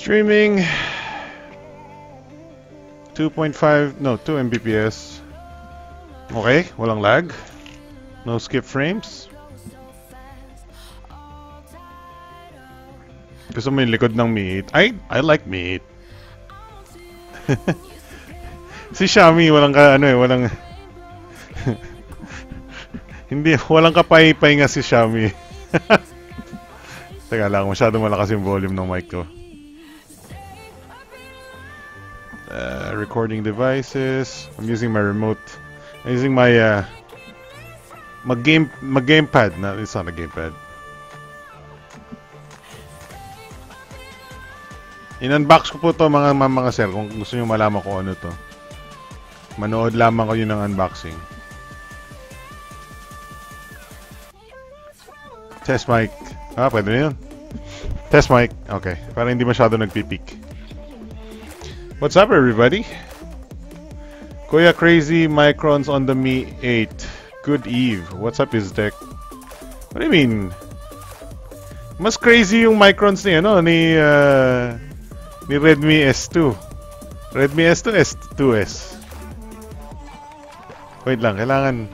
Streaming 2.5, no, 2 Mbps. Okay, walang lag. No skip frames. Gusto mo yung likod ng Mi 8? I like Mi 8. Si Xiaomi walang walang hindi, walang kapay-pay nga si Xiaomi. Teka lang, masyadong malakas yung volume ng mic ko. Recording devices. I'm using my remote. I'm using my gamepad. No, it's not a gamepad. In-unbox ko po to mga sir kung gusto niyo malaman kung ano to. Manood lamang kayo ng unboxing. Test mic. Pwede na yun. Test mic. Okay. Para hindi masyado nagpipik. What's up, everybody? Kuya Crazy Microns on the Mi 8. Good eve. What's up, Iztec? What do you mean? Mas crazy yung microns ni Redmi S2. Redmi S2, S2S. Wait lang, kailangan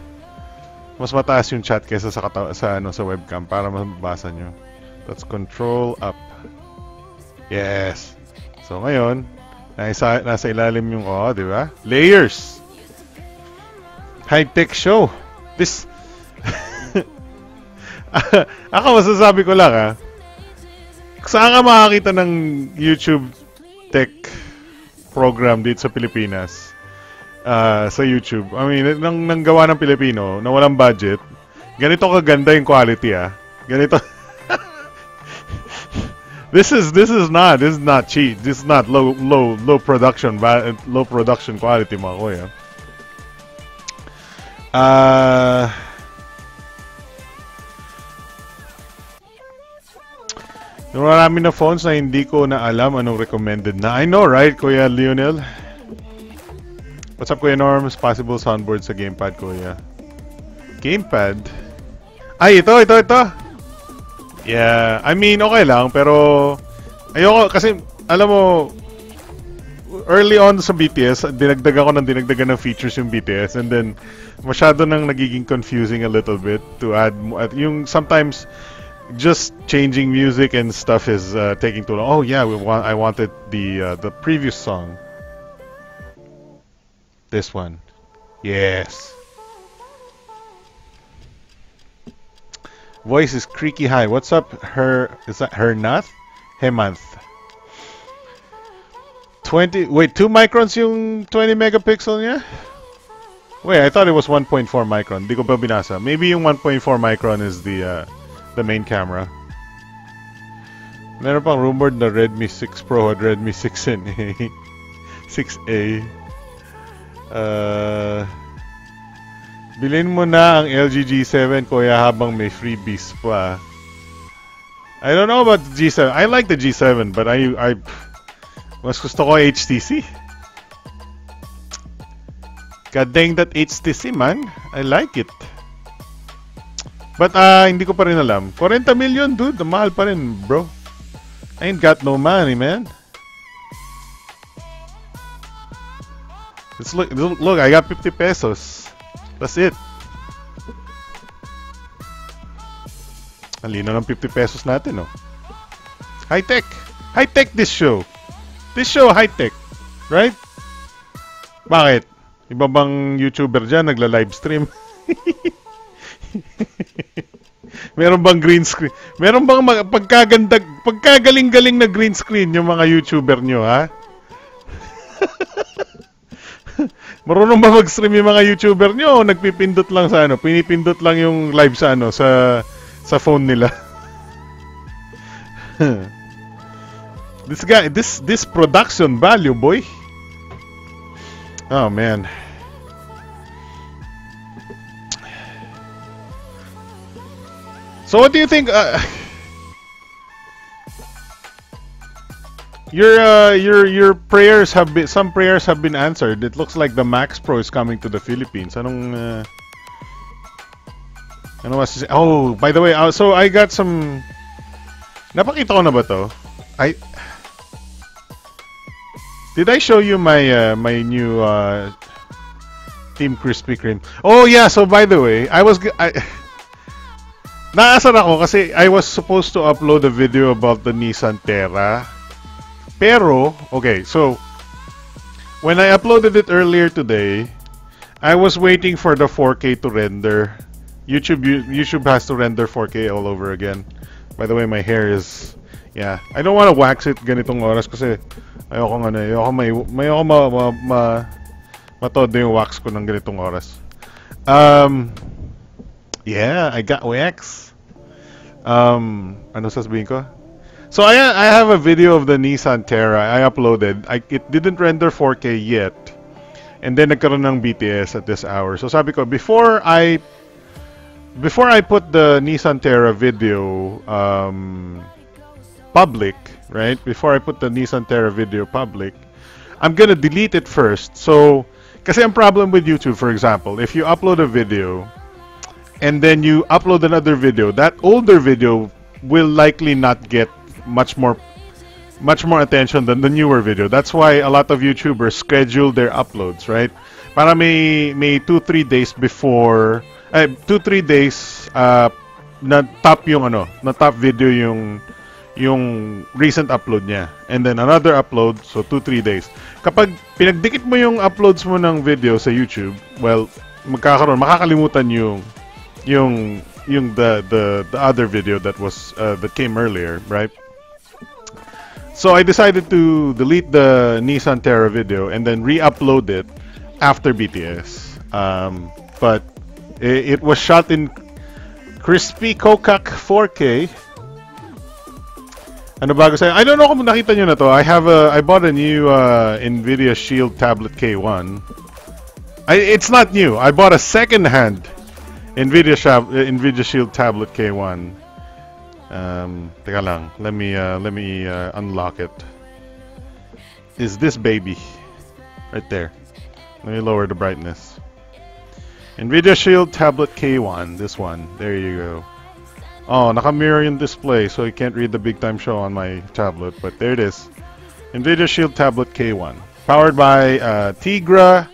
mas mataas yung chat kaysa sa webcam para mabasa nyo. That's control up. Yes. So ngayon, nasa ilalim yung di ba? Layers. High-tech show. This ako masasabi ko lang saan ka makakita ng YouTube tech program dito sa Pilipinas? Sa YouTube. I mean, nang gawa ng Pilipino na walang budget, ganito kaganda yung quality Ganito. This is not cheap. This is not low production quality, mga kuya. Marami na phones na hindi ko na alam anong recommended na. I know, right, Kuya Lionel? What's up, Kuya Norms? Possible soundboard sa gamepad, Kuya. Gamepad? Ay, ito. Yeah, I mean, okay lang, pero ayoko, kasi, alam mo, early on sa BTS, dinagdagan ng features yung BTS, and then, masyado nang nagiging confusing a little bit to add, yung sometimes, just changing music and stuff is taking too long. Oh yeah, I wanted the previous song. This one. Yes. Voice is creaky high. What's up? Is that Hernath? Hemanth. 2 microns yung 20 megapixel niya? Wait, I thought it was 1.4 micron. Di ko pa binasa. Maybe yung 1.4 micron is the main camera. Meron pang rumored na Redmi 6 Pro at Redmi 6A. 6A. Bilhin mo na ang LG G7, Kuya, habang may freebies pa. I don't know about the G7. I like the G7, but I mas gusto ko HTC. God dang that HTC, man. I like it. But hindi ko pa rin alam. 40 million, dude. Mahal pa rin, bro. I ain't got no money, man. Look, I got 50 pesos. That's it. Ang lino ng 50 pesos natin, oh. High-tech. High-tech this show. This show, high-tech. Right? Bakit? Iba bang YouTuber dyan nagla-livestream? Meron bang green screen? Meron bang pagkagaling-galing na green screen yung mga YouTuber nyo, ha? Marunong ba mag-stream yung mga YouTuber nyo o nagpipindot lang sa pinipindot lang yung live sa sa phone nila? This production value, boy. Oh, man. So what do you think? Your prayers have been, some prayers have been answered. It looks like the Max Pro is coming to the Philippines. Ano was to say? Oh, by the way, so I got some. Napakita ko na ba to? Did I show you my my new Team Krispy Kreme? Oh yeah. So by the way, naasar ako kasi I was supposed to upload a video about the Nissan Terra. Pero okay, so when I uploaded it earlier today, I was waiting for the 4K to render. YouTube has to render 4K all over again. By the way, my hair is, yeah. I don't want to wax it ganitong oras kasi ayoko matodo yung wax ko ng ganitong oras. Yeah, I got wax. Ano sasabihin ko? So I have a video of the Nissan Terra I uploaded. It didn't render 4K yet. And then nagkaroon ng BTS at this hour. So sabi ko, before I put the Nissan Terra video public, right? Before I put the Nissan Terra video public, I'm gonna delete it first. So, kasi ang problem with YouTube, for example, if you upload a video and then you upload another video, that older video will likely not get much more attention than the newer video. That's why a lot of YouTubers schedule their uploads, right? Para may 2-3 days before, 2-3 days na top video yung recent upload niya, and then another upload, so 2-3 days. Kapag pinagdikit mo yung uploads mo ng video sa YouTube, well, makakalimutan the other video that came earlier, right? So I decided to delete the Nissan Terra video and then re-upload it after BTS. But it was shot in crispy Kokak 4K. Ano bago sa'yo? I don't know kung nakita nyo na to. I bought a new Nvidia Shield Tablet K1. It's not new. I bought a second-hand Nvidia Shield Tablet K1. Teka lang. Let me unlock it. Is this baby right there? Let me lower the brightness. Nvidia Shield Tablet K1. This one. There you go. Oh, naka-mirror yung display, so you can't read the big time show on my tablet. But there it is. Nvidia Shield Tablet K1. Powered by Tegra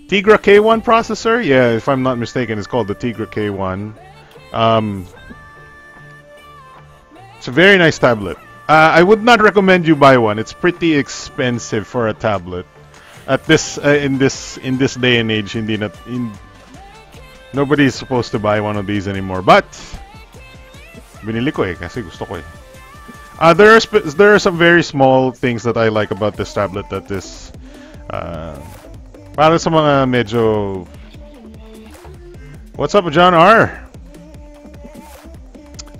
K1 processor. Yeah, if I'm not mistaken, it's called the Tegra K1. It's a very nice tablet. I would not recommend you buy one. It's pretty expensive for a tablet. At this in this day and age, nobody is supposed to buy one of these anymore. But binili ko kasi gusto ko there are some very small things that I like about this tablet that is para sa mga medyo. What's up, John R?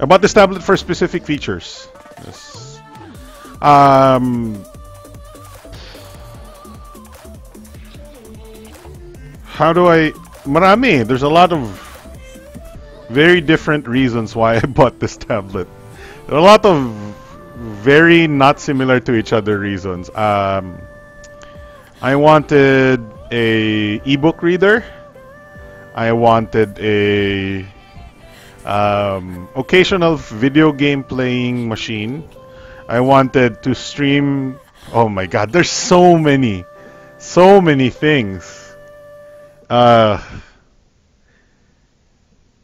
About this tablet for specific features. Yes. How do I... Marami. There's a lot of very different reasons why I bought this tablet. There are a lot of very not similar to each other reasons. I wanted a ebook reader. I wanted a occasional video game playing machine. I wanted to stream. Oh my god, there's so many things.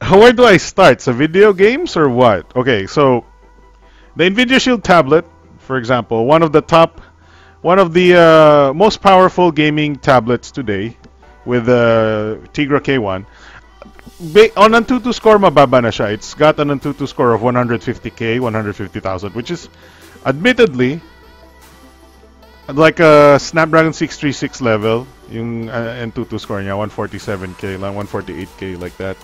Where do I start? So video games or what? Okay, so the Nvidia Shield tablet, for example, one of the most powerful gaming tablets today with the Tegra K1. On Antutu score, mababa na siya. It's got an Antutu score of 150k, 150,000, which is admittedly like a Snapdragon 636 level. Yung Antutu score niya, 147k lang, 148k, like that.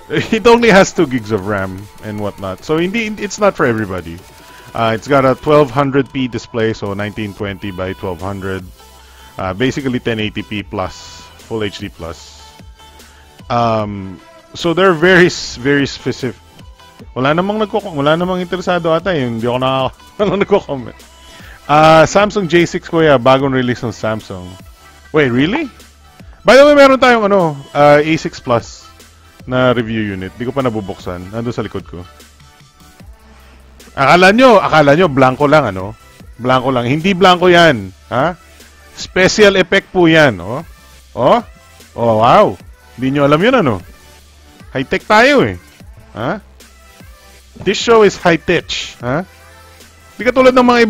It only has 2 gigs of RAM and whatnot, so indeed it's not for everybody. It's got a 1200p display, so 1920 by 1200, basically 1080p plus, full HD plus. So they're very specific. Wala namang interesado ata, hindi ako nagko-comment. Samsung J6 kuya, bagong release ng Samsung. Wait, really? By the way, meron tayong A6 Plus na review unit. Di ko pa nabubuksan. Nandun sa likod ko. Akala nyo blanco lang ano? Blanco lang. Hindi blanco 'yan, ha? Special effect po 'yan, oh. Oh? Oh, wow. Hindi nyo alam 'yun ano? High-tech tayo eh. Ha? This show is high-tech, ha? Hindi katulad ng mga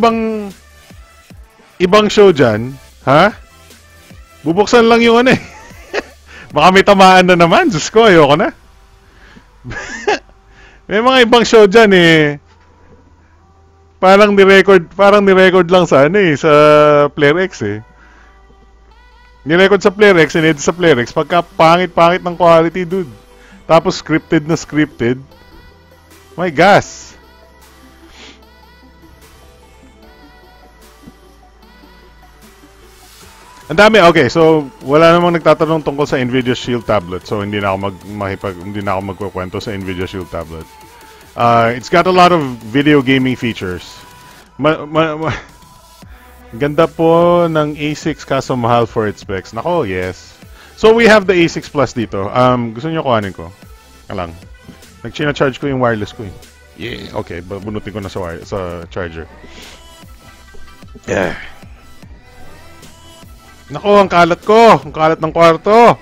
ibang show diyan, ha? Bubuksan lang yung ano eh. Baka may tamaan na naman. Diyos ko, ayoko na. May mga ibang show dyan eh. Parang ni-record lang sa ano eh, sa Player X eh. Ni-record sa Player X, in-edit sa Player X, pagka pangit-pangit ng quality, dude. Tapos scripted na scripted. My gosh. Ang dami, okay, so wala namang nagtatanong tungkol sa Nvidia Shield tablet, so hindi na ako magkukwento sa Nvidia Shield tablet. It's got a lot of video gaming features. Ganda po ng A6 kaso mahal for its specs. Nako, yes. So we have the A6 Plus dito. Gusto niyo kuhanin ko? Alang. Nag-charge ko yung wireless ko eh. Yeah, okay, bunutin ko na sa charger. Yeah. Nako, ang kalat ko! Ang kalat ng kwarto!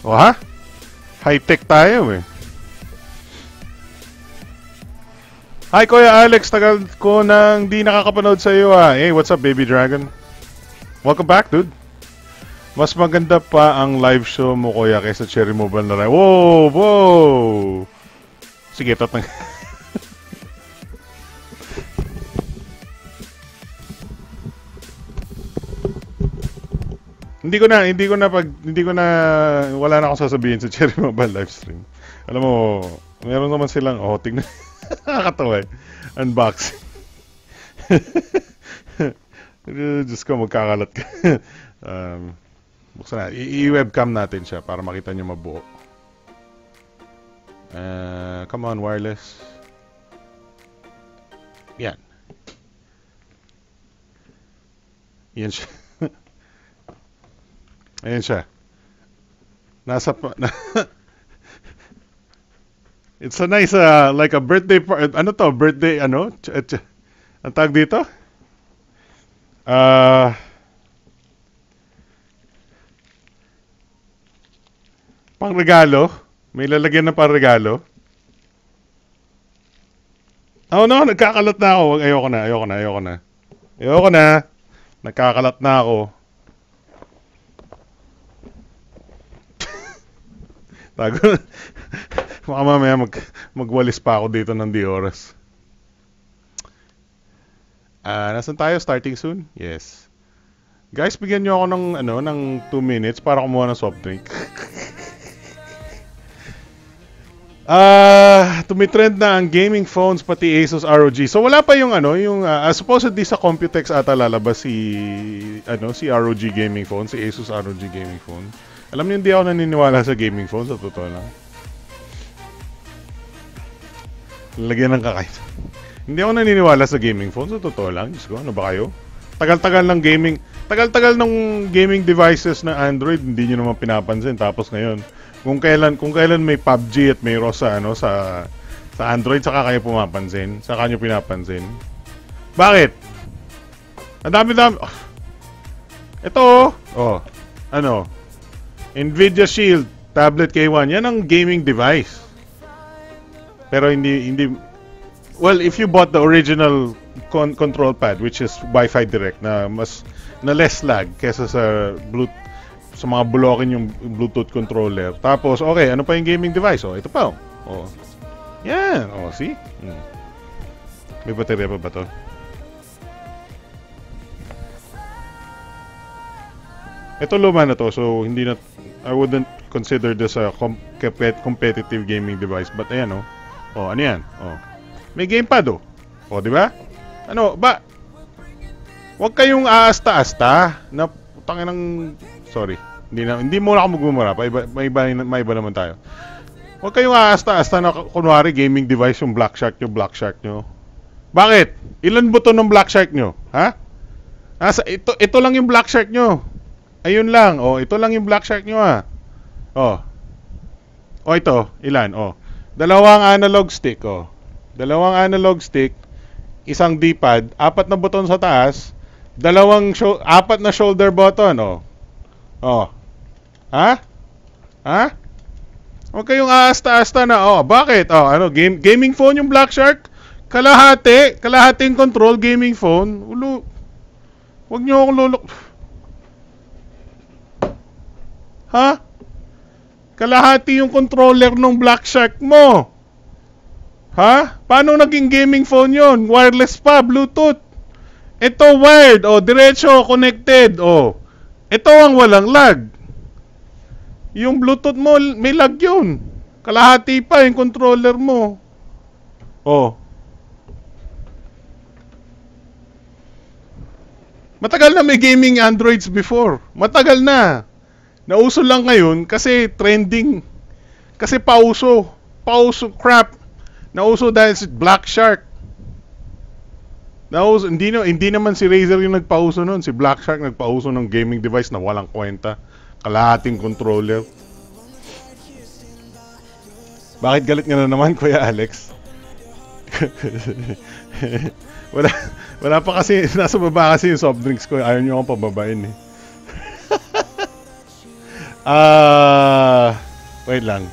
O ha? High-tech tayo eh. Hi Kuya Alex, tagal ko nang di nakakapanood sa iyo ah. Hey, what's up baby dragon? Welcome back dude. Mas maganda pa ang live show mo kuya kaysa Cherry Mobile na rin. Wow! Wow! Sige, tatang... Hindi ko na wala na akong sasabihin sa Cherry Mobile livestream. Alam mo, meron naman silang tingnan. Nakakatawa eh. Unboxing. Diyos ko, magkakalat ka. Buksan na. I-webcam natin siya para makita nyo mabuo. Come on, wireless. Yan. Yan siya. Ayan siya. It's a nice, like a birthday, ano to, birthday, ano? Ang tag dito? Pang regalo? May lalagyan na pang regalo? Oh no, nagkakalat na ako. Ayoko na. Nagkakalat na ako. Tago. Baka mamaya magwalis pa ako dito ng di oras. Nasaan tayo? Starting soon? Yes. Guys, bigyan nyo ako ng 2 minutes para kumuha ng soft drink. Tumitrend na ang gaming phones pati Asus ROG. So wala pa yung supposedly sa Computex ata lalabas si ROG gaming phone, si Asus ROG gaming phone. Alam niyo, hindi ako naniniwala sa gaming phone, sa totoo lang. Lagyan ng kakain. Hindi ako naniniwala sa gaming phone, sa totoo lang. Diyos ko, ano ba kayo? Tagal-tagal ng gaming devices na Android, hindi niyo naman pinapansin. Tapos ngayon, kung kailan may PUBG at may ROS sa Android, saka kayo pumapansin. Saka niyo pinapansin. Bakit? Ang dami-dami. Ito, Nvidia Shield Tablet K1. Yan ang gaming device. Pero hindi well, if you bought the original control pad which is Wi-Fi direct na less lag kaysa sa mga bulokin yung Bluetooth controller. Tapos okay, ano pa yung gaming device? Ito pa. Yan. See? May baterya pa ba to? Ito luma na to, so I wouldn't consider this a competitive gaming device. But ayan ano yan? May gamepad di ba? Ano ba? Huwag kayong aasta-asta na putangin ng sorry. Hindi muna ako magmumura. May iba naman tayo. Huwag kayong aasta-asta na kunwari gaming device yung Black Shark nyo. Bakit? Ilan buto ng Black Shark nyo? Ha? Ito lang yung Black Shark nyo. Ayun lang. Ito lang yung Black Shark nyo Oh. O ito, ilan? Oh. Dalawang analog stick, oh. Dalawang analog stick, isang D-pad, apat na buton sa taas, apat na shoulder button, oh. Oh. Ha? Ha? Huwag kayong aasta-asta na, oh, bakit? Oh, ano, gaming phone yung Black Shark? Kalahating control, gaming phone. Huwag niyo akong lulok. Ha? Kalahati yung controller ng Black Shark mo. Ha? Paano naging gaming phone yon? Wireless pa, Bluetooth. Ito wired, oh, diretso, connected, oh. Ito ang walang lag. Yung Bluetooth mo, may lag yun. Kalahati pa yung controller mo. Oh. Matagal na may gaming Androids before. Matagal na. Nauso lang ngayon kasi trending. Kasi pauso. Pauso crap. Nauso dahil si Black Shark. Nauso, hindi naman si Razer yung nagpauso nun. Si Black Shark nagpauso ng gaming device na walang kwenta. Kalahating controller. Bakit galit nga na naman, Kuya Alex? wala pa kasi, nasa baba kasi yung soft drinks ko. Ayaw nyo akong pababain eh. Wait lang.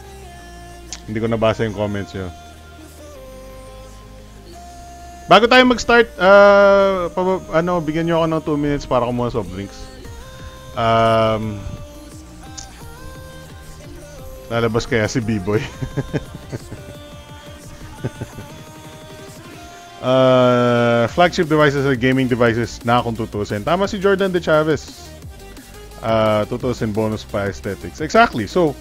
Hindi ko nabasa yung comments nyo. Bago tayo mag-start, bigyan nyo ako ng 2 minutes para kumuha soft drinks. Lalabas kaya si B-Boy. Flagship devices or gaming devices na kung tutusin. Tama si Jordan De Chavez. Tutusin bonus pa aesthetics. Exactly. So,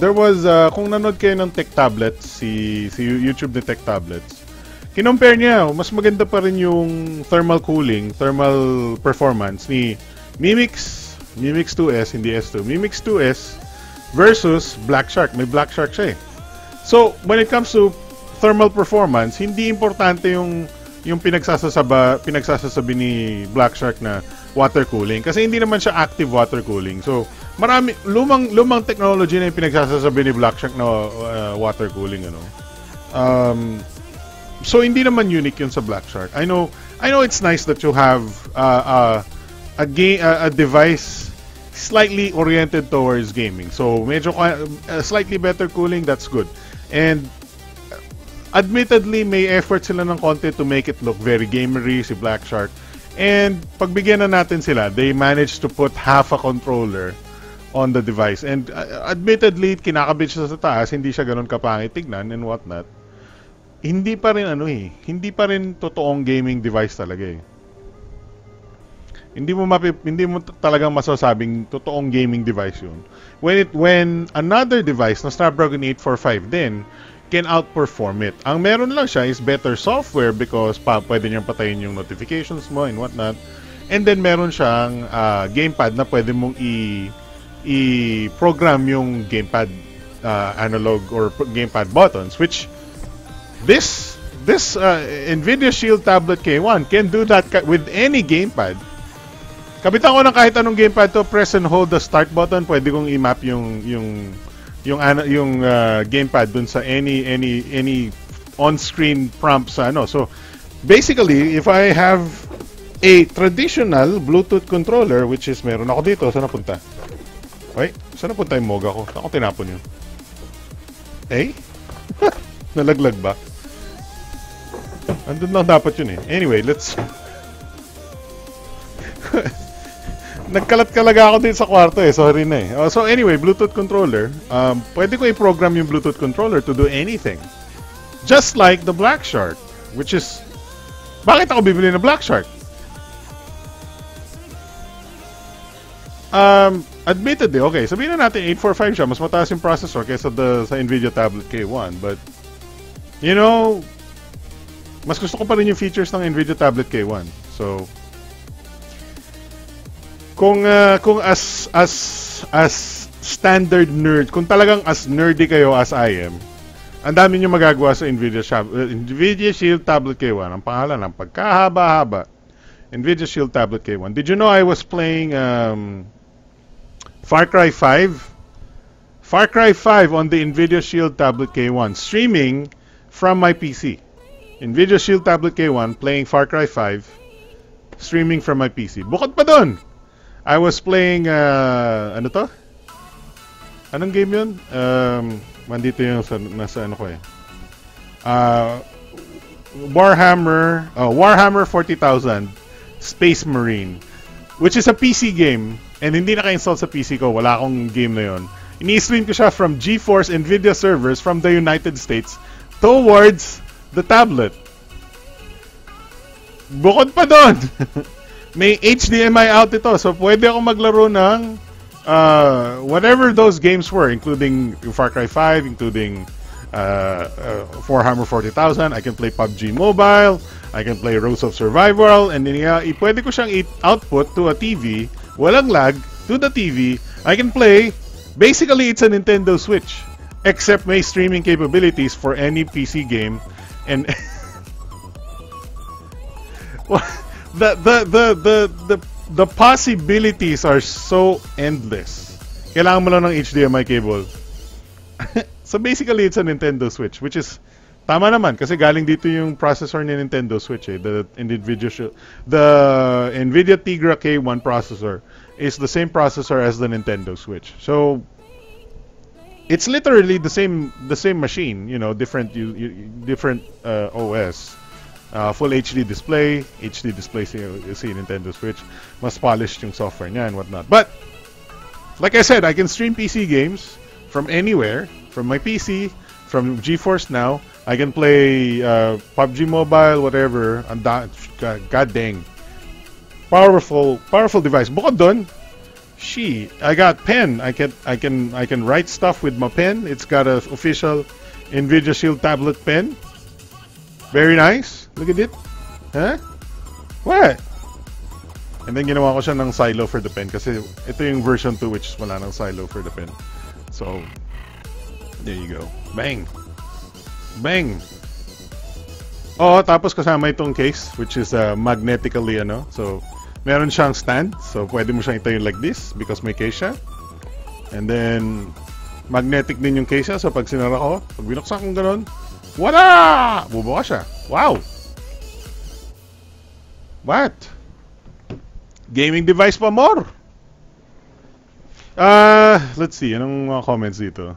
there was, kung nanood kayo ng tech tablets, si YouTube ni tech tablets, kinompare niya, mas maganda pa rin yung thermal cooling, thermal performance ni Mi Mix 2S, hindi S2. Mi Mix 2S versus Black Shark. May Black Shark siya eh. So, when it comes to thermal performance, hindi importante yung pinagsasabi ni Black Shark na water cooling kasi hindi naman siya active water cooling. So, lumang technology na yung pinagsasabi ni Black Shark na water cooling, ano. So hindi naman unique yun sa Black Shark. I know it's nice that you have a device slightly oriented towards gaming. So medyo slightly better cooling, that's good. And admittedly may effort sila ng konti to make it look very gamery si Black Shark. And pagbigyan na natin sila, they managed to put half a controller on the device. And admittedly, kinakabit siya sa taas, hindi siya ganun kapangit tignan and whatnot. Hindi pa rin totoong gaming device talaga eh. Hindi mo talagang masasabing totoong gaming device yun. When another device na Snapdragon 845 din can outperform it. Ang meron lang siya is better software because pwede niyang patayin yung notifications mo and whatnot. And then meron siyang gamepad na pwede mong i-program yung gamepad analog or gamepad buttons, which this NVIDIA Shield Tablet K1 can do that with any gamepad. Kapitan ko ng kahit anong gamepad to, press and hold the start button, pwede kong i-map yung gamepad dun sa any on-screen prompt sa ano. So basically, if I have a traditional Bluetooth controller, which is meron ako dito, saan napunta? Wait, saan napunta yung moga ko? Saan ko tinapon yun? Eh? Nalaglag ba? Andun lang dapat yun eh. Anyway, let's... Nagkalat-kalaga ako dito sa kwarto eh. Sorry na eh. So anyway, Bluetooth controller. Pwede ko i-program yung Bluetooth controller to do anything. Just like the Black Shark. Which is... Bakit ako bibili ng Black Shark? Admittedly, okay. Sabihin na natin 845 siya. Mas mataas yung processor kaysa sa NVIDIA Tablet K1. But, you know... Mas gusto ko pa rin yung features ng NVIDIA Tablet K1. So, kung as standard nerd, kung talagang as nerdy kayo as I am, ang dami nyo magagawa sa NVIDIA Shield Tablet K1. Ang pangalan ng pagkahaba-haba. NVIDIA Shield Tablet K1. Did you know I was playing Far Cry 5 Far Cry 5 on the NVIDIA Shield Tablet K1, streaming from my PC. NVIDIA Shield Tablet K1, playing Far Cry 5, streaming from my PC. Bukod pa dun, I was playing, ano to? Anong game yun? Mandito yung nasa ano ko eh. Warhammer 40,000 Space Marine, which is a PC game, and hindi naka-install sa PC ko. Wala akong game na yun. Ini-stream ko siya from GeForce NVIDIA servers from the United States towards the tablet. Bukod pa doon, may HDMI out ito. So, pwede ako maglaro ng whatever those games were, including Far Cry 5, including Warhammer 40,000. I can play PUBG Mobile. I can play Rose of Survival. And then, pwede ko siyang output to a TV. Walang lag to the TV. I can play. Basically, it's a Nintendo Switch, except may streaming capabilities for any PC game, and the possibilities are so endless. Kailangan mo lang ng HDMI cable. So basically, it's a Nintendo Switch, which is tama naman kasi galing dito yung processor ni Nintendo Switch eh. The NVIDIA Tegra K1 processor is the same processor as the Nintendo Switch. So it's literally the same machine, you know, different OS. Full HD display si Nintendo Switch. Mas polished yung software niya and whatnot. But like I said, I can stream PC games from anywhere, from my PC, from GeForce Now. I can play PUBG Mobile, whatever. God dang. Powerful device. Bukod doon, I got pen. I can write stuff with my pen. It's got an official NVIDIA Shield tablet pen. Very nice. Look at it. Huh? What? And then ginawa ko siya ng silo for the pen kasi ito yung version 2 which wala ng silo for the pen. So, there you go. Bang. Bang. Oh, tapos kasama itong case which is magnetically ano. So, meron siyang stand. So, pwede mo siyang itayo like this because may case siya. And then, magnetic din yung case siya. So, pag sinara ko, pag binuksan kong gano'n, wala! Bubuka siya. Wow! What? Gaming device pa more? Let's see. Anong mga comments dito?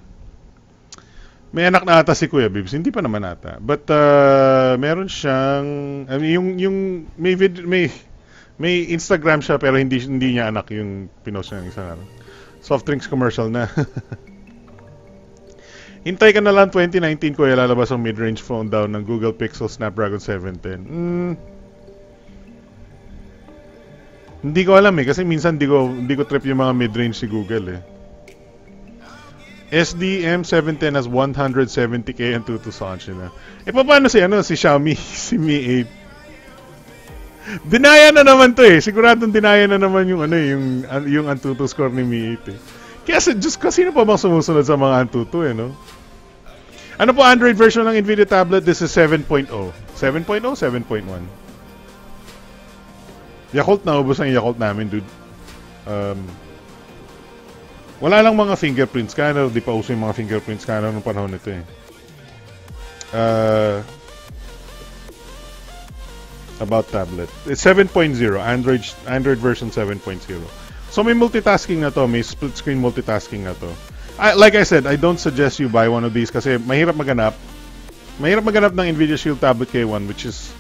May anak na ata si Kuya Bibs. Hindi pa naman ata. But, meron siyang, yung may Instagram siya pero hindi niya anak yung pinost niya ng isang araw. Soft drinks commercial na. Hintay ka na lang 2019 Kuya, lalabas ang mid-range phone daw ng Google Pixel Snapdragon 710. Hindi ko alam eh kasi minsan hindi ko trip yung mga mid-range si Google eh. SDM710 has 170k and 2 sounds na. Eh paano si Xiaomi si Mi 8? Dinaya na naman to eh. Siguradong dinaya na naman yung yung Antutu score ni Mi 8 eh. Kaya sino pa bang sumusunod sa mga Antutu eh, no? Ano po Android version ng NVIDIA tablet? This is 7.0. 7.0? 7.1? Yakult na, ubos ang Yakult namin, dude. Wala lang mga fingerprints. Kaya di pa uso yung mga fingerprints kaya nung panahon nito eh. About tablet. It's 7.0. Android version 7.0. So may multitasking na to. May split screen multitasking na to. Like I said, I don't suggest you buy one of these kasi mahirap maganap. Mahirap maganap ng NVIDIA Shield Tablet K1 which is...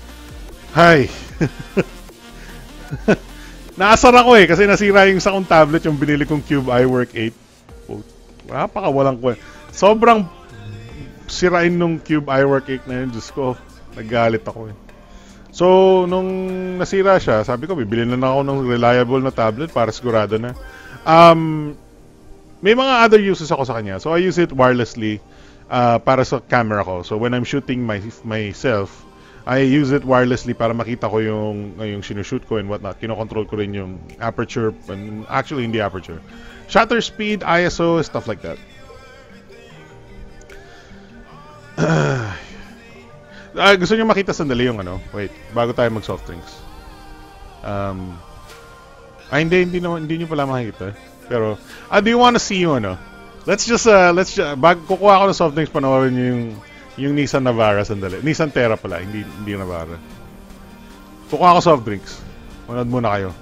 Hi! Naasar ako eh kasi nasira yung sa kong tablet yung binili kong Cube iWork 8. Napakawalang ko. Sobrang sirain nung Cube iWork 8 na yun. Diyos ko, naggalit ako eh. So, nung nasira siya, sabi ko, bibili na ako ng reliable na tablet para sigurado na. May mga other uses ako sa kanya. So, I use it wirelessly para sa camera ko. So, when I'm shooting myself, I use it wirelessly para makita ko yung sinushoot ko and whatnot. Kinokontrol ko rin yung aperture, and actually hindi aperture. Shutter speed, ISO, stuff like that. Gusto niyo makita sandali yung wait, bago tayo mag soft drinks. Hindi niyo pala makikita. Pero, do you wanna see yung kukuha ako ng soft drinks, panoorin nyo yung Nissan Navara, sandali. Nissan Terra pala, hindi Navara. Kukuha ako soft drinks. Manood muna kayo.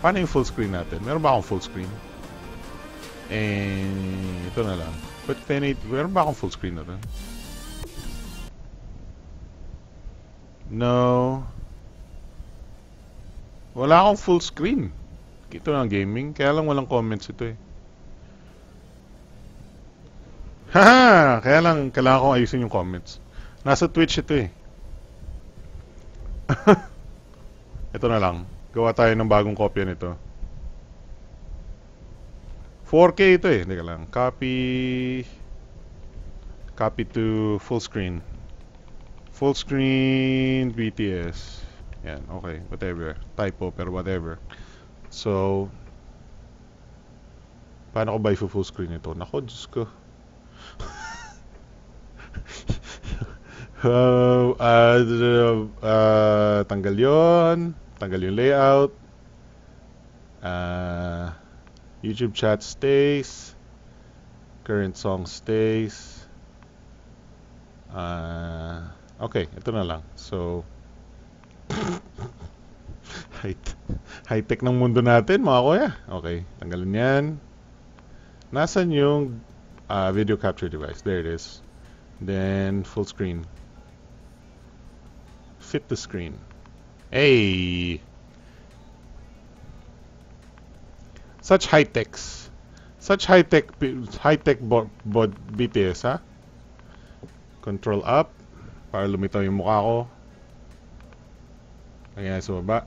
Paano yung full screen natin? Meron ba akong full screen? Ito na lang. But meron ba akong full screen na rin? No. Wala akong full screen. Ito na gaming. Kaya lang walang comments ito eh. Haha! Kaya lang kailangan kong ayusin yung comments. Nasa Twitch ito eh. Ito na lang. Gawa tayo ng bagong kopya nito. 4K ito eh. Teka lang. Copy to full screen. Full screen BTS. Yan, okay. Whatever. Typo, pero whatever. So, paano ko ba i-full screen ito? Nako, Diyos ko. Tanggal yon. Tanggal yung layout. YouTube chat stays. Current song stays. Okay, ito na lang. So, high-tech ng mundo natin, mga kuya. Okay, tanggalin yan. Nasaan yung video capture device? There it is. Then, full screen. Fit the screen. Hey! Such high-techs. Such high-tech BTS, ha? Control up para lumitaw yung mukha ko. Ayan, sa baba.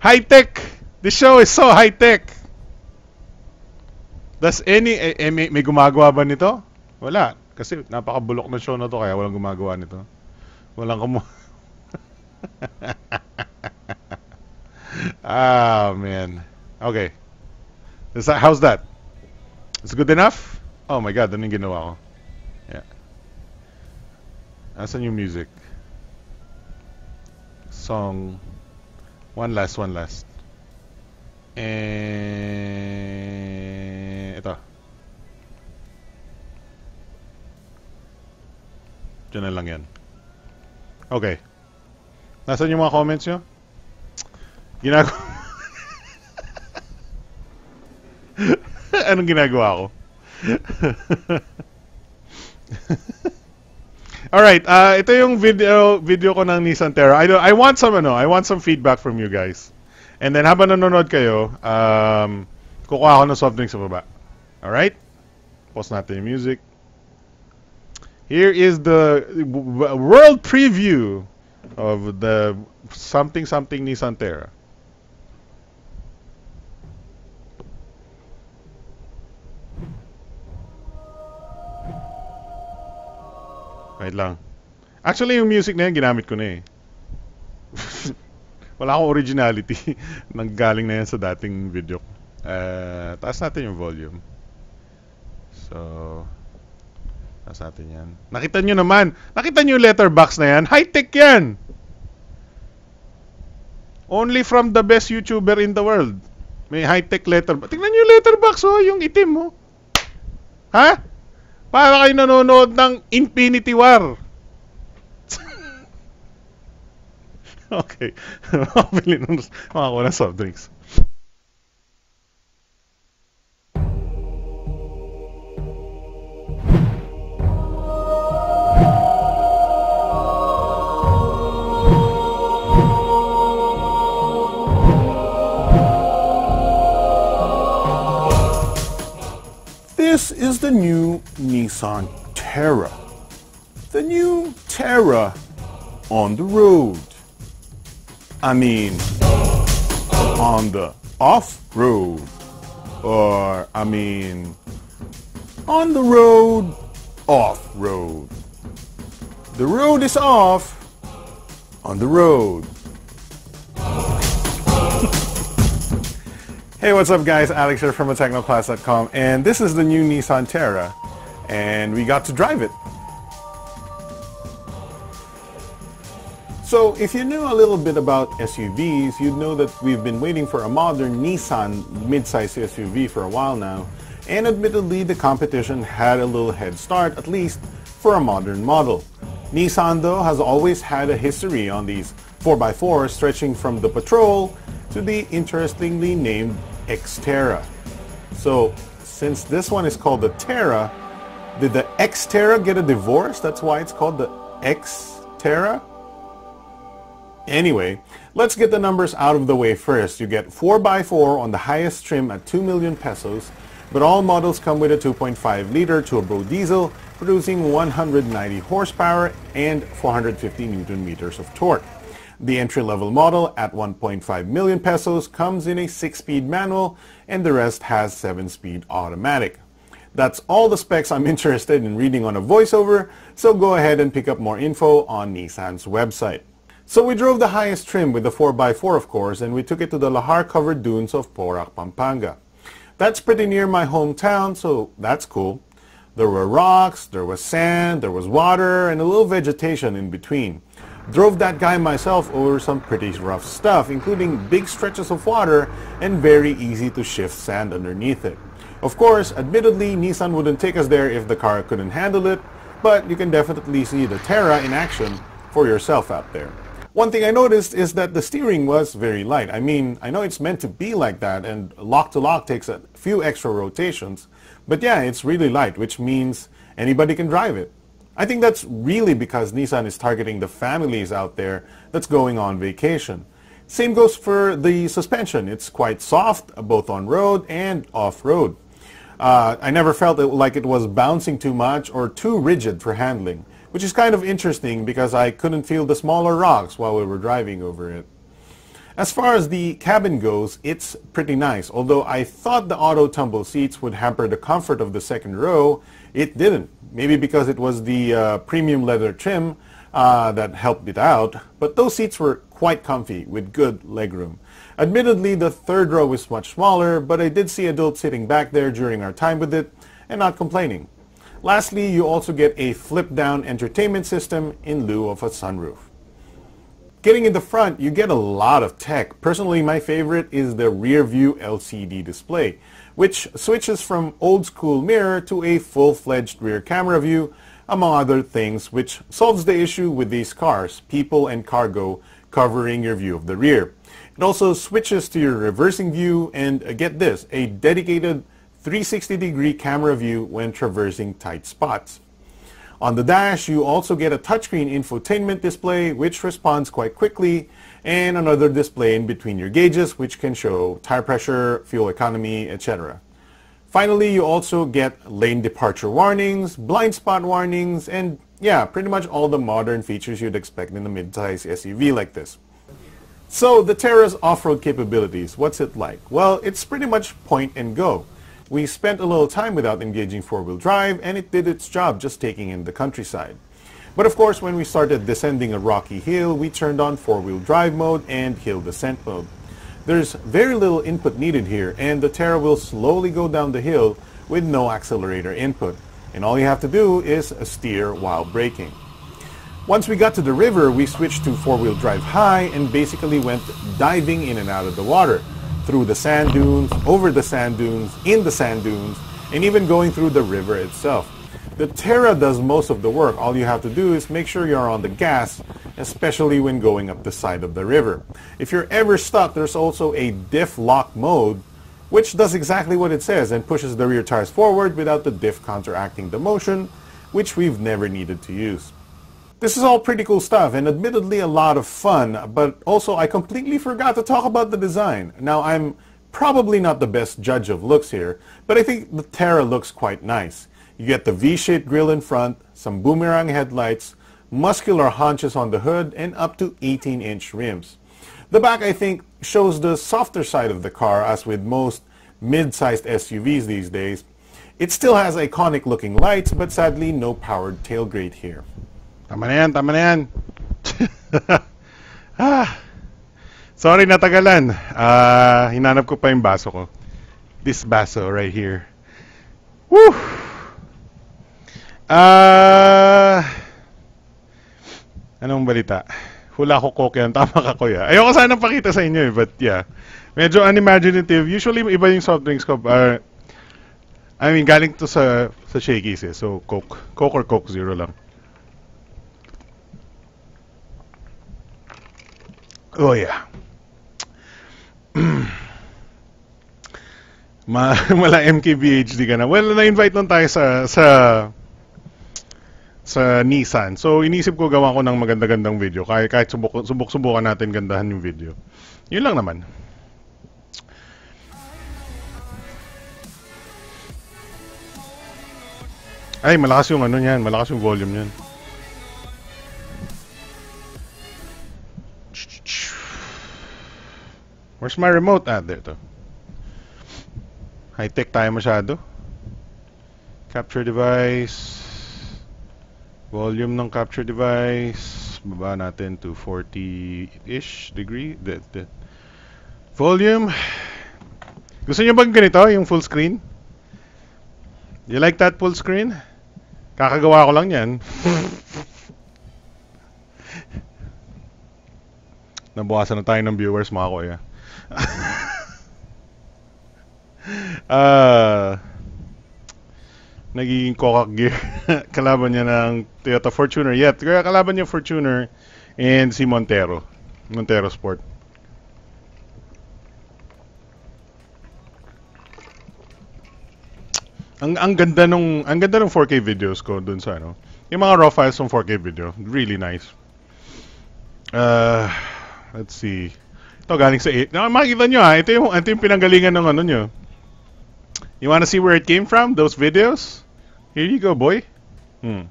High-tech! This show is so high-tech! Does may gumagawa ba nito? Wala. Kasi napakabulok na show na to, kaya walang gumagawa nito. Walang Ah, man. Okay. How's that? It's good enough? Oh my God, ano yung ginawa ko? Yeah. Asan yung music? Song. One last. Ito. Diyan na lang yan. Okay. Nasaan yung mga comments nyo? Ginagawa. Anong ginagawa ko? Alright, ito yung video ko ng Nissan Terra. I want some feedback from you guys. And then habang nanonood kayo, kukuha ako ng soft drink sa baba. Alright? Pause natin yung music. Here is the world preview of the something Nissan Terra. Wait lang. Actually, yung music na yan, ginamit ko na eh. Wala akong originality. Nanggaling na yan sa dating video. Taas natin yung volume. So, taas natin yan. Nakita nyo naman. Nakita nyo yung letterbox na yan. High-tech yan. Only from the best YouTuber in the world. May high-tech letterbox. Tingnan nyo yung letterbox, oh. Yung itim, oh. Ha? Para kayo nanonood ng Infinity War. Okay. Makabili ng makakuha ng soft drinks. This is the new Nissan Terra. The new Terra on the road. I mean, on the off-road. Or, I mean, on the road, off-road. The road is off, on the road. Hey, what's up guys? Alex here from technoclass.com, and this is the new Nissan Terra, and we got to drive it. So if you knew a little bit about SUVs, you'd know that we've been waiting for a modern Nissan mid-size SUV for a while now, and admittedly the competition had a little head start, at least for a modern model. Nissan though has always had a history on these 4x4 stretching from the Patrol to the interestingly named Xterra. So since this one is called the Terra, did the Xterra get a divorce? That's why it's called the Xterra? Anyway, let's get the numbers out of the way first. You get 4x4 on the highest trim at 2 million pesos, but all models come with a 2.5-liter turbo diesel producing 190 horsepower and 450 newton meters of torque. The entry-level model at 1.5 million pesos comes in a 6-speed manual and the rest has 7-speed automatic. That's all the specs I'm interested in reading on a voiceover, so go ahead and pick up more info on Nissan's website. So we drove the highest trim with the 4x4 of course, and we took it to the lahar-covered dunes of Porac, Pampanga. That's pretty near my hometown, so that's cool. There were rocks, there was sand, there was water, and a little vegetation in between. Drove that guy myself over some pretty rough stuff, including big stretches of water and very easy to shift sand underneath it. Of course, admittedly, Nissan wouldn't take us there if the car couldn't handle it, but you can definitely see the Terra in action for yourself out there. One thing I noticed is that the steering was very light. I mean, I know it's meant to be like that and lock to lock takes a few extra rotations, but yeah, it's really light, which means anybody can drive it. I think that's really because Nissan is targeting the families out there that's going on vacation. Same goes for the suspension. It's quite soft, both on road and off-road. I never felt like it was bouncing too much or too rigid for handling, which is kind of interesting because I couldn't feel the smaller rocks while we were driving over it. As far as the cabin goes, it's pretty nice. Although I thought the auto tumble seats would hamper the comfort of the second row, it didn't. Maybe because it was the premium leather trim that helped it out, but those seats were quite comfy with good legroom. Admittedly, the third row is much smaller, but I did see adults sitting back there during our time with it and not complaining. Lastly, you also get a flip-down entertainment system in lieu of a sunroof. Getting in the front, you get a lot of tech. Personally, my favorite is the rear view LCD display, which switches from old-school mirror to a full-fledged rear camera view, among other things, which solves the issue with these cars, people and cargo, covering your view of the rear. It also switches to your reversing view and, get this, a dedicated 360-degree camera view when traversing tight spots. On the dash, you also get a touchscreen infotainment display which responds quite quickly, and another display in between your gauges which can show tire pressure, fuel economy, etc. Finally, you also get lane departure warnings, blind spot warnings, and yeah, pretty much all the modern features you'd expect in a mid-size SUV like this. So the Terra's off-road capabilities, what's it like? Well, it's pretty much point and go. We spent a little time without engaging four-wheel drive, and it did its job just taking in the countryside. But of course, when we started descending a rocky hill, we turned on four-wheel drive mode and hill descent mode. There's very little input needed here, and the Terra will slowly go down the hill with no accelerator input. And all you have to do is steer while braking. Once we got to the river, we switched to four-wheel drive high and basically went diving in and out of the water, through the sand dunes, over the sand dunes, in the sand dunes, and even going through the river itself. The Terra does most of the work. All you have to do is make sure you're on the gas, especially when going up the side of the river. If you're ever stuck, there's also a diff lock mode, which does exactly what it says and pushes the rear tires forward without the diff counteracting the motion, which we've never needed to use. This is all pretty cool stuff and admittedly a lot of fun, but also I completely forgot to talk about the design. Now, I'm probably not the best judge of looks here, but I think the Terra looks quite nice. You get the V-shaped grille in front, some boomerang headlights, muscular haunches on the hood, and up to 18-inch rims. The back, I think, shows the softer side of the car, as with most mid-sized SUVs these days. It still has iconic-looking lights, but sadly no powered tailgate here. Tama na yan, tama na yan. Sorry, natagalan. Hinanap ko pa yung baso ko. This baso right here. Woo! Anong balita? Hula ko coke yan. Tama ka, kuya. Ayoko sana pakita sa inyo eh, but yeah. Medyo unimaginative. Usually, iba yung soft drinks ko. I mean, galing to sa Shakey's eh. So, Coke. Coke or Coke Zero lang. Oh, yeah. Mala MKBHD ka na. Well, na-invite lang tayo sa Nissan. So, inisip ko gawa ko ng maganda-gandang video. Kahit subok-subukan natin gandahan yung video. Yun lang naman. Ay, malakas yung ano niyan. Malakas yung volume niyan. Where's my remote? Ah, there to. High-tech tayo masyado. Capture device. Volume ng capture device, baba natin to 40-ish degree. Volume. Gusto niyo bang ganito, yung full screen? You like that full screen? Kakagawa ko lang yan. Nabukasan na tayo ng viewers, mga kuya. Nagiging kokak gear. Kalaban niya ng Toyota Fortuner. Kaya kalaban niya Fortuner and si Montero. Montero Sport. Ang ganda nung 4K videos ko dun sa ano. Yung mga raw files ng 4K video, really nice. Let's see. Ito galing sa 8. Makikita nyo ha, ito yung pinanggalingan ng ano nyo. You wanna see where it came from? Those videos? Here you go, boy. Ang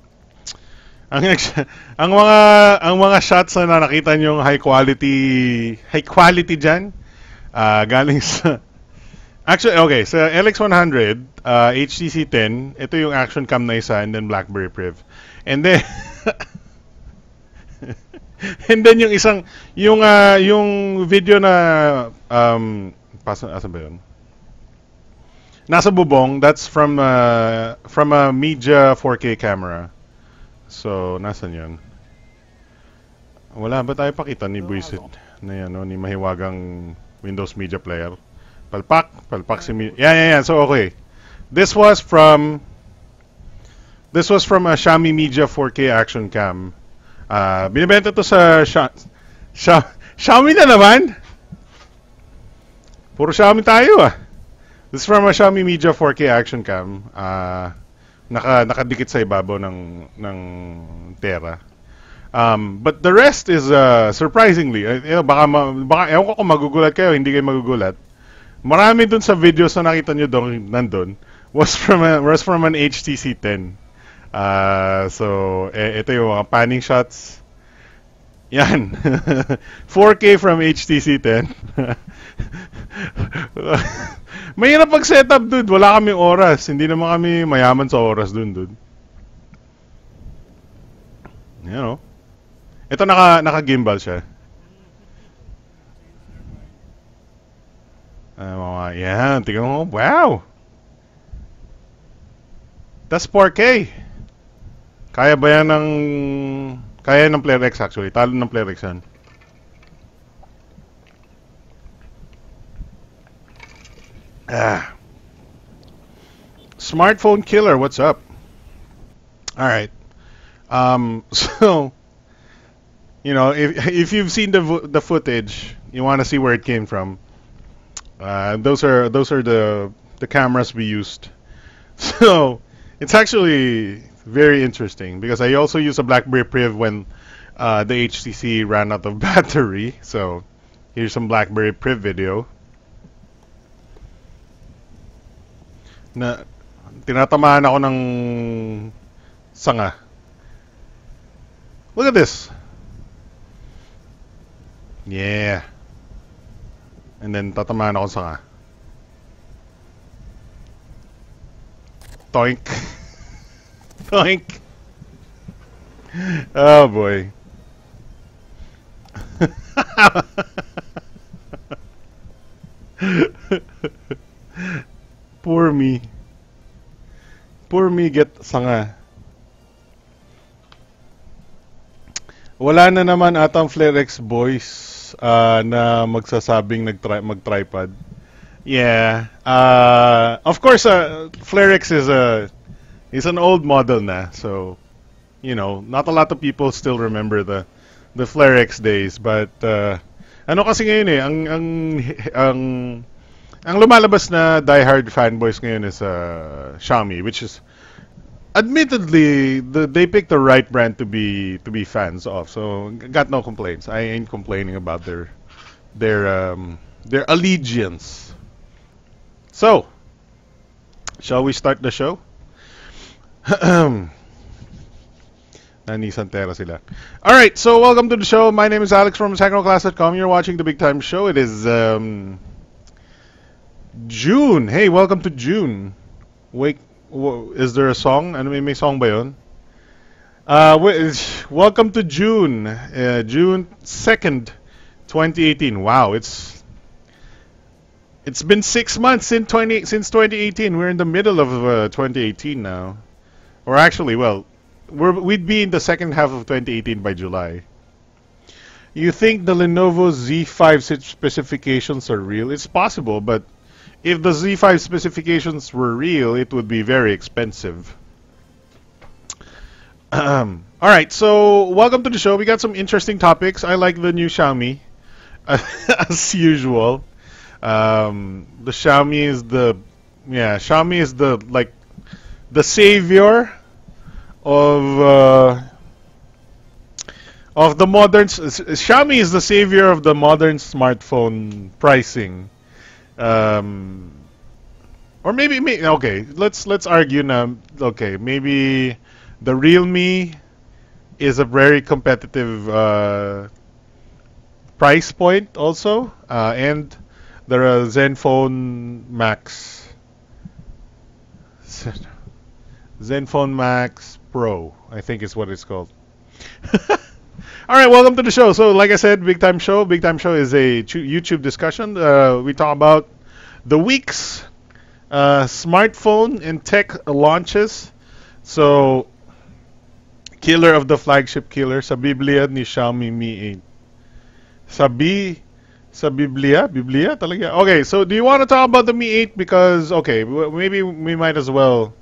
mga shots na nakita niyo high quality diyan, galing sa actually okay, sa LX100, HTC 10, ito yung action cam na isa and then BlackBerry Priv. And then and then yung video na asan ba yun? Nasa bubong, that's from a Media 4K camera. So, nasan yun? Wala ba tayo pakita ni Buisit na yan, no? Ni mahiwagang Windows Media Player? Palpak si Yan. So, okay. This was from a Xiaomi Media 4K action cam. Binibenta to sa Xiaomi na naman? Puro Xiaomi tayo ah. This is from a Xiaomi Media 4K action cam. Nakadikit sa ibabaw ng tera. But the rest is surprisingly, baka ewan ko kung magugulat kayo, hindi kayo magugulat. Marami dun sa videos na nakita nyo doon, nandun, was from an HTC 10. So, ito yung mga panning shots. Yan. 4K from HTC 10. Mahirap pag-setup, dude. Wala kaming oras. Hindi naman kami mayaman sa oras dun, dude. You know. Ito naka-gimbal siya. Yan. Tingnan mo. Wow! That's 4K. Kaya ba yan ng Player X actually. Talo ng Player X yan. Smartphone killer, what's up? All right. So, you know, if you've seen the footage, you want to see where it came from. Those are the cameras we used. So, it's actually very interesting because I also used a BlackBerry Priv when the HTC ran out of battery. So, here's some BlackBerry Priv video. Na tinatamaan ako ng sanga. Look at this. Yeah. And then tatamaan ako ng sanga. Toink. Toink. Oh boy. Poor me. Poor me get sanga. Wala na naman atang FlareX boys na magsasabing mag-tripod. Yeah. Of course, FlareX is an old model na, so not a lot of people still remember the FlareX days, but ano kasi ngayon ang lumalabas na diehard fanboys ngayon is Xiaomi, which is admittedly they picked the right brand to be fans of. So got no complaints. I ain't complaining about their allegiance. So, shall we start the show? Nanisantera sila. Alright, so welcome to the show. My name is Alex from SacroClass.com. You're watching the Big Time Show. It is June. Hey, welcome to June. Wait, is there a song? Ano may song ba yun? Welcome to June. June 2nd, 2018. Wow, it's been 6 months since 2018. We're in the middle of 2018 now. Or actually, well, we'd be in the second half of 2018 by July. You think the Lenovo Z5 specifications are real? It's possible, but if the Z5 specifications were real, it would be very expensive. Alright, so welcome to the show. We got some interesting topics. I like the new Xiaomi, as usual. The Xiaomi is Xiaomi is the savior of the modern. Xiaomi is the savior of the modern smartphone pricing. Or maybe okay. Let's argue now. Okay, maybe the Realme is a very competitive price point also, and the Zenfone Max Pro, I think is what it's called. Alright, welcome to the show. So like I said, Big Time Show. Big Time Show is a YouTube discussion. We talk about the week's smartphone and tech launches. So, killer of the flagship killer, sa Biblia ni Xiaomi Mi 8. Sa Biblia talaga. Okay, so do you want to talk about the Mi 8? Because okay, maybe we might as well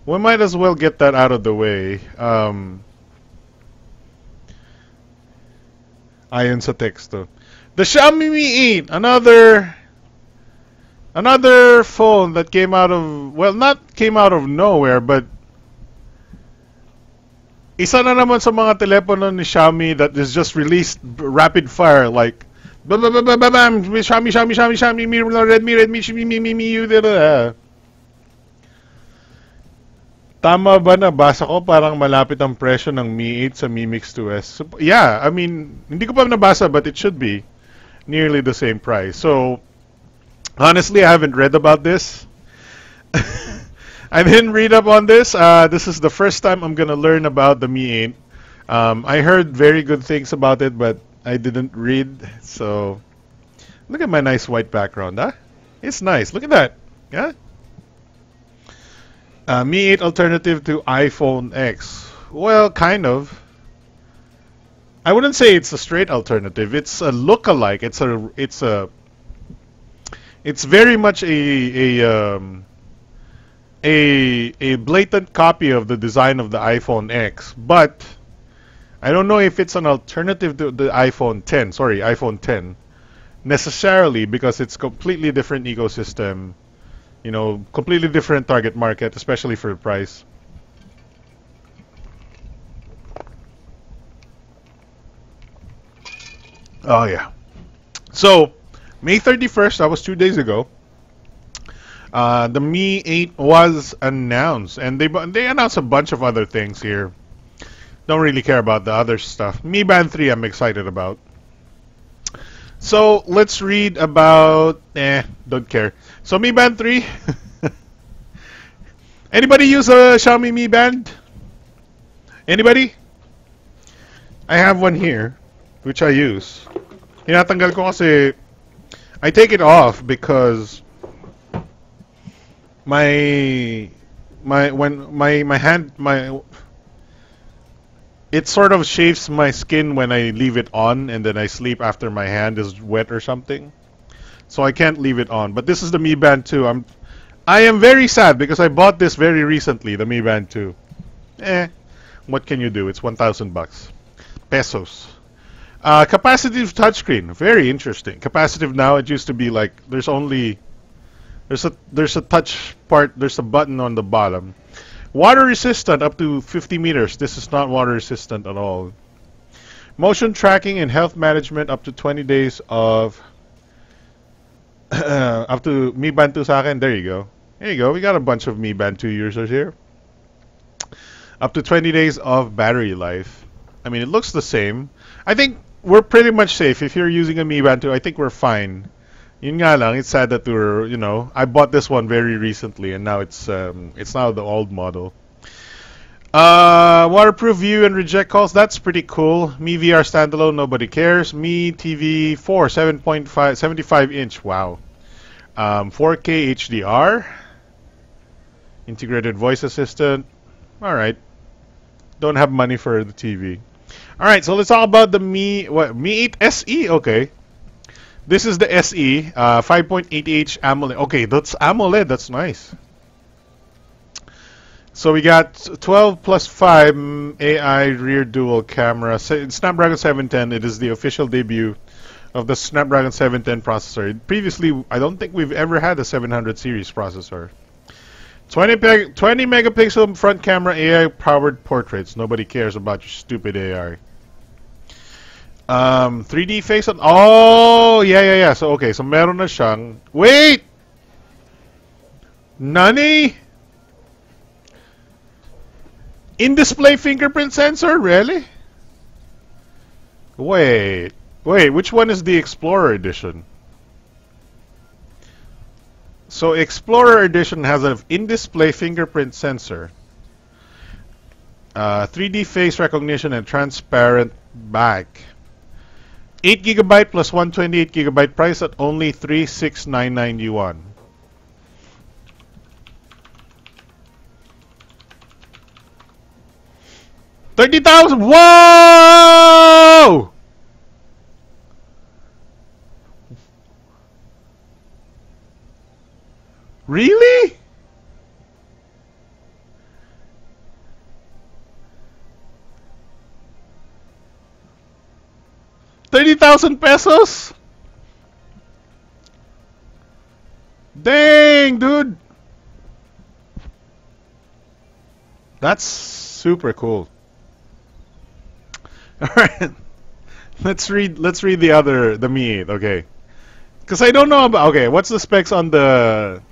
get that out of the way. Ayon sa texto. The Xiaomi Mi 8, another phone that came out of, well, not came out of nowhere, but isa na naman sa mga telepono ni Xiaomi that is just released rapid fire, like bam, Xiaomi, Mi, Redmi, Xiaomi, Tama ba na basa ko parang malapit ang presyo ng Mi 8 sa Mi Mix 2S? So, yeah, I mean, hindi ko pa nabasa but it should be nearly the same price. So, honestly, I haven't read about this. I didn't read up on this. This is the first time I'm gonna learn about the Mi 8. I heard very good things about it, but I didn't read. So, look at my nice white background, huh? It's nice. Look at that. Yeah? Mi 8 alternative to iPhone X. Well, kind of. I wouldn't say it's a straight alternative. It's a look-alike. It's very much a blatant copy of the design of the iPhone X, but I don't know if it's an alternative to the iPhone 10 necessarily, because it's completely different ecosystem, completely different target market, especially for the price. Oh yeah. So, May 31st, that was 2 days ago, the Mi 8 was announced, and they announced a bunch of other things here. Don't really care about the other stuff. Mi Band 3 I'm excited about. So let's read about, don't care. So Mi Band 3. Anybody use a Xiaomi Mi Band? Anybody? I have one here, which I use. Tinatanggal ko kasi I take it off because my it sort of shaves my skin when I leave it on, and then I sleep after my hand is wet or something. So I can't leave it on. But this is the Mi Band 2. I am very sad because I bought this very recently, the Mi Band 2. What can you do? It's 1,000 bucks. Pesos. Capacitive touchscreen. Very interesting. Capacitive now, it used to be like there's a touch part, there's a button on the bottom. Water resistant up to 50 meters. This is not water resistant at all. Motion tracking and health management up to 20 days of up to Mi Band 2 sa akin. There you go. There you go. We got a bunch of Mi Band 2 users here. Up to 20 days of battery life. I mean, it looks the same. I think we're pretty much safe. If you're using a Mi Band 2, I think we're fine. Yun nga lang, it's sad that we're, I bought this one very recently and now it's now the old model. Waterproof view and reject calls, that's pretty cool. Mi VR standalone, nobody cares. Mi TV 4, 7.5, 75 inch, wow. 4K HDR. Integrated voice assistant. Alright. Don't have money for the TV. Alright, so let's talk about the Mi 8 SE, okay. This is the SE, 5.8H AMOLED. Okay, that's AMOLED, that's nice. So we got 12 plus 5 AI rear dual camera. Snapdragon 710, it is the official debut of the Snapdragon 710 processor. Previously, I don't think we've ever had a 700 series processor. 20 megapixel front camera, AI powered portraits. Nobody cares about your stupid AI. 3D face on. Oh, yeah. So okay, so meron na siyang. Wait. Nani? In-display fingerprint sensor, really? Wait, which one is the Explorer edition? So Explorer edition has an in-display fingerprint sensor, 3D face recognition, and transparent back. 8GB plus 128GB, price at only 3,699 yuan. $30,000. Whoa! Really? $30,000 pesos? Dang, dude. That's super cool. All right. Let's read the Mi 8, okay. Cuz I don't know about, okay, what's the specs on the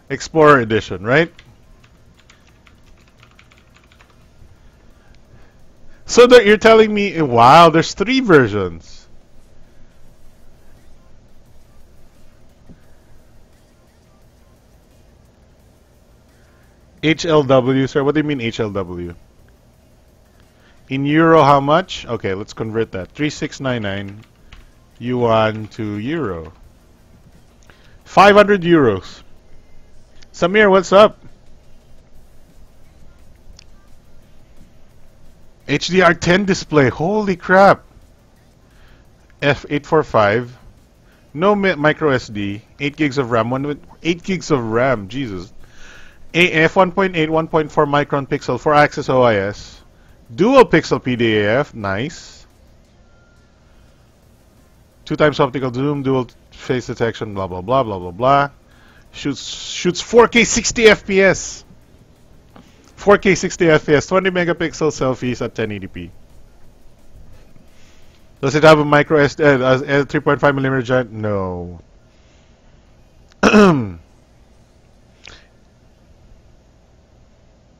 Explorer edition, right? So that you're telling me, wow, there's 3 versions. HLW, sir. What do you mean HLW? In euro, how much? Okay, let's convert that. 3,699 yuan to euro. 500 euros. Samir, what's up? HDR10 display. Holy crap. F845. No micro SD. 8 gigs of RAM. 8 gigs of RAM. Jesus. F1.8, 1.4 micron pixel, 4-axis OIS. Dual pixel PDAF. Nice. 2x optical zoom. Dual face detection. Blah, blah, blah, blah, blah, blah. Shoots 4K 60 FPS. 4K 60 FPS, 20 megapixel selfies at 1080p. Does it have a micro SD, 3.5 millimeter giant? No.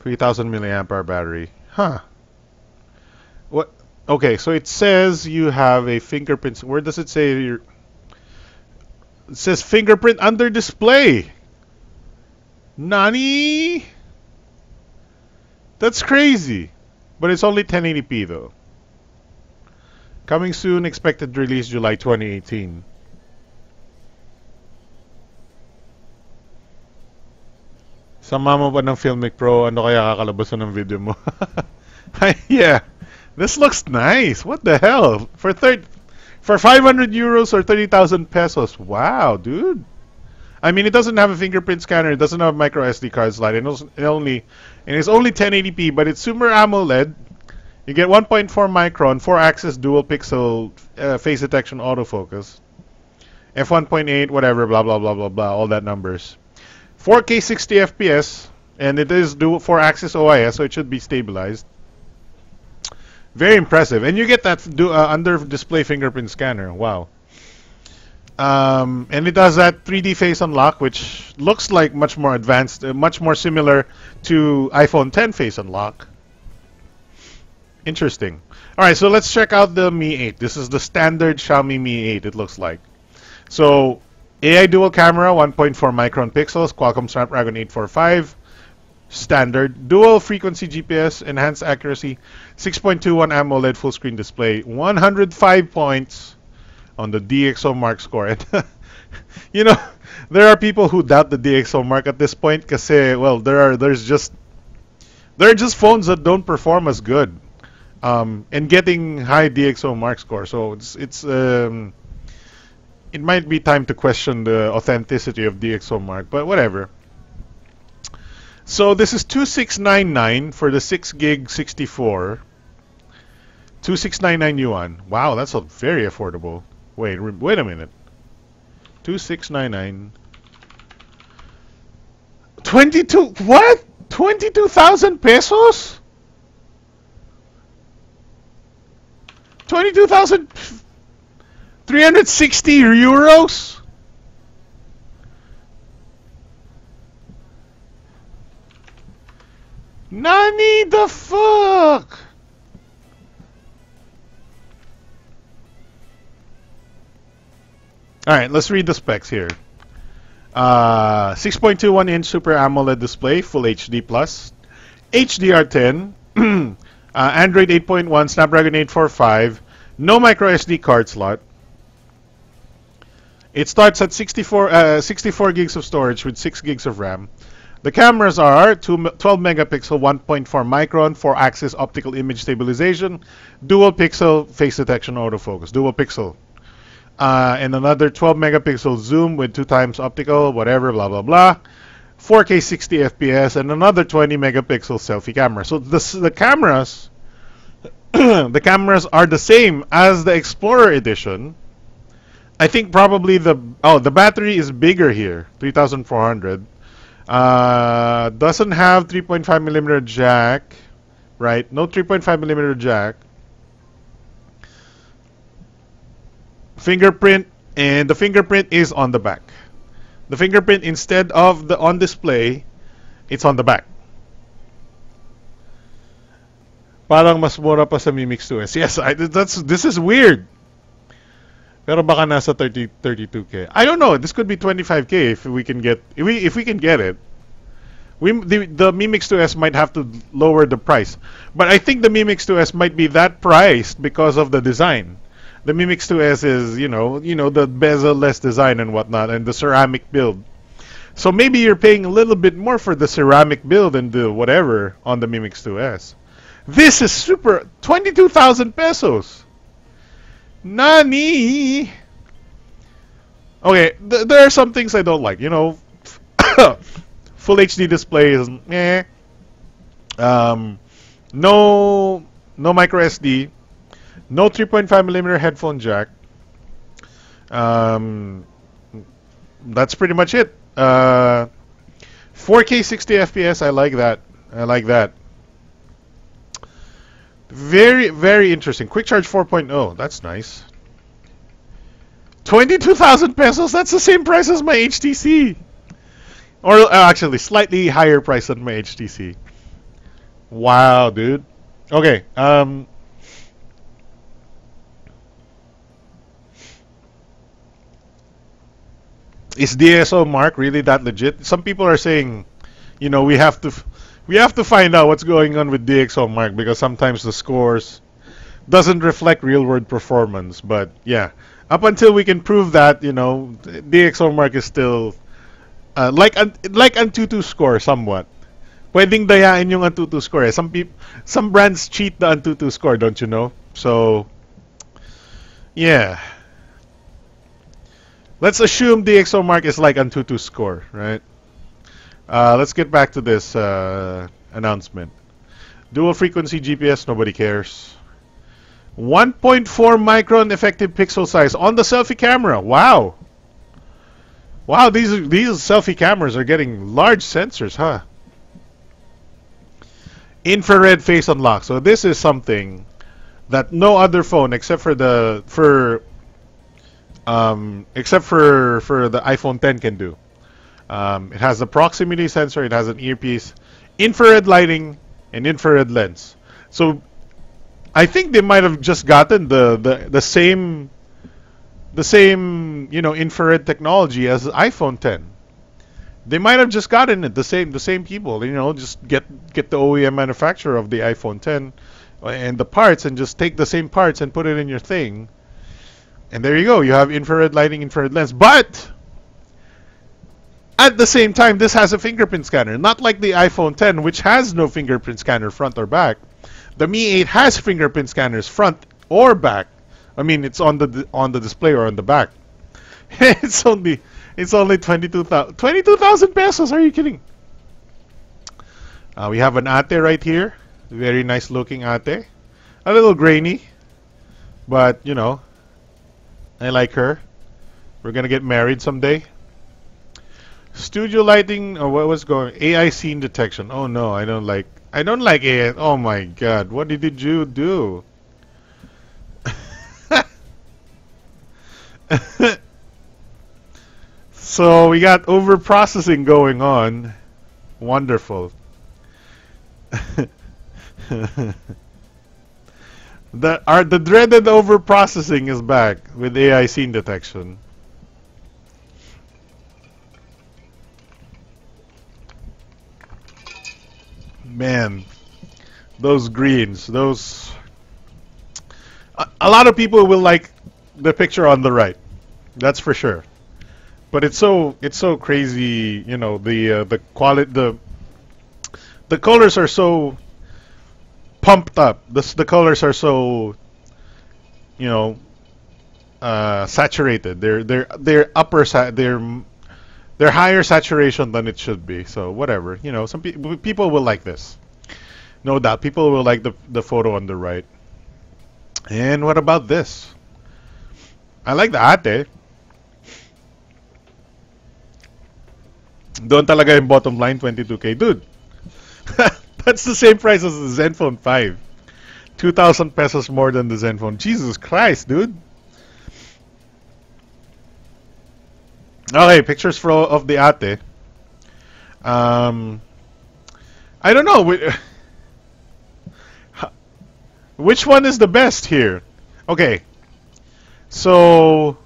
3,000 milliamp hour battery. Huh. What? Okay, so it says you have a fingerprint. Where does it say? It says fingerprint under display. Nani? That's crazy. But it's only 1080p though. Coming soon, expected release July 2018. Sama mo ba ng Filmic Pro? Ano kaya kakalabasan ng video mo? Yeah. This looks nice. What the hell? For 500 euros or 30,000 pesos. Wow, dude. I mean, it doesn't have a fingerprint scanner. It doesn't have a micro SD card slot. It's only 1080p, but it's Super AMOLED. You get 1.4 micron, 4-axis dual pixel face detection autofocus. F1.8, whatever, blah blah blah blah blah, all that numbers. 4K 60 FPS, and it is dual 4-axis OIS, so it should be stabilized. Very impressive, and you get that under display fingerprint scanner. Wow. And it does that 3D face unlock, which looks like much more advanced, much more similar to iPhone 10 face unlock. Interesting. All right, so let's check out the Mi 8. This is the standard Xiaomi Mi 8. It looks like. So AI dual camera, 1.4 micron pixels, Qualcomm Snapdragon 845. Standard dual frequency GPS, enhanced accuracy, 6.21 AMOLED full screen display, 105 points on the DxO Mark score. And you know, there are people who doubt the DxO Mark at this point because, well, there are just phones that don't perform as good, and getting high DxO Mark score. So it might be time to question the authenticity of DxO Mark, but whatever. So this is 2699 for the 6 gig 64. 2699 yuan. Wow, that's very affordable. Wait a minute. 2699. 22 what? 22,000 pesos? 22,360 euros? Nani the fuck? Alright, let's read the specs here. 6.21 inch Super AMOLED display, Full HD Plus, HDR10, Android 8.1, Snapdragon 845, no micro SD card slot. It starts at 64 gigs of storage with 6 gigs of RAM. The cameras are 12 megapixel, 1.4 micron, 4-axis optical image stabilization, dual pixel face detection autofocus, dual pixel. And another 12 megapixel zoom with 2 times optical, whatever, blah blah blah. 4K 60 FPS and another 20 megapixel selfie camera. So the cameras, the cameras are the same as the Explorer edition. I think probably the battery is bigger here, 3,400. Doesn't have 3.5 millimeter jack, right? No 3.5 millimeter jack. Fingerprint, and the fingerprint is on the back. The fingerprint, instead of the on display, it's on the back. Parang mas mura pa sa Mi Mix 2S. Yes, this is weird. Pero baka nasa 32K. I don't know. This could be 25K if we can get it. The Mi Mix 2S might have to lower the price, but I think the Mi Mix 2S might be that priced because of the design. The Mi Mix 2S is, you know, the bezel-less design and whatnot, and the ceramic build. So maybe you're paying a little bit more for the ceramic build and the whatever on the Mi Mix 2S. This is super 22,000 pesos. Nani? Okay, there are some things I don't like. You know, Full HD display is eh. No micro SD. No 3.5 millimeter headphone jack. That's pretty much it. 4K 60 FPS. I like that. Very, very interesting. Quick Charge 4.0. That's nice. 22,000 pesos. That's the same price as my HTC. Or actually, slightly higher price than my HTC. Wow, dude. Okay. Is DxO Mark really that legit? Some people are saying, you know, we have to find out what's going on with DxO Mark because sometimes the scores doesn't reflect real world performance. But yeah, up until we can prove that, you know, DxO Mark is still like Antutu score somewhat. pwedeng dayain yung Antutu score. Eh. Some brands cheat the Antutu score, don't you know? So, yeah. Let's assume the ExoMark is like Antutu score, right? Let's get back to this announcement. Dual frequency GPS, nobody cares. 1.4 micron effective pixel size on the selfie camera. Wow. Wow, these selfie cameras are getting large sensors, huh? Infrared face unlock. So this is something that no other phone except for the iPhone 10 can do. It has a proximity sensor, it has an earpiece, infrared lighting, and infrared lens. So I think they might have just gotten the same infrared technology as iPhone 10. They might have just gotten it the same people, just get the OEM manufacturer of the iPhone 10 and the parts and just take the same parts and put it in your thing. And there you go. You have infrared lighting, infrared lens. But at the same time, this has a fingerprint scanner. Not like the iPhone 10, which has no fingerprint scanner front or back. The Mi 8 has fingerprint scanners front or back. I mean, it's on the display or on the back. It's only 22,000 pesos. Are you kidding? We have an ate right here. Very nice looking ate. A little grainy, but I like her. We're gonna get married someday. Studio lighting. Oh, what was going? AI scene detection. Oh no, I don't like AI. Oh my God, what did you do? So we got overprocessing going on. Wonderful. The dreaded overprocessing is back with AI scene detection. Man, those greens, a lot of people will like the picture on the right. That's for sure. But it's so crazy, the quality, the colors are so pumped up. The colors are so, saturated. They're higher saturation than it should be. So whatever, some people will like this. No doubt, people will like the photo on the right. And what about this? I like the ate. Doon talaga yung bottom line, 22K. Dude, that's the same price as the Zenfone 5. 2,000 pesos more than the Zenfone. Jesus Christ, dude. Okay, pictures of the ate. I don't know. Which one is the best here? Okay. So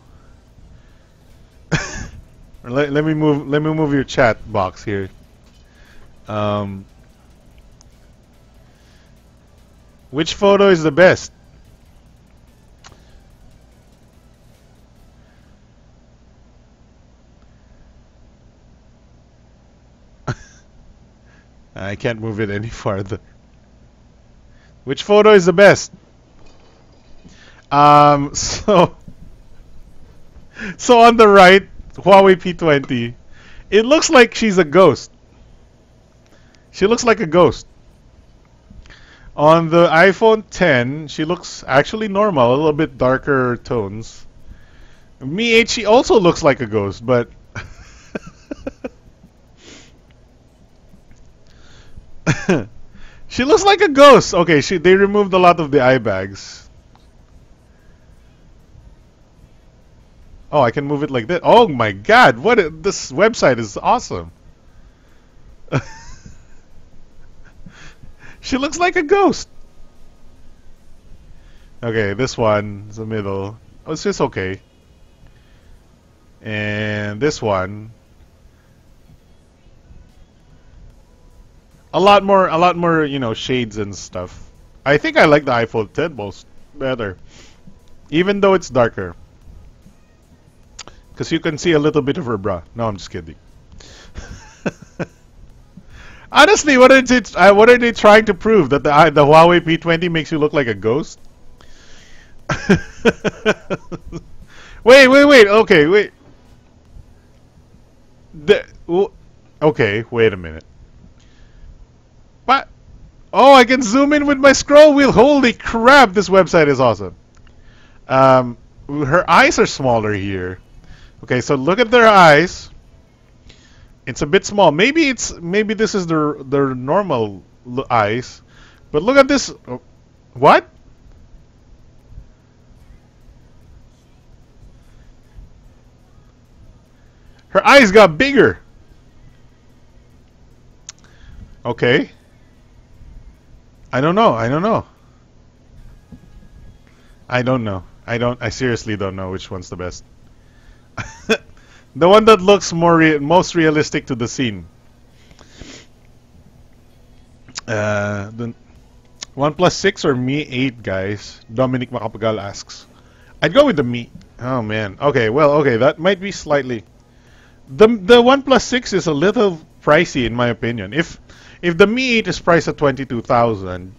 let me move your chat box here. Which photo is the best? I can't move it any farther. Which photo is the best? So on the right, Huawei P20, it looks like she's a ghost. She looks like a ghost. On the iPhone 10, she looks actually normal, a little bit darker tones. Mi 8, she also looks like a ghost, but she looks like a ghost. Okay, they removed a lot of the eye bags. Oh, I can move it like that. Oh my God! This website is awesome. She looks like a ghost. Okay, this one is the middle. Oh, it's just okay. And this one, a lot more, shades and stuff. I think I like the iPhone 10 most better, even though it's darker. Because you can see a little bit of her bra. No, I'm just kidding. Honestly, what are they trying to prove? That the Huawei P20 makes you look like a ghost? Wait. Okay, wait. Okay, wait a minute. What? Oh, I can zoom in with my scroll wheel. Holy crap, this website is awesome. Her eyes are smaller here. Okay, so look at their eyes. It's a bit small. Maybe this is their normal eyes. But look at this. What? Her eyes got bigger. Okay. I don't know. I seriously don't know which one's the best. The one that looks most realistic to the scene. The OnePlus 6 or Mi 8, guys? Dominic Macapagal asks. I'd go with the Mi. Oh man. Okay, that might be slightly. The OnePlus 6 is a little pricey in my opinion. If the Mi 8 is priced at 22,000,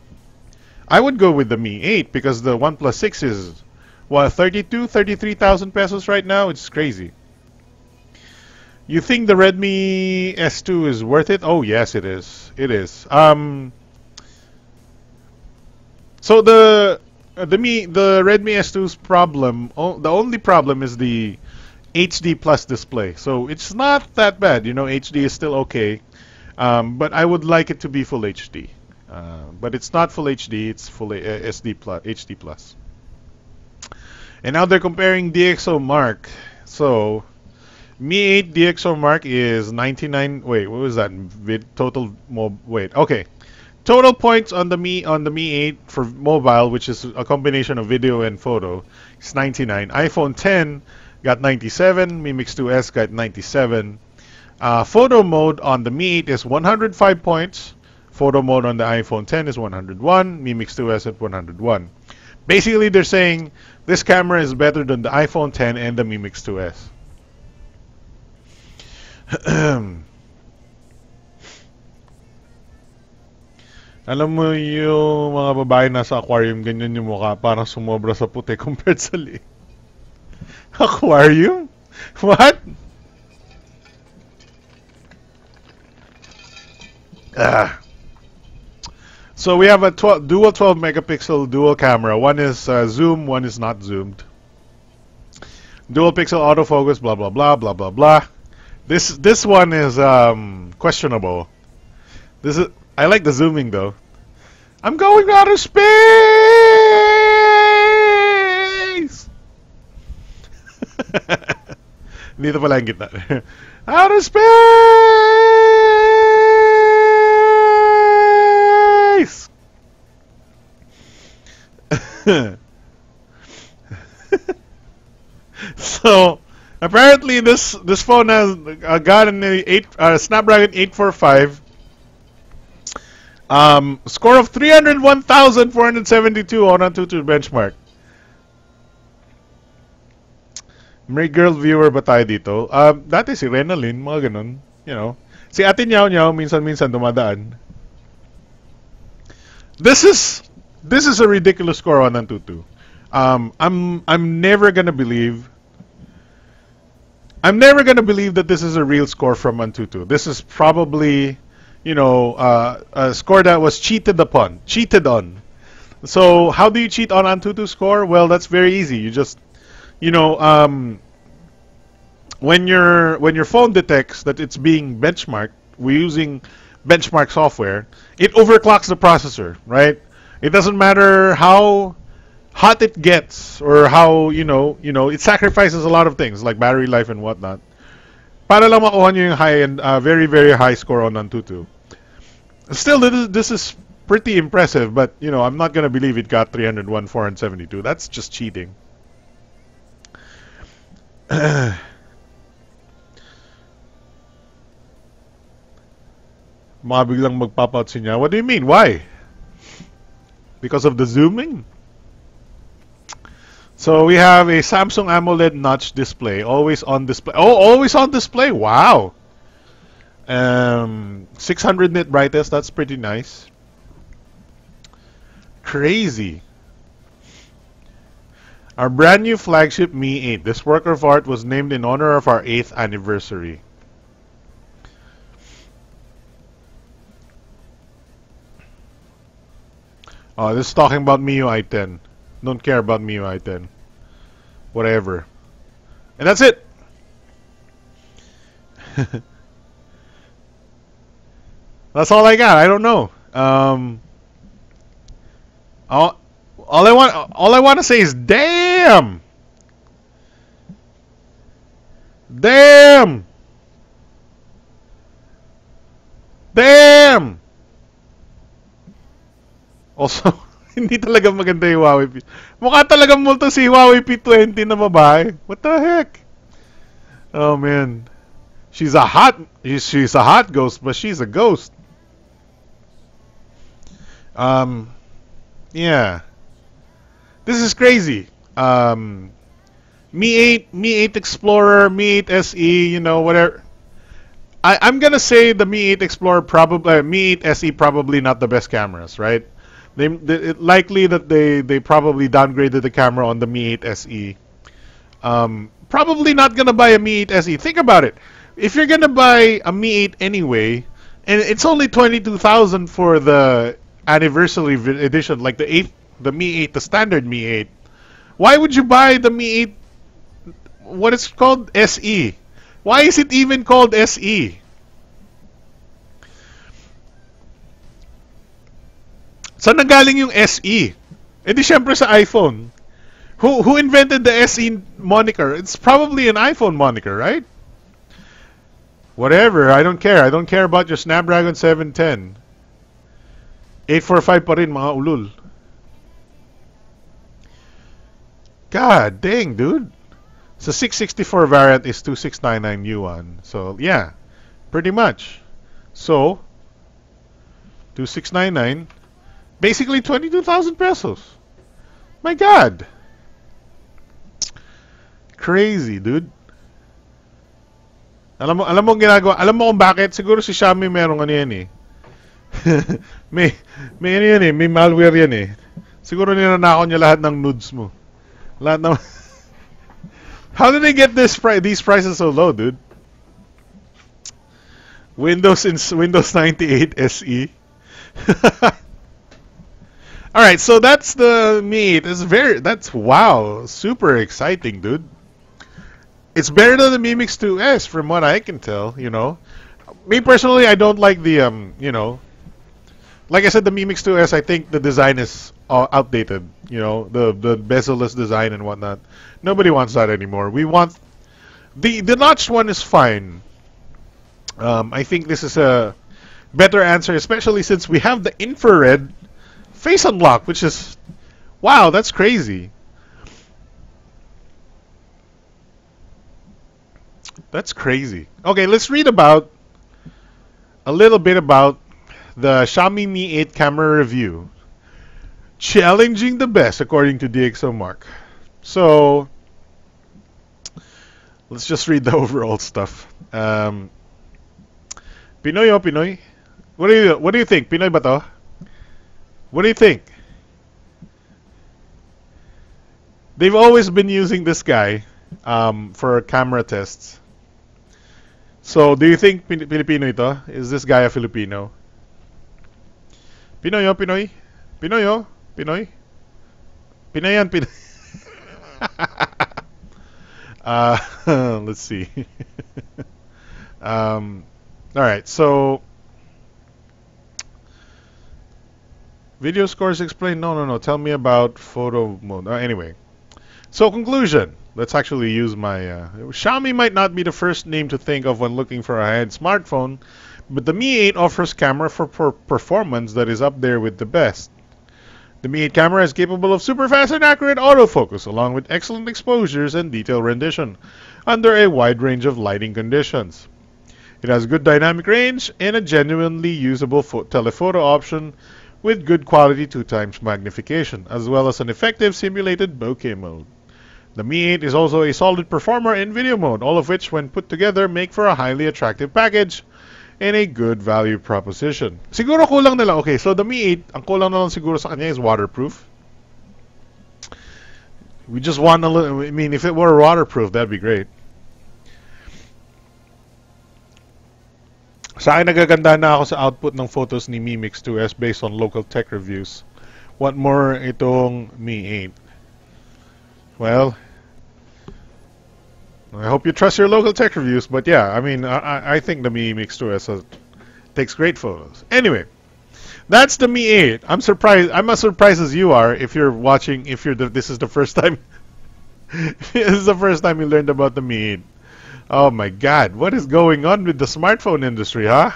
I would go with the Mi 8 because the OnePlus 6 is what 33,000 pesos right now. It's crazy. You think the Redmi S2 is worth it? Oh yes, it is. It is. So the Redmi S2's problem, the only problem is the HD plus display. So it's not that bad. You know, HD is still okay. But I would like it to be full HD. But it's not full HD. It's full SD plus, HD plus. And now they're comparing DxO Mark. So Mi 8 DxO Mark is 99. Wait, what was that? Okay. Total points on the Mi 8 for mobile, which is a combination of video and photo, is 99. iPhone 10 got 97. Mi Mix 2S got 97. Photo mode on the Mi 8 is 105 points. Photo mode on the iPhone 10 is 101. Mi Mix 2S at 101. Basically, they're saying this camera is better than the iPhone 10 and the Mi Mix 2S. Alam mo yung mga babae nasa aquarium, ganyan yung mukha, parang sumobra sa puti compared sa liit. Aquarium? What? So we have a dual 12 megapixel dual camera. One is zoom, one is not zoomed. Dual pixel autofocus, blah blah blah blah blah blah. This one is questionable. I like the zooming though. I'm going outer space. Dito pala ang gitna. Outer space. So apparently this phone has got a Snapdragon 845. Score of 301,472 on Antutu benchmark. May girl viewer ba tayo dito? Dati si Renalyn, mga ganun. You know. Si Ate Nyao Nyao, minsan-minsan dumadaan. This is a ridiculous score on Antutu. I'm never gonna believe that this is a real score from Antutu. This is probably, you know, a score that was cheated on. So how do you cheat on Antutu score? Well, that's very easy. You just, you know, when your phone detects that it's being benchmarked, we're using benchmark software, it overclocks the processor, right? It doesn't matter how hot it gets or how, you know, it sacrifices a lot of things like battery life and whatnot. Para lang makuha nyo yung high-end, very, very high score on Antutu. Still, this is pretty impressive, but, you know, I'm not going to believe it got 301, 472. That's just cheating. Mabiglang magpapa-out siya. What do you mean? Why? Because of the zooming? So we have a Samsung AMOLED notch display, always on display. Oh, always on display! Wow. 600 nit brightness, that's pretty nice. Crazy. Our brand new flagship Mi 8. This work of art was named in honor of our 8th anniversary. Oh, this is talking about MIUI 10. Don't care about MIUI 10. Whatever. And that's it. That's all I got. I don't know. All I want to say is damn. Damn. Damn. Also, hindi talaga maganda yung Huawei P. Mukha talaga multo si Huawei P20 na babae. What the heck? Oh man. She's a hot ghost, but she's a ghost. Yeah. This is crazy. Mi 8 Explorer, Mi 8 SE, you know, whatever. I'm gonna say the Mi 8 Explorer probably, Mi 8 SE probably not the best cameras, right? Likely that they probably downgraded the camera on the Mi 8 SE. Probably not gonna buy a Mi 8 SE. Think about it. If you're gonna buy a Mi 8 anyway, and it's only 22,000 for the anniversary edition, like the Mi 8, the standard Mi 8. Why would you buy the Mi 8? What is it called? SE. Why is it even called SE? Saan nanggaling yung SE? Eh di syempre sa iPhone. Who invented the SE moniker? It's probably an iPhone moniker, right? Whatever, I don't care. I don't care about your Snapdragon 710. 845 pa rin, mga ulul. God dang, dude. So 664 variant is 2699 yuan. So yeah, pretty much. So 2699, basically 22,000 pesos. My God. Crazy, dude. Alam mo ginagawa, alam mo kung bakit? Siguro si Xiaomi merong ano yan eh. may ano yan eh, may malware yan eh. Siguro ninanakaw niya lahat ng nudes mo. Lahat ng How did they get these prices so low, dude? Windows 98 SE. All right, so that's the Mi 8. That's wow, super exciting, dude. It's better than the Mi Mix 2S from what I can tell, you know. Me personally, I don't like the you know, like I said, the Mi Mix 2S, I think the design is outdated, you know, the bezel-less design and whatnot. Nobody wants that anymore. We want the notched one is fine. I think this is a better answer, especially since we have the infrared face unlock, which is wow, that's crazy. That's crazy. Okay, let's read about a little bit about the Xiaomi Mi 8 camera review. Challenging the best according to DxO Mark. So let's just read the overall stuff. Pinoy o Pinoy? What do you think? Pinoy ba to? What do you think? They've always been using this guy for camera tests. So, do you think Filipino ito? Is this guy a Filipino? Pinoy o Pinoy? Pinoy o? Pinoy? Pinoy yan, Pinoy. Let's see. Alright, so video scores explain. No. Tell me about photo mode. Anyway, so conclusion. Let's actually use my Xiaomi might not be the first name to think of when looking for a high-end smartphone, but the Mi 8 offers camera for performance that is up there with the best. The Mi 8 camera is capable of super fast and accurate autofocus, along with excellent exposures and detail rendition under a wide range of lighting conditions. It has good dynamic range and a genuinely usable telephoto option with good quality 2x magnification, as well as an effective simulated bokeh mode. The Mi 8 is also a solid performer in video mode, all of which, when put together, make for a highly attractive package. and a good value proposition. Siguro kulang nila. Okay, so the Mi 8, ang kulang na lang siguro sa kanya is waterproof. We just want a little, I mean, if it were waterproof, that'd be great. Sa akin, nagaganda na ako sa output ng photos ni Mi Mix 2S based on local tech reviews. What more itong Mi 8? Well, I hope you trust your local tech reviews, but yeah, I mean, I think the Mi Mix 2S takes great photos. Anyway, that's the Mi 8. I'm surprised. I'm as surprised as you are if you're watching. This is the first time. This is the first time you learned about the Mi 8. Oh my God! What is going on with the smartphone industry, huh?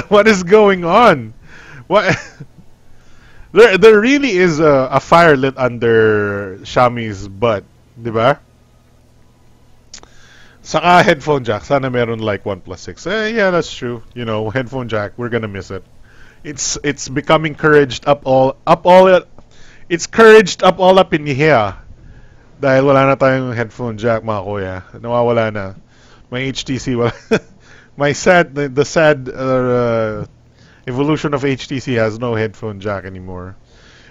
What is going on? What? There really is a fire lit under Xiaomi's butt, di ba? Saka headphone jack. Sana meron like OnePlus 6. Yeah, that's true. You know, headphone jack. We're gonna miss it. It's becoming couraged up all. It's couraged up all up in here. Dahil wala na tayong headphone jack, mga kuya. Nawawala na. May HTC, wala. The sad evolution of HTC has no headphone jack anymore.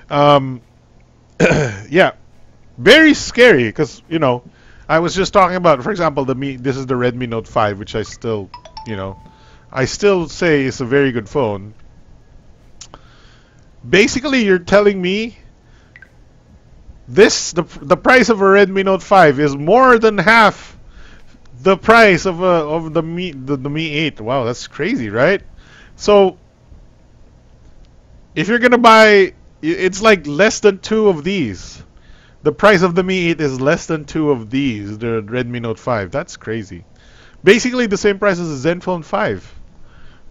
Yeah, very scary because, you know, I was just talking about, for example, this is the Redmi Note 5, which I still, you know, I still say is a very good phone. Basically, you're telling me the price of a Redmi Note 5 is more than half the price of the Mi 8. Wow, that's crazy, right? So if you're gonna buy, it's like less than 2 of these. The price of the Mi 8 is less than 2 of these, the Redmi Note 5. That's crazy. Basically the same price as the Zenfone 5.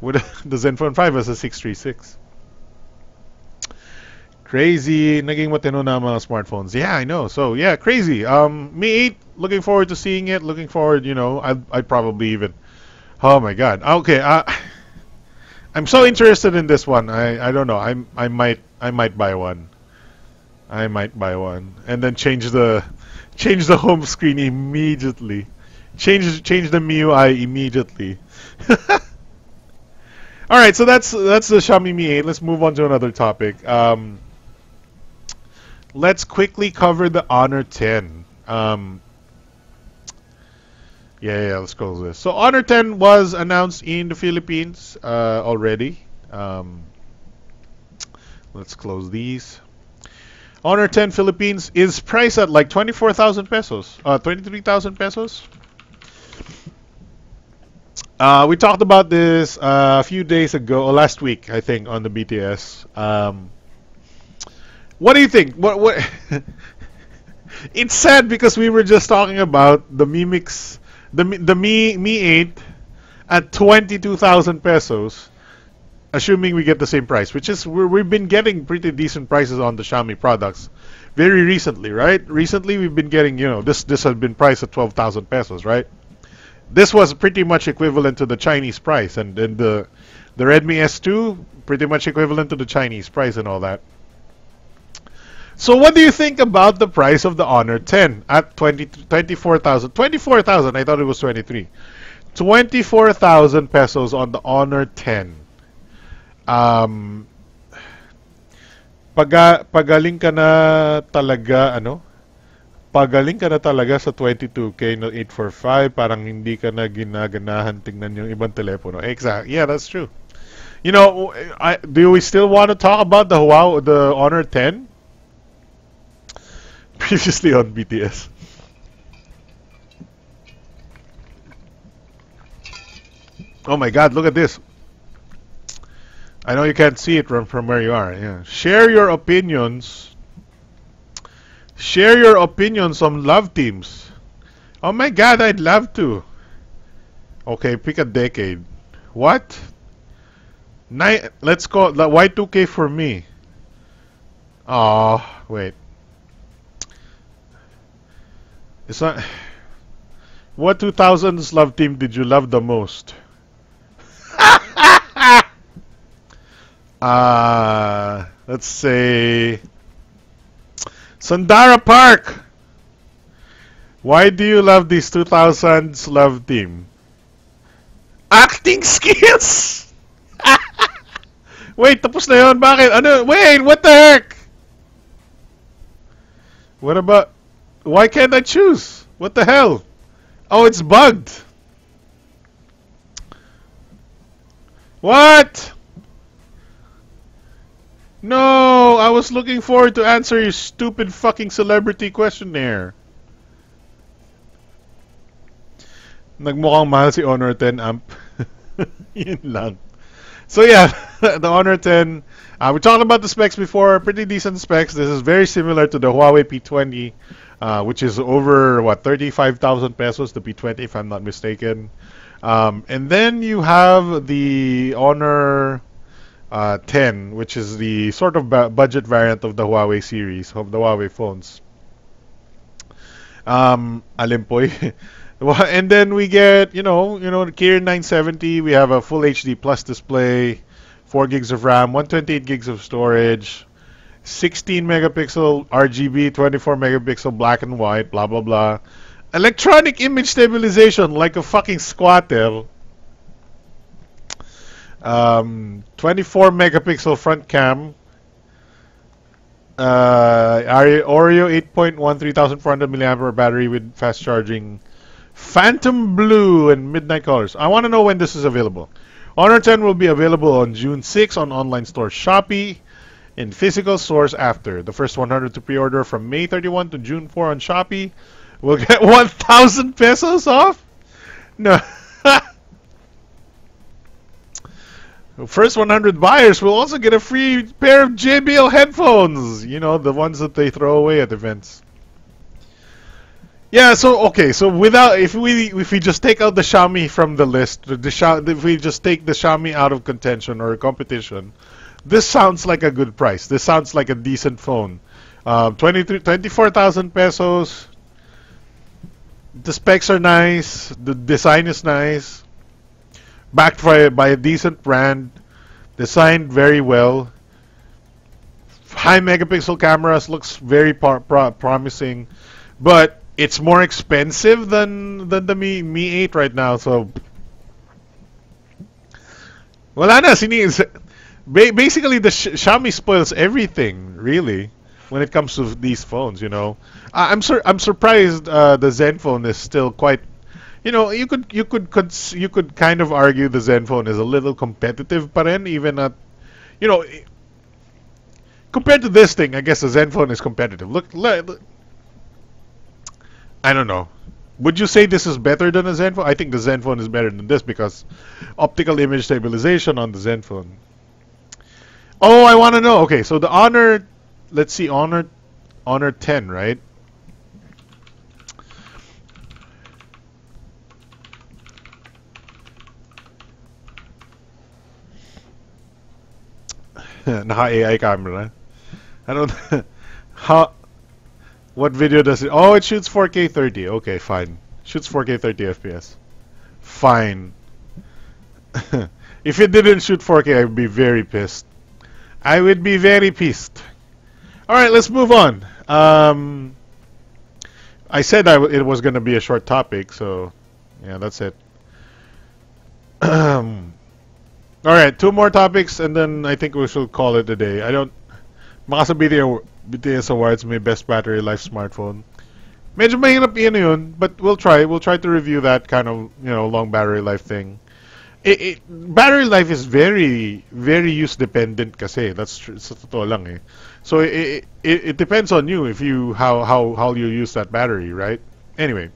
With the Zenfone 5 has a 636. Crazy. Naging matino na mga smartphones. Yeah, I know. So, yeah, crazy. Mi 8, looking forward to seeing it. Looking forward, you know, I'd probably even... Oh, my God. Okay, I'm so interested in this one. I don't know. I might buy one. I might buy one. And then change the home screen immediately. Change the MIUI immediately. Alright, so that's the Xiaomi Mi 8. Let's move on to another topic. Let's quickly cover the Honor 10. Yeah, let's close this. So Honor 10 was announced in the Philippines already. Let's close these. Honor 10 Philippines is priced at like 24,000 pesos. 23,000 pesos. We talked about this a few days ago, or last week, I think, on the BTS. What do you think? What? It's sad because we were just talking about the Mi Mix, the Mi 8 at 22,000 pesos, assuming we get the same price, which is we've been getting pretty decent prices on the Xiaomi products very recently, right? Recently we've been getting, you know, this has been priced at 12,000 pesos, right? This was pretty much equivalent to the Chinese price, and then the Redmi S2 pretty much equivalent to the Chinese price and all that. So what do you think about the price of the Honor 10 at 24,000? 24,000, I thought it was 23. 24,000 pesos on the Honor 10. Pagaling ka na talaga, ano? Pagaling ka na talaga sa 22K no 845, parang hindi ka na ginaganahan tingnan yung ibang telepono. Exactly. Yeah, that's true. You know, do we still want to talk about the Honor 10? Previously on BTS. Oh my God, look at this. I know you can't see it from where you are. Yeah. Share your opinions. Share your opinions on love teams. Oh my God, I'd love to. Okay, pick a decade. What? Let's go Y2K for me. Oh, wait. It's not. What 2000s love team did you love the most? Let's say Sandara Park. Why do you love this 2000s love team? Acting skills! Wait, tapos na yun. Bakit? Ano? Wait, what the heck? What about... Why can't I choose? What the hell? Oh, it's bugged. What? No, I was looking forward to answer your stupid fucking celebrity questionnaire. Nagmukhang mahal si Honor 10 amp. Yun lang. So yeah, the Honor 10. We talked about the specs before. Pretty decent specs. This is very similar to the Huawei P20, which is over what 35,000 pesos. The P20, if I'm not mistaken. And then you have the Honor 10, which is the sort of budget variant of the Huawei series of the Huawei phones. Alimpoy. And then we get, the Kirin 970. We have a full HD plus display, 4 gigs of RAM, 128 gigs of storage, 16 megapixel RGB, 24 megapixel black and white, blah blah blah. Electronic image stabilization, like a fucking squatter. 24 megapixel front cam. Oreo 8.1 3400 milliampere battery with fast charging. Phantom Blue and Midnight Colors. I want to know when this is available. Honor 10 will be available on June 6 on online store Shopee, in physical stores after. The first 100 to pre-order from May 31 to June 4 on Shopee will get 1,000 pesos off? No. First 100 buyers will also get a free pair of JBL headphones. You know, the ones that they throw away at events. Yeah, so okay, so if we just take out the Xiaomi from the list, if we just take the Xiaomi out of contention or competition, this sounds like a good price. This sounds like a decent phone. 24,000 pesos. The specs are nice. The design is nice. Backed by a decent brand. Designed very well. High megapixel cameras looks very promising, but it's more expensive than the Mi 8 right now. So wala na basically the Xiaomi spoils everything really when it comes to these phones. I'm surprised the Zenfone is still quite. You could kind of argue the Zenfone is a little competitive, pa rin, even at, compared to this thing. I guess the Zenfone is competitive. Look, I don't know. Would you say this is better than a Zenfone? I think the Zenfone is better than this because optical image stabilization on the Zenfone. Oh, I want to know. Okay, so the Honor, let's see, Honor 10, right? Naka-AI camera. I don't. How? What video does it? Oh, it shoots 4K 30. Okay, fine. Shoots 4K 30 FPS. Fine. If it didn't shoot 4K, I would be very pissed. I would be very pissed. All right, let's move on. I said it was going to be a short topic, so yeah, that's it. All right, 2 more topics, and then I think we should call it a day. Baka sa BTS Awards may best battery life smartphone. Medyo mahirap yun, but we'll try. We'll try to review that kind of long battery life thing. Battery life is very very use dependent kasi. That's sa totoo lang eh. So it depends on you if you how you use that battery, right? Anyway.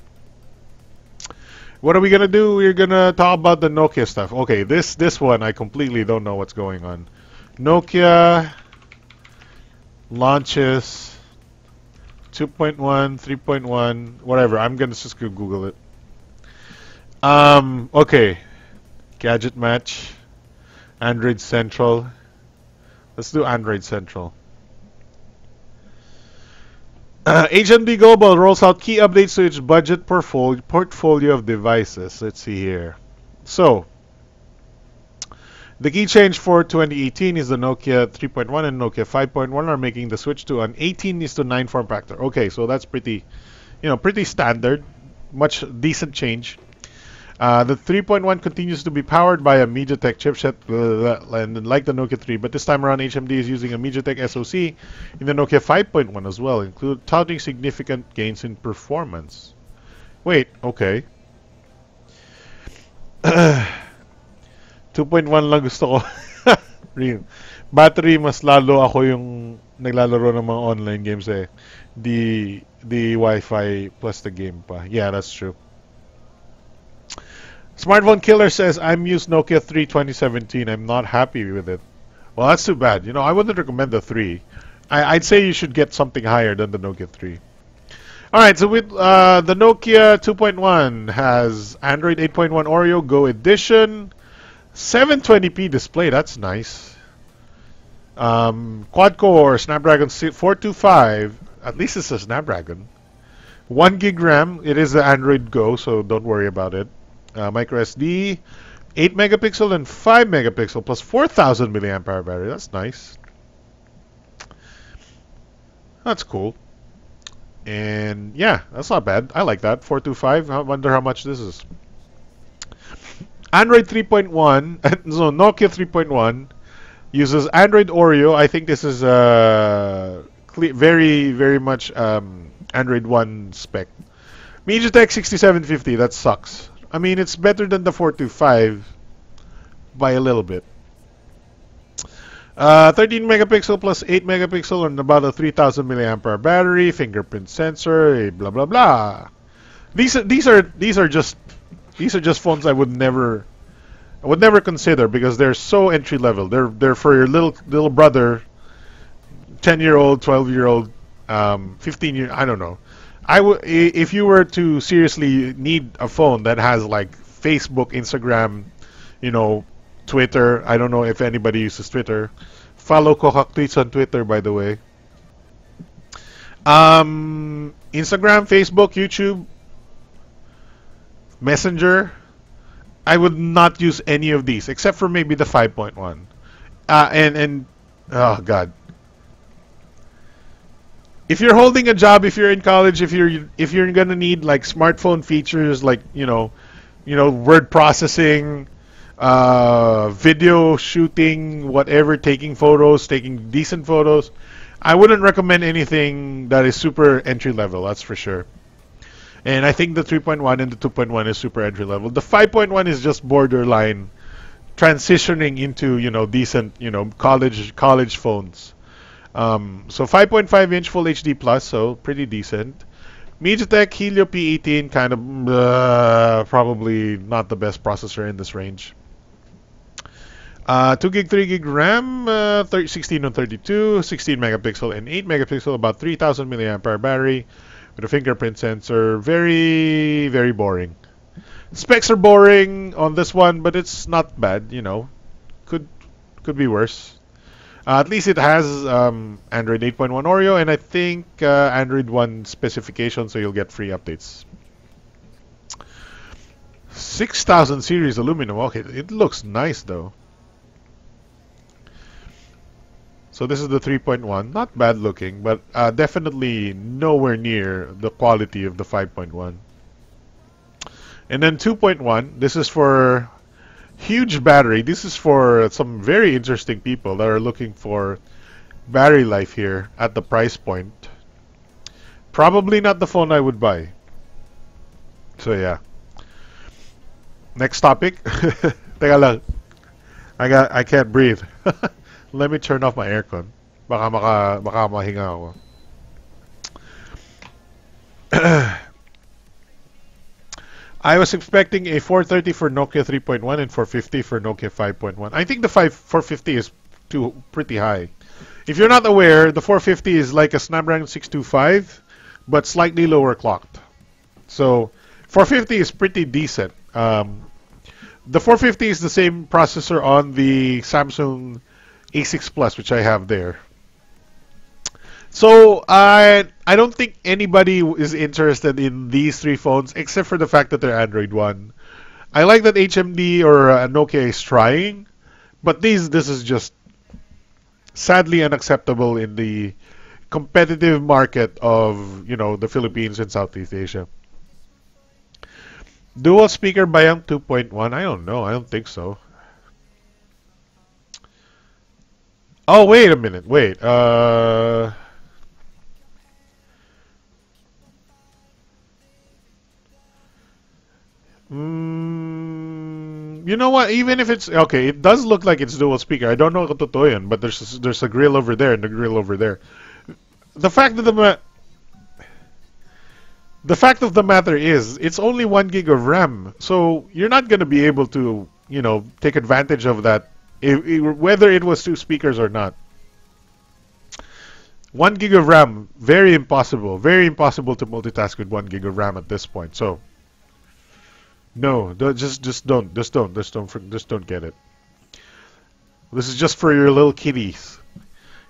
What are we gonna do? We're gonna talk about the Nokia stuff. Okay, this one I completely don't know what's going on. Nokia launches 2.1, 3.1, whatever. I'm gonna just Google it. Okay, Gadget Match, Android Central. Let's do Android Central. HMD Global rolls out key updates to its budget portfolio of devices. Let's see here. So, the key change for 2018 is the Nokia 3.1 and Nokia 5.1 are making the switch to an 18:9 form factor. Okay, so that's pretty standard. Much decent change. The 3.1 continues to be powered by a MediaTek chipset, and like the Nokia 3, but this time around HMD is using a MediaTek SoC in the Nokia 5.1 as well, touting significant gains in performance. Wait, okay. 2.1 lang gusto ko. Real. Battery, mas lalo ako yung naglalaro ng mga online games eh. The Wi-Fi plus the game pa. Yeah, that's true. Smartphone Killer says, I'm used Nokia 3 2017. I'm not happy with it. Well, that's too bad. You know, I wouldn't recommend the 3. I'd say you should get something higher than the Nokia 3. Alright, so with the Nokia 2.1 has Android 8.1 Oreo Go Edition, 720p display, that's nice. Quad-core Snapdragon 425, at least it's a Snapdragon. 1 gig RAM, it is the Android Go, so don't worry about it. Micro SD, 8 megapixel and 5 megapixel plus 4,000 milliamp hour battery. That's nice. That's cool. And yeah, that's not bad. I like that. 425. I wonder how much this is. Android 3.1, so Nokia 3.1 uses Android Oreo. I think this is very, very much Android 1 spec. MediaTek 6750. That sucks. I mean, it's better than the 425 by a little bit. 13 megapixel plus 8 megapixel and about a 3,000 milliamp hour battery, fingerprint sensor, blah blah blah. These are just phones I would never consider because they're so entry level. They're for your little brother, 10-year-old, 12-year-old, 15-year. I don't know. If you were to seriously need a phone that has like Facebook, Instagram, you know, Twitter. I don't know if anybody uses Twitter. Follow Kokak Tweets on Twitter, by the way. Instagram, Facebook, YouTube, Messenger. I would not use any of these except for maybe the 5.1. And oh god. If you're holding a job, if you're in college, if you're gonna need like smartphone features like you know word processing, video shooting, whatever, taking photos, taking decent photos, I wouldn't recommend anything that is super entry level. That's for sure. And I think the 3.1 and the 2.1 is super entry level. The 5.1 is just borderline transitioning into decent college phones. So 5.5 inch Full HD plus, so pretty decent. MediaTek Helio P18, kind of probably not the best processor in this range. 2 gig, 3 gig RAM, 16 on 32, 16 megapixel and 8 megapixel, about 3,000 milliamp hour battery with a fingerprint sensor. Very, very boring. Specs are boring on this one, but it's not bad. Could be worse. At least it has Android 8.1 Oreo, and I think Android 1 specification, so you'll get free updates. 6000 series aluminum. Okay, it looks nice though. So this is the 3.1. Not bad looking, but definitely nowhere near the quality of the 5.1. And then 2.1. This is for huge battery. This is for some very interesting people that are looking for battery life here at the price point. Probably not the phone I would buy. So yeah. Next topic. Teka lang. I can't breathe. Let me turn off my aircon. Baka mahinga ako. I was expecting a 430 for Nokia 3.1 and 450 for Nokia 5.1. I think the 450 is pretty high. If you're not aware, the 450 is like a Snapdragon 625, but slightly lower clocked. So 450 is pretty decent. The 450 is the same processor on the Samsung A6 Plus, which I have there. So I don't think anybody is interested in these three phones except for the fact that they're Android 1. I like that HMD or Nokia is trying, but this is just sadly unacceptable in the competitive market of the Philippines and Southeast Asia. Dual speaker ba yung 2.1? I don't know. I don't think so. Oh, wait a minute. Wait. You know what? Even if it's okay, it does look like it's dual speaker. I don't know kung totoo yan, but there's a grill over there and a grill over there. The fact of the matter is, it's only 1 gig of RAM, so you're not gonna be able to, you know, take advantage of that, whether it was two speakers or not. 1 gig of RAM, very impossible to multitask with 1 gig of RAM at this point. So. No, just don't get it. This is just for your little kiddies.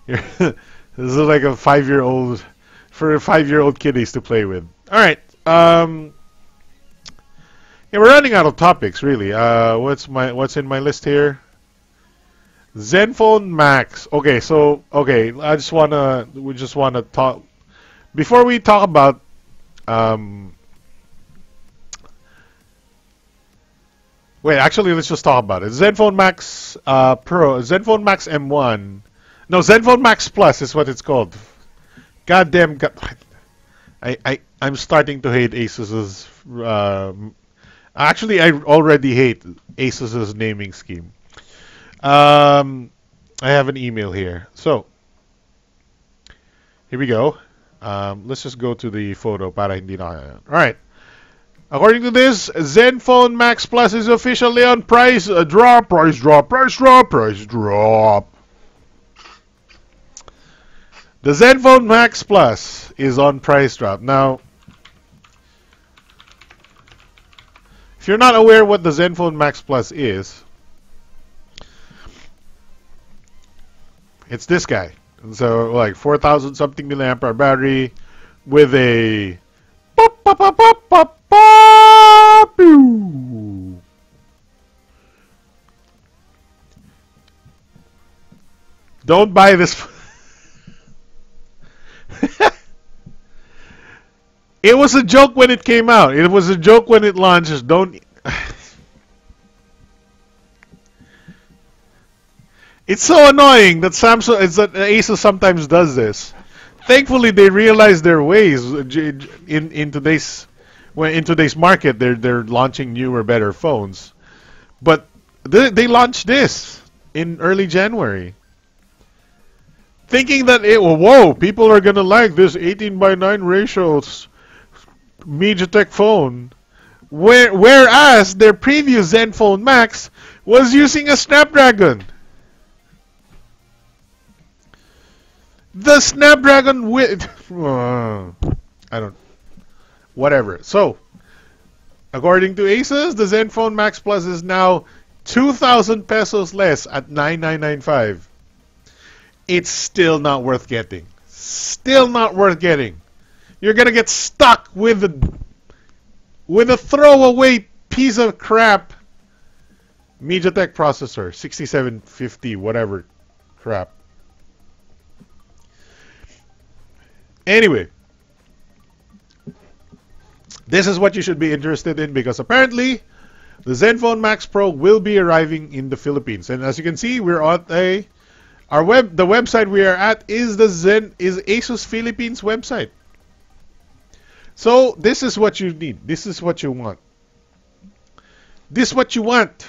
This is like a 5-year-old for 5-year-old kiddies to play with. All right. Yeah, we're running out of topics really. What's in my list here? Zenfone Max. Okay, so we just wanna talk before we talk about wait, actually, let's just talk about it. Zenfone Max Pro, Zenfone Max M1. No, Zenfone Max Plus is what it's called. Goddamn, I'm starting to hate Asus's. Actually, I already hate Asus's naming scheme. I have an email here. So, here we go. Let's just go to the photo para hindi na. All right. According to this, Zenfone Max Plus is officially on price drop. The Zenfone Max Plus is on price drop. Now, if you're not aware what the Zenfone Max Plus is, it's this guy. So, like 4,000 something milliampere hour battery with a don't buy this. It was a joke when it came out. It was a joke when it launched. Don't. It's so annoying that Asus sometimes does this. Thankfully, they realize their ways in today's market. They're launching newer, better phones, but they launched this in early January, thinking that whoa, people are gonna like this 18:9 ratios MediaTek phone, whereas their previous Zenfone Max was using a Snapdragon. The Snapdragon with whatever. So, according to Asus, the Zenfone Max Plus is now 2,000 pesos less at 9,995. It's still not worth getting. Still not worth getting. You're gonna get stuck with a throwaway piece of crap MediaTek processor, 6750, whatever crap. Anyway, this is what you should be interested in because apparently the Zenfone Max Pro will be arriving in the Philippines. And as you can see, we're at the website we are at is Asus Philippines website. So this is what you need. This is what you want. This is what you want.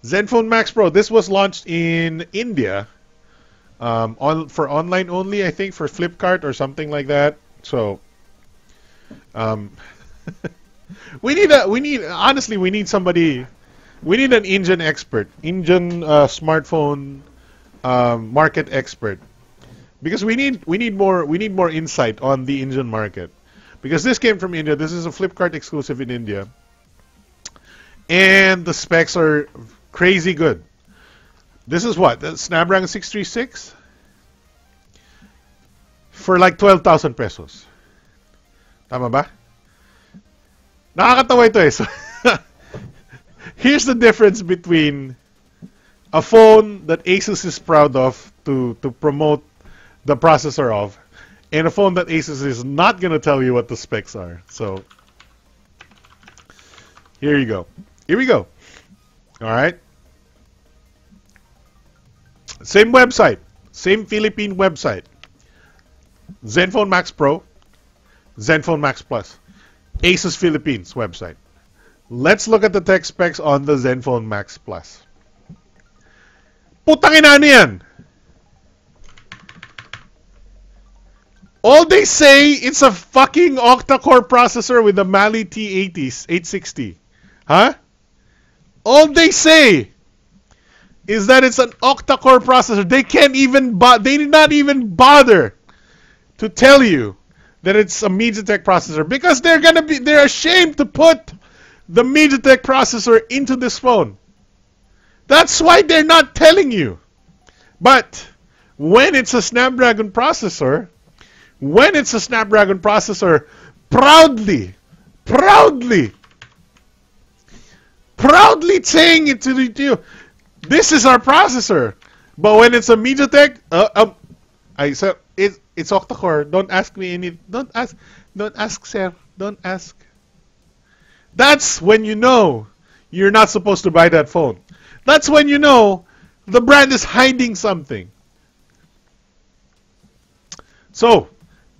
Zenfone Max Pro. This was launched in India. For online only, I think, for Flipkart or something like that. So, we need somebody. We need an Indian expert, Indian smartphone market expert, because we need more insight on the Indian market, because this came from India. This is a Flipkart exclusive in India, and the specs are crazy good. This is what? The Snapdragon 636? For like 12,000 pesos. Tama ba? Nakakatawa ito eh. So, here's the difference between a phone that Asus is proud of to promote the processor of, and a phone that Asus is not going to tell you what the specs are. So, Here you go. Here we go. All right. Same website. Same Philippine website. Zenfone Max Pro. Zenfone Max Plus. Asus Philippines website. Let's look at the tech specs on the Zenfone Max Plus. Putang ina ano yan? All they say, it's a fucking octa-core processor with a Mali T80 860. Huh? All they say is that it's an octa-core processor. They can't even they did not even bother to tell you that it's a MediaTek processor because they're ashamed to put the MediaTek processor into this phone. That's why they're not telling you. But when it's a Snapdragon processor, proudly saying it to you, this is our processor. But when it's a MediaTek, I said it's octa-core. Don't ask me any. Don't ask, sir. Don't ask. That's when you know you're not supposed to buy that phone. That's when you know the brand is hiding something. So,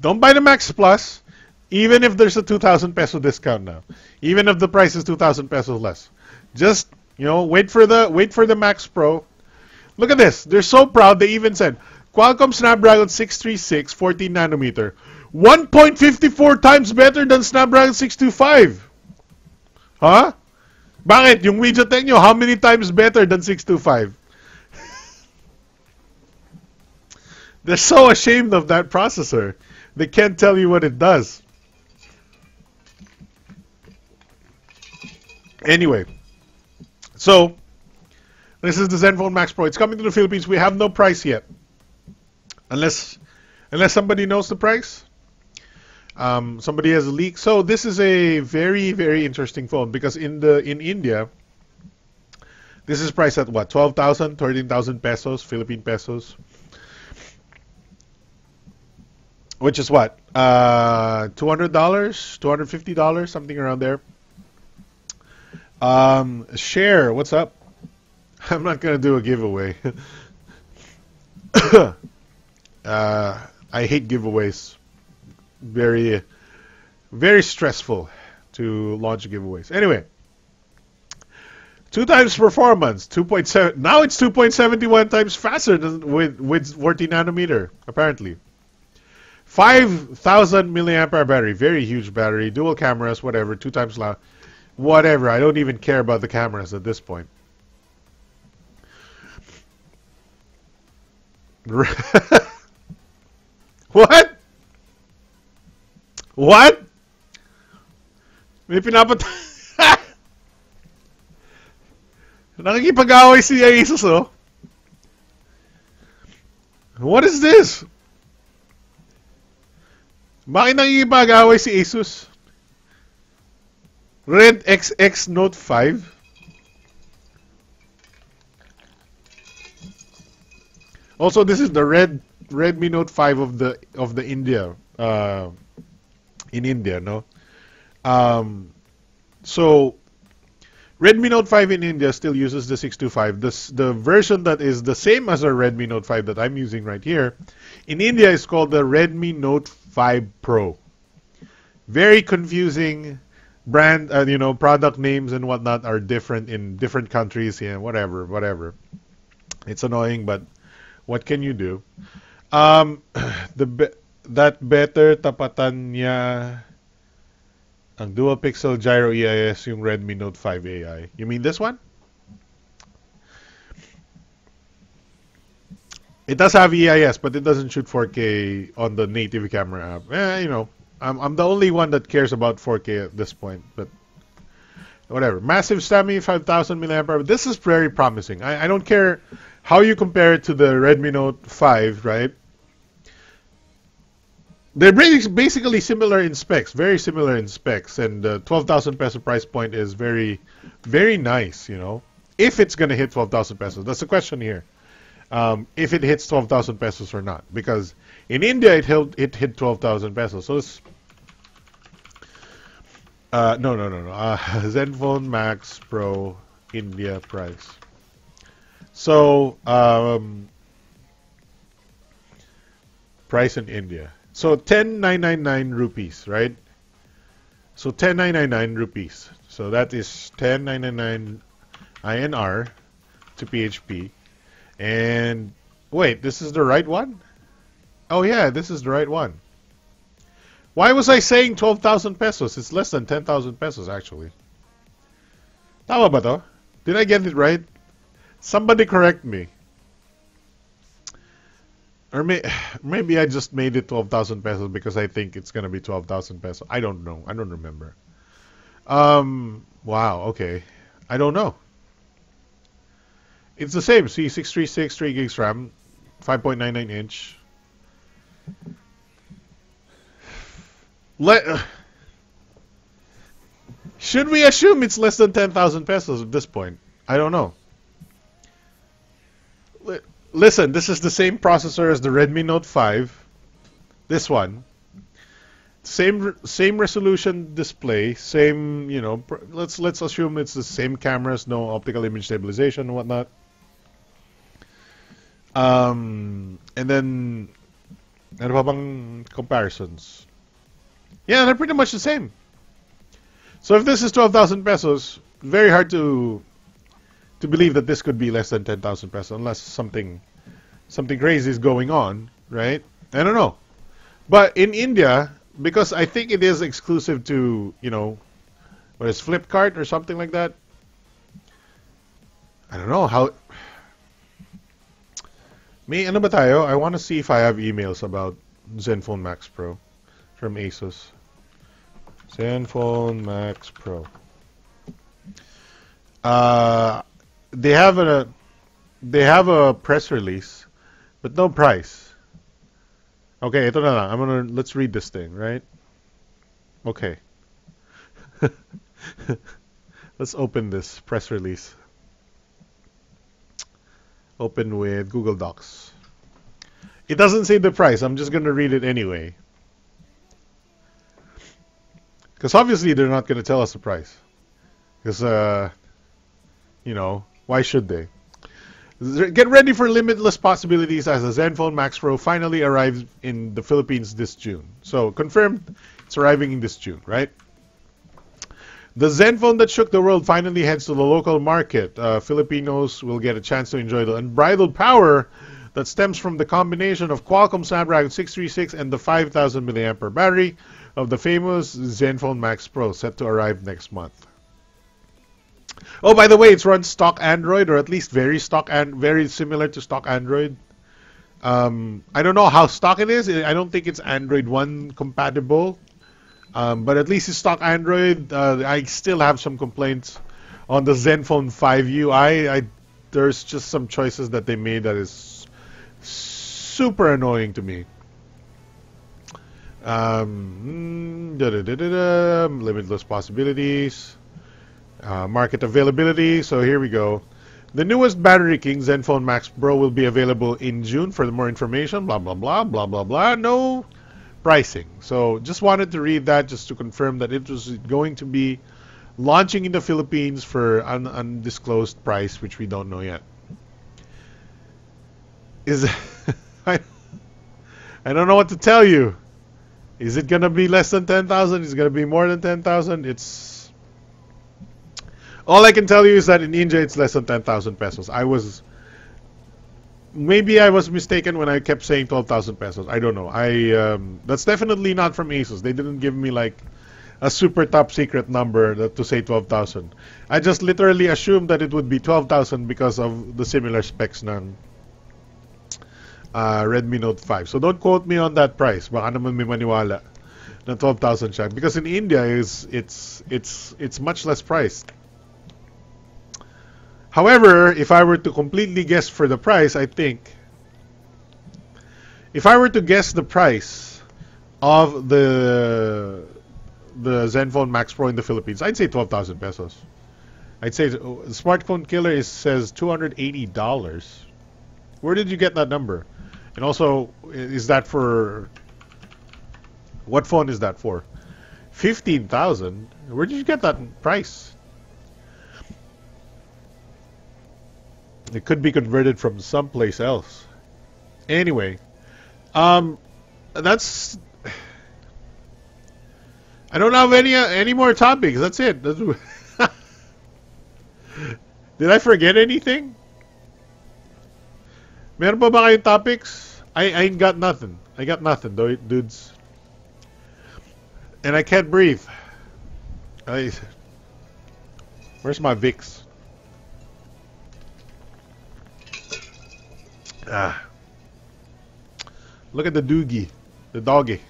don't buy the Max Plus, even if there's a 2,000 peso discount now. Even if the price is 2,000 pesos less. Just, wait for the Max Pro. Look at this. They're so proud. They even said, Qualcomm Snapdragon 636 14 nanometer. 1.54 times better than Snapdragon 625. Huh? Bakit? Yung MediaTek nyo, how many times better than 625? They're so ashamed of that processor. They can't tell you what it does. Anyway. So, this is the Zenfone Max Pro. It's coming to the Philippines. We have no price yet. Unless somebody knows the price. Somebody has a leak. So this is a very, very interesting phone because in India, this is priced at what? 12,000, 13,000 pesos, Philippine pesos. Which is what? $200, $250, something around there. Share, what's up? I'm not gonna do a giveaway. I hate giveaways. Very, very stressful to launch giveaways. Anyway, 2 times performance, 2.7. Now it's 2.71 times faster than with 14 nanometer. Apparently, 5,000 milliampere battery, very huge battery, dual cameras, whatever, 2 times loud, whatever. I don't even care about the cameras at this point. What? What? May pinapatay. Nakikipag-away si Asus, oh. What is this? Bakit nakikipag-away si Asus? Red XX Note 5? Also, this is the Redmi Note 5 of the India. In India, no? So, Redmi Note 5 in India still uses the 625. The version that is the same as our Redmi Note 5 that I'm using right here, in India is called the Redmi Note 5 Pro. Very confusing. Brand, product names and whatnot are different in different countries. Yeah, whatever. It's annoying, but what can you do? That better tapatan niya ang dual pixel gyro EIS yung Redmi Note 5 AI. You mean this one? It does have EIS, but it doesn't shoot 4K on the native camera app. I'm the only one that cares about 4K at this point, but whatever. Massive STAMI, 5,000 milliampere. This is very promising. I don't care how you compare it to the Redmi Note 5, right? They're basically similar in specs, very similar in specs, and the 12,000 peso price point is very, very nice, if it's going to hit 12,000 pesos. That's the question here. If it hits 12,000 pesos or not. Because in India, it hit 12,000 pesos. So No. Zenfone Max Pro India price. So, price in India. So 10,999 rupees, right? So 10,999 rupees. So that is 10,999 INR to PHP. And wait, this is the right one? Oh yeah, this is the right one. Why was I saying 12,000 pesos? It's less than 10,000 pesos actually. Tama ba to? Did I get it right? Somebody correct me. Or maybe I just made it 12,000 pesos because I think it's going to be 12,000 pesos. I don't know. I don't remember. Wow, okay. I don't know. It's the same. See, 636, 3 gigs RAM, 5.99 inch. Should we assume it's less than 10,000 pesos at this point? I don't know. Listen, this is the same processor as the Redmi Note 5. This one. Same resolution display, same, you know, let's assume it's the same cameras, no optical image stabilization and whatnot. And then ano pa bang comparisons? Yeah, they're pretty much the same. So if this is 12,000 pesos, very hard to believe that this could be less than 10,000 pesos unless something crazy is going on, right? I don't know. But in India, because I think it is exclusive to, you know, what is Flipkart or something like that. I don't know how. May ano ba tayo? I want to see if I have emails about Zenfone Max Pro from Asus. Zenfone Max Pro. They have a press release, but no price. Okay, ito na lang. Let's read this thing, right? Okay. Let's open this press release. Open with Google Docs. It doesn't say the price. I'm just going to read it anyway. Because obviously they're not going to tell us the price. Because, you know, why should they? Get ready for limitless possibilities as the Zenfone Max Pro finally arrives in the Philippines this June. So, confirmed, it's arriving in this June, right? The Zenfone that shook the world finally heads to the local market. Filipinos will get a chance to enjoy the unbridled power that stems from the combination of Qualcomm Snapdragon 636 and the 5,000 mAh battery of the famous Zenfone Max Pro, set to arrive next month. Oh, by the way, it's run stock Android, or at least very similar to stock Android. I don't know how stock it is. I don't think it's Android 1 compatible. But at least it's stock Android. I still have some complaints on the Zenfone 5 UI. There's just some choices that they made that is super annoying to me. Limitless possibilities. Market availability. So here we go. The newest battery king, Zenfone Max Pro, will be available in June. For more information, blah, blah, blah, blah, blah, blah. No pricing. So just wanted to read that just to confirm that it was going to be launching in the Philippines for an undisclosed price, which we don't know yet. I don't know what to tell you. Is it going to be less than 10,000? Is it going to be more than 10,000? All I can tell you is that in India it's less than 10,000 pesos. Maybe I was mistaken when I kept saying 12,000 pesos. I don't know. That's definitely not from Asus. They didn't give me like a super top secret number to say 12,000. I just literally assumed that it would be 12,000 because of the similar specs ng Redmi Note 5. So don't quote me on that price. Baka naman may maniwala na 12,000 siya. Because in India it's much less priced. However, if I were to completely guess for the price, I think if I were to guess the price of the Zenfone Max Pro in the Philippines, I'd say 12,000 pesos. I'd say the Smartphone Killer says $280. Where did you get that number? And also, is that for what phone is that for? 15,000? Where did you get that price? It could be converted from someplace else. Anyway, that's. I don't have any more topics. That's it. Did I forget anything? Meron pa ba kayong topics? I ain't got nothing. I got nothing, dudes. And I can't breathe. Where's my Vicks? Look at the doogie. The doggy.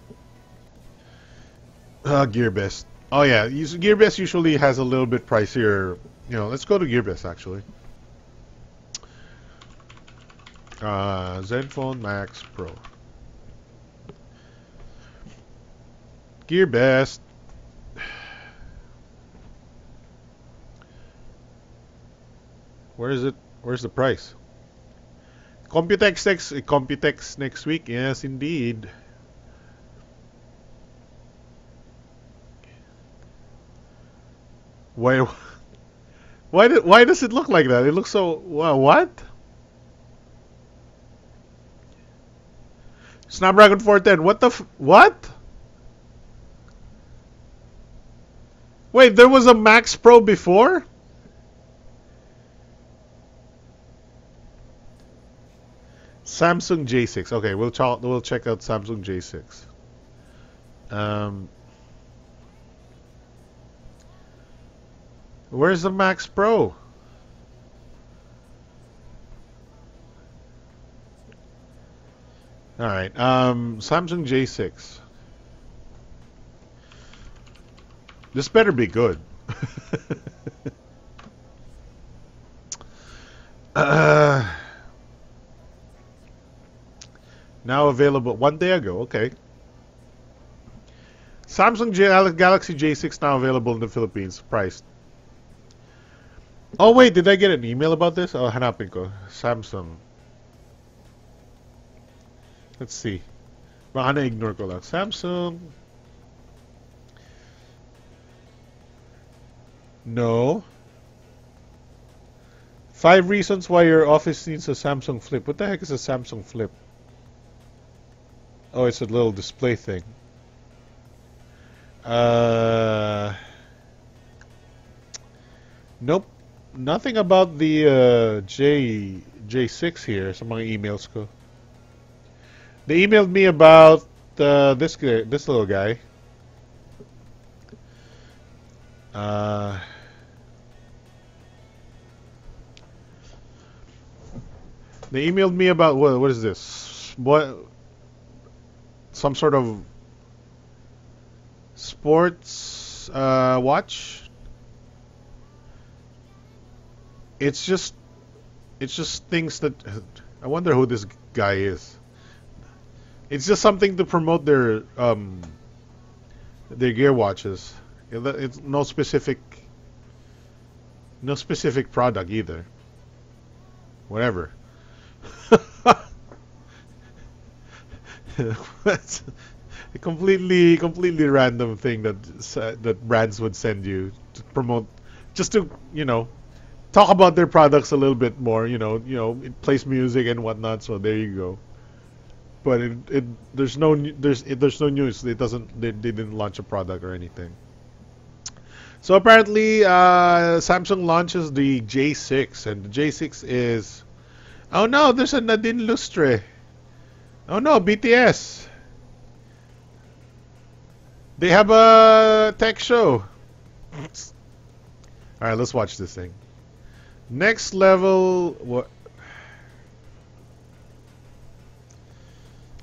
GearBest. Oh yeah, GearBest usually has a little bit pricier. You know, let's go to GearBest actually. Zenfone Max Pro. GearBest. Where is it? Where's the price? Computex next week. Yes, indeed. Why does it look like that? It looks so what? Snapdragon 410. What the what? Wait, there was a Max Pro before? Samsung J6. Okay, we'll check out Samsung J6. Where's the Max Pro? All right, Samsung J6. This better be good. Now available 1 day ago. Okay. Samsung Galaxy J6 now available in the Philippines. Priced. Oh wait, did I get an email about this? Oh, hanapin ko. Samsung. Let's see. Baka na-ignore ko lang. Samsung. No. 5 reasons why your office needs a Samsung Flip. What the heck is a Samsung Flip? Oh, it's a little display thing. Nope. Nothing about the J6 here sa mga emails ko. They emailed me about this little guy. They emailed me about what is this? What? Some sort of sports watch. It's just things that I wonder who this guy is. It's just something to promote their gear watches. It's no specific product either. Whatever. It's a completely random thing that brands would send you to promote, just to talk about their products a little bit more. It plays music and whatnot. So there you go. But there's no news. They didn't launch a product or anything. So apparently, Samsung launches the J6, and the J6 is. Oh no, there's a Nadine Lustre. Oh no, BTS. They have a tech show. Alright, let's watch this thing. Next level. What?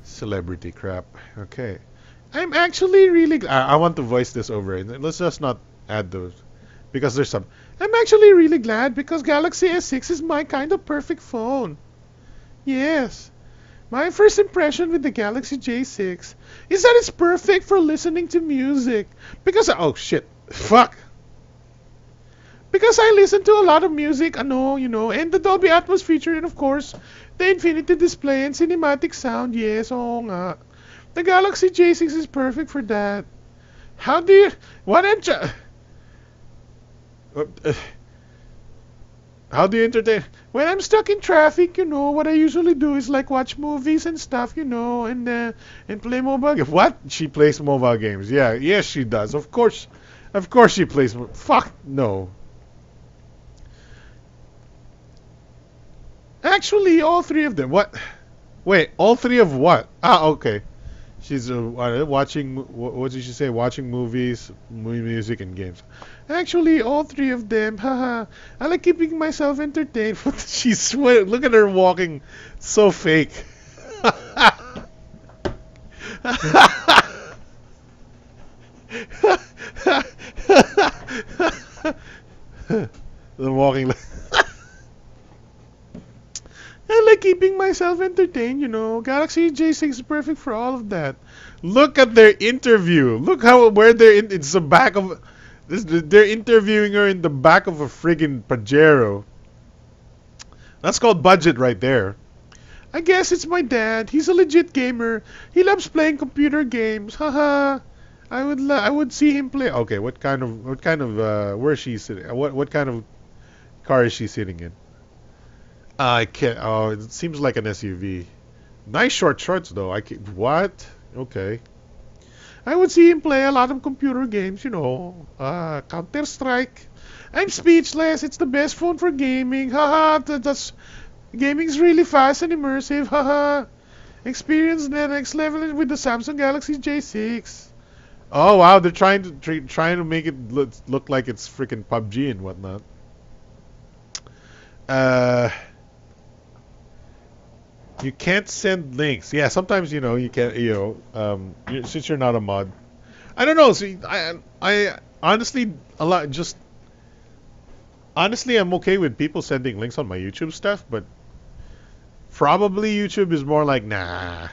Celebrity crap. Okay. I'm actually really. I want to voice this over it. Let's just not add those. Because there's some. I'm actually really glad because Galaxy S6 is my kind of perfect phone. Yes. My first impression with the Galaxy J6 is that it's perfect for listening to music. Because, oh shit, fuck. Because I listen to a lot of music, and the Dolby Atmos feature, and of course, the Infinity display and cinematic sound. Yes, oo nga. The Galaxy J6 is perfect for that. How do you? What how do you entertain? When I'm stuck in traffic, what I usually do is like watch movies and stuff, and play mobile games. What? She plays mobile games? Yeah, yes, she does. Of course she plays. Fuck no. Actually, all three of them. What? Wait, all three of what? Ah, okay. She's watching. What did she say? Watching movies, music, and games. Actually, all three of them. Haha. I like keeping myself entertained. She's look at her walking, so fake. The walking. I like keeping myself entertained. Galaxy J6 is perfect for all of that. Look at their interview. Look where they're in. It's the back of. They're interviewing her in the back of a friggin' Pajero. That's called budget right there. I guess it's my dad. He's a legit gamer. He loves playing computer games. Haha. I would see him play. Okay, what kind of where is she sitting? What kind of car is she sitting in? I can't. Oh, it seems like an SUV. Nice short shorts though. I can't, what? Okay. I would see him play a lot of computer games. Counter Strike. I'm speechless. It's the best phone for gaming. Haha. That's gaming's really fast and immersive. Haha. Experience the next level with the Samsung Galaxy J6. Oh wow, they're trying to make it look like it's freaking PUBG and whatnot. You can't send links. Yeah, sometimes you can't. Since you're not a mod, I don't know. See, I honestly honestly, I'm okay with people sending links on my YouTube stuff, but probably YouTube is more like nah.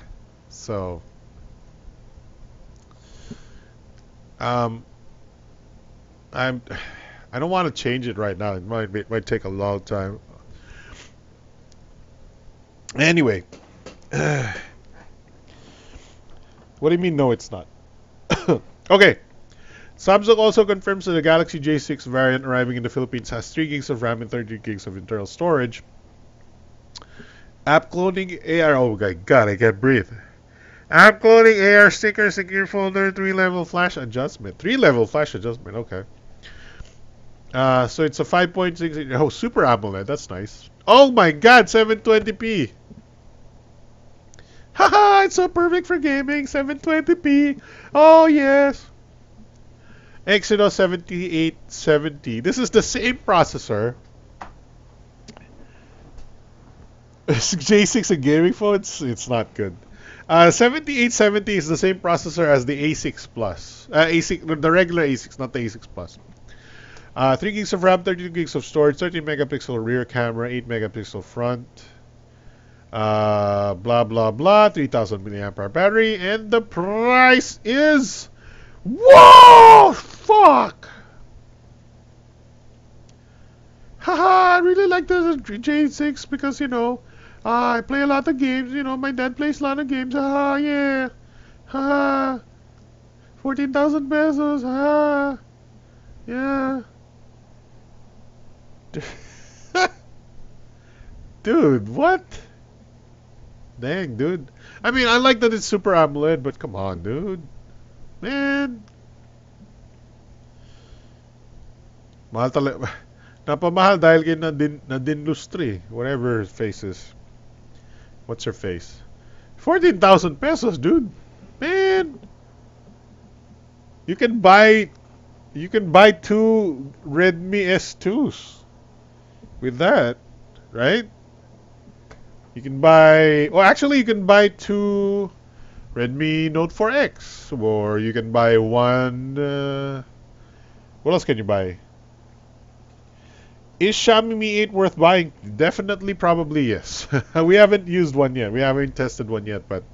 So, I don't want to change it right now. It might take a long time. Anyway, what do you mean? No, it's not. Okay. Samsung also confirms that the Galaxy J6 variant arriving in the Philippines has 3 gigs of RAM and 30 gigs of internal storage. App cloning AR. Oh my God, I can't breathe. App cloning AR sticker, secure folder, 3-level flash adjustment. 3-level flash adjustment. Okay. So it's a 5.6. Oh, Super AMOLED. That's nice. Oh my God, 720p. Haha, it's so perfect for gaming. 720p. Oh yes. Exynos 7870. This is the same processor. J6 and gaming phones, it's not good. 7870 is the same processor as the A6 Plus. A6, the regular A6, not the A6 Plus. 3 gigs of RAM, 32 gigs of storage, 13 megapixel rear camera, 8 megapixel front. Blah blah blah. 3000 milliampere hour battery, and the price is. Whoa! Fuck! Haha, I really like the J6 because, I play a lot of games. My dad plays a lot of games. Haha, yeah. Haha. 14,000 pesos. Haha. Yeah. Dude, what? Dang, dude. I mean, I like that it's Super AMOLED, but come on, dude. Man. Mahal talaga. Napamahal dahil kay Nadine Lustre. Whatever her face is. What's her face? 14,000 pesos, dude. Man. You can buy 2 Redmi S2s with that, right? You can buy, well, actually, you can buy 2 Redmi Note 4X, or you can buy one. What else can you buy? Is Xiaomi Mi 8 worth buying? Definitely, probably yes. We haven't used one yet. We haven't tested one yet, but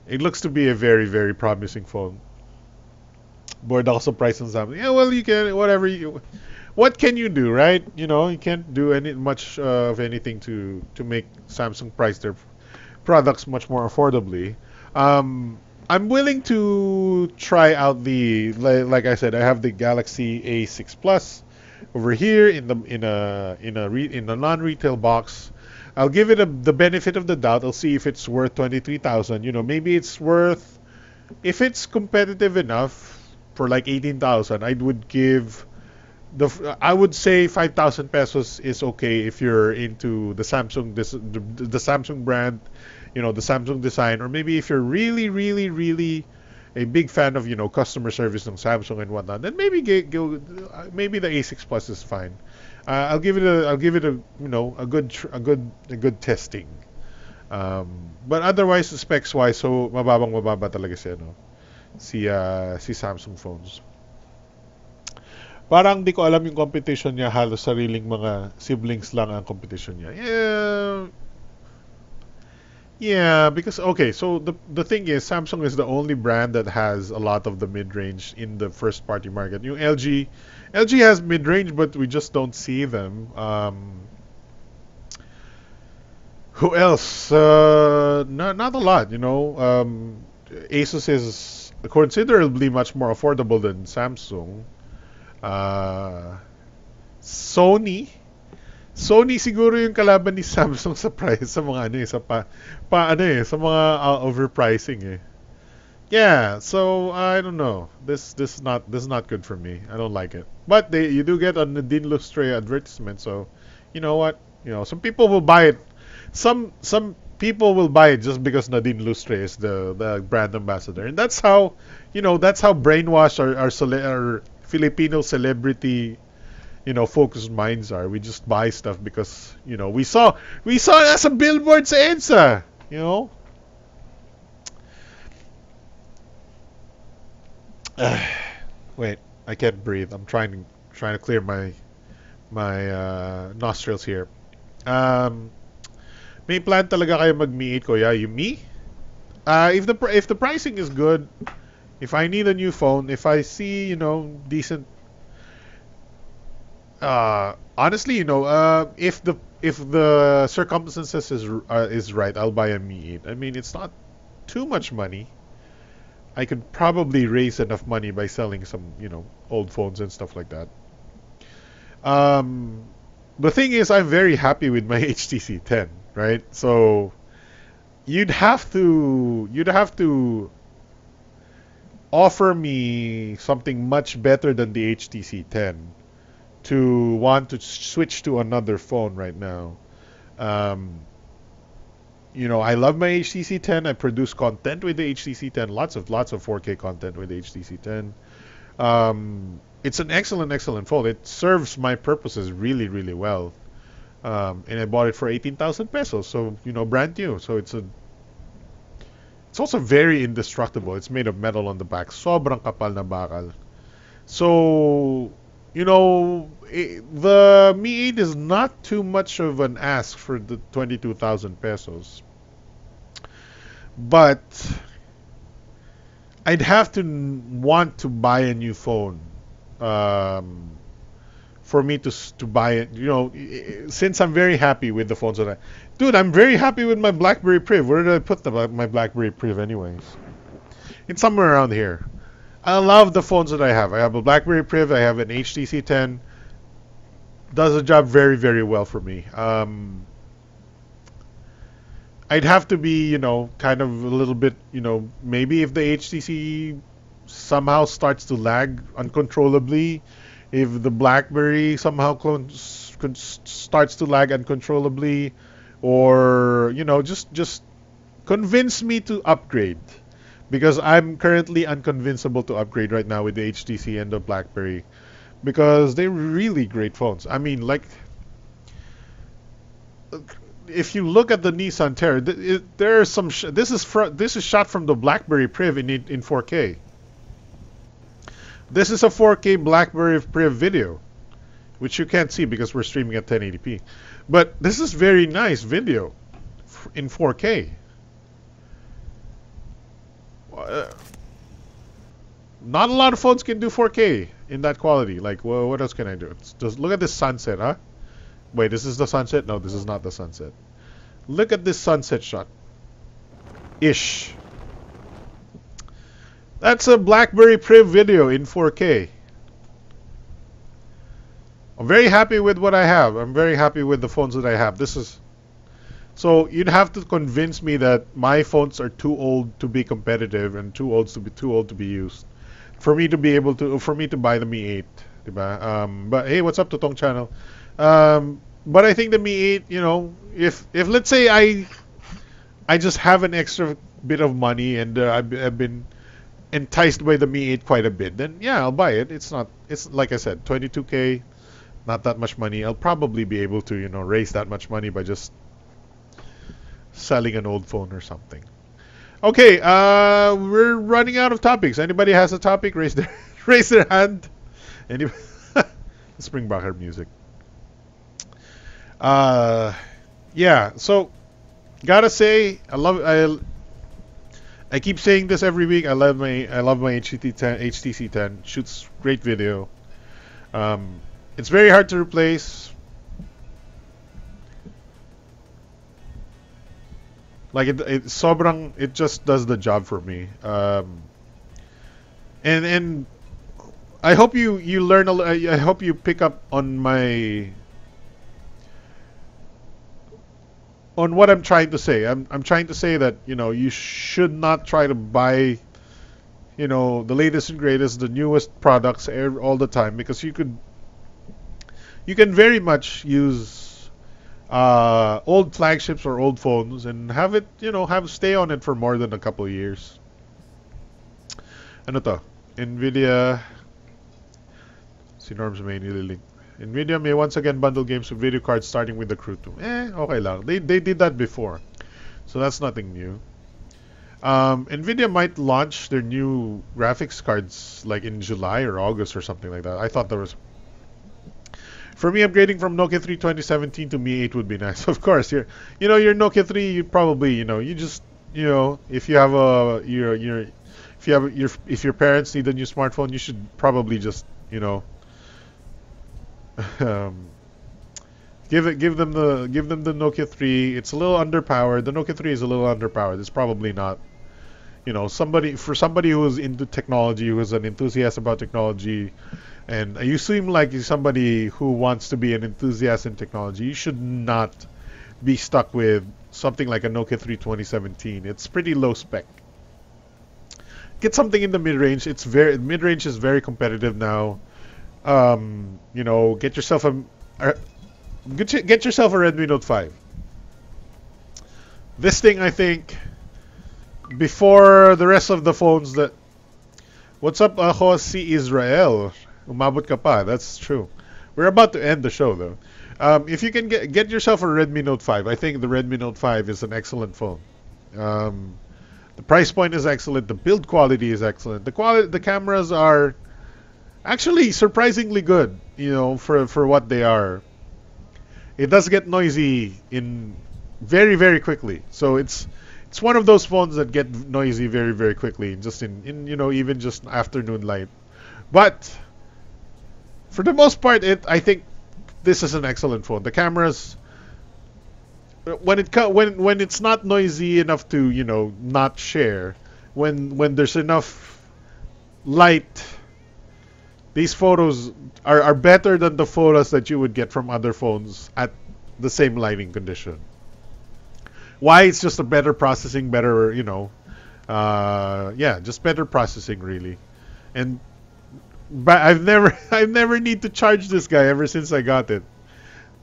it looks to be a very, very promising phone. Board also price on something. Yeah, well, you can whatever you. What can you do, right? You can't do much of anything to make Samsung price their products much more affordably. I'm willing to try out the like I said, I have the Galaxy A6 Plus over here in a non-retail box. I'll give it the benefit of the doubt. I'll see if it's worth 23,000. You know, maybe it's worth, if it's competitive enough for like 18,000. I would say 5,000 pesos is okay if you're into the the Samsung brand, you know, the Samsung design, or maybe if you're really, really, really a big fan of, you know, customer service ng Samsung and whatnot, then maybe maybe the A6 Plus is fine. I'll give it a, you know, a good testing. But otherwise, specs wise, so mababa talaga siya, no? Si Samsung phones. Parang di ko alam yung competition niya, halos sariling mga siblings lang ang competition niya. Yeah, because okay, so the thing is, Samsung is the only brand that has a lot of the mid-range in the first party market. Yung LG has mid-range, but we just don't see them. Who else? Not a lot, you know. Asus is considerably much more affordable than Samsung. Uh, Sony. Sony siguro yung kalaban ni Samsung sa price sa mga ano eh, sa mga overpricing eh. Yeah, so I don't know. This is not good for me. I don't like it. But you do get a Nadine Lustre advertisement, so you know what? You know, some people will buy it. Some people will buy it just because Nadine Lustre is the brand ambassador, and that's how, you know, that's how brainwashed our Filipino celebrity, you know, focused minds are. We just buy stuff because, you know, we saw it as a billboard sa EDSA, you know. Wait, I can't breathe. I'm trying to clear my nostrils here. May plan talaga kayo mag-Mi 8 ko, yeah? You Mi? If the pricing is good, if I need a new phone, if I see, you know, decent, honestly, you know, if the circumstances is right, I'll buy a Mi 8. I mean, it's not too much money. I could probably raise enough money by selling some, you know, old phones and stuff like that. The thing is, I'm very happy with my HTC 10, right? So you'd have to offer me something much better than the HTC 10 to want to switch to another phone right now. You know, I love my HTC 10. I produce content with the HTC 10, lots of 4K content with the HTC 10. It's an excellent phone. It serves my purposes really, really well. And I bought it for 18,000 pesos, so, you know, brand new. So it's also very indestructible. It's made of metal on the back. Sobrang kapal na bakal. So, you know, the Mi 8 is not too much of an ask for the 22,000 pesos. But I'd have to want to buy a new phone for me to buy it. You know, since I'm very happy with the phones that Dude, I'm very happy with my BlackBerry Priv. Where did I put my BlackBerry Priv anyways? It's somewhere around here. I love the phones that I have. I have a BlackBerry Priv. I have an HTC 10. Does the job very, very well for me. I'd have to be, you know, kind of a little bit, you know, maybe if the HTC somehow starts to lag uncontrollably, if the BlackBerry somehow starts to lag uncontrollably, or, you know, just convince me to upgrade. Because I'm currently unconvincible to upgrade right now with the HTC and the BlackBerry, because they're really great phones. I mean, like, if you look at the Nissan Terra, there are some. This is shot from the BlackBerry Priv in 4K. This is a 4K BlackBerry Priv video, which you can't see because we're streaming at 1080p. But this is very nice video in 4K. Not a lot of phones can do 4K in that quality. Like, well, what else can I do? Just look at this sunset, huh? Wait, this is the sunset? No, this is not the sunset. Look at this sunset shot. Ish. That's a BlackBerry Priv video in 4K. I'm very happy with what I have. I'm very happy with the phones that I have. This is so you'd have to convince me that my phones are too old to be competitive and too old to be used for me to be able to buy the Mi 8, diba? But hey, what's up to Tong channel? But I think the Mi 8, you know, if let's say I just have an extra bit of money and I've been enticed by the Mi 8 quite a bit, then yeah, I'll buy it. It's like I said, 22K, not that much money. I'll probably be able to, you know, raise that much money by just selling an old phone or something. Okay, we're running out of topics. Anybody has a topic? Raise their hand. Anybody? Let's bring back our music. Yeah. So, gotta say, I keep saying this every week. I love my HTC 10. Shoots great video. It's very hard to replace. Like it just does the job for me. And I hope you learn I hope you pick up on what I'm trying to say. I'm trying to say that, you know, you should not try to buy, you know, the latest and greatest, the newest products all the time, because you can very much use old flagships or old phones and have it, you know, stay on it for more than a couple of years. Ano to? Nvidia. Si Norms may nililink. Nvidia may once again bundle games with video cards starting with the Crew 2. Okay lang. They did that before, so that's nothing new. Nvidia might launch their new graphics cards like in July or August or something like that. I thought there was. For me, upgrading from Nokia 3 2017 to Mi 8 would be nice. Of course, your Nokia 3, you probably, you just, if you have if your parents need a new smartphone, you should probably just, give them the Nokia 3. It's a little underpowered. The Nokia 3 is a little underpowered. It's probably not, somebody who is into technology, who is an enthusiast about technology. And you seem like somebody who wants to be an enthusiast in technology. You should not be stuck with something like a Nokia 3 2017. It's pretty low spec. Get something in the mid-range. Mid-range is very competitive now. Get yourself a Redmi Note 5. This thing, I think, before the rest of the phones that. What's up, ako si Israel? Umabot ka pa. That's true. We're about to end the show, though. If you can get yourself a Redmi Note 5, I think the Redmi Note 5 is an excellent phone. The price point is excellent. The build quality is excellent. The cameras are actually surprisingly good, for what they are. It does get noisy in very, very quickly. So it's one of those phones that get noisy very, very quickly, just in even just afternoon light. But for the most part, I think this is an excellent phone. The cameras, when it's not noisy enough to not share, when there's enough light, these photos are better than the photos that you would get from other phones at the same lighting condition. Why? It's just a better processing, just better processing, really. And I've never need to charge this guy ever since I got it.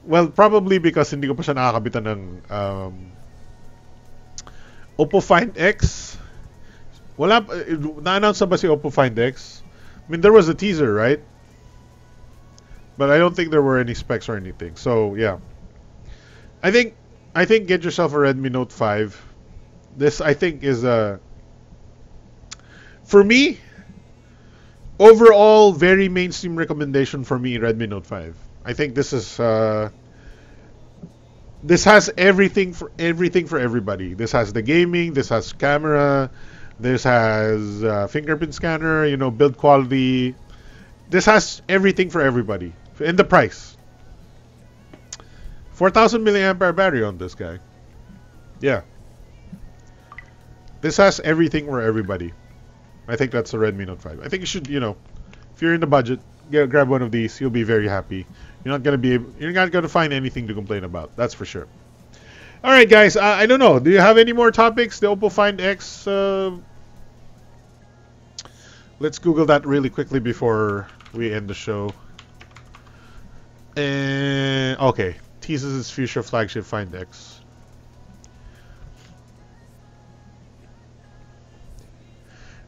Well, probably because hindi ko pa siya nakakabitan ng Oppo Find X. Wala, na-announce na ba si Oppo Find X? I mean, there was a teaser, right? But I don't think there were any specs or anything. So, yeah. I think get yourself a Redmi Note 5. This, I think, is for me, overall, very mainstream recommendation for me, Redmi Note 5. I think this is this has everything for everybody. This has the gaming, this has camera, this has fingerprint scanner, build quality. This has everything for everybody. And the price. 4,000 milliampere battery on this guy. Yeah. This has everything for everybody. I think that's the Redmi Note 5. I think you should, you know, if you're in the budget, grab one of these. You'll be very happy. You're not gonna find anything to complain about. That's for sure. All right, guys. I don't know. Do you have any more topics? The Oppo Find X. Let's Google that really quickly before we end the show. Okay, teases its future flagship Find X.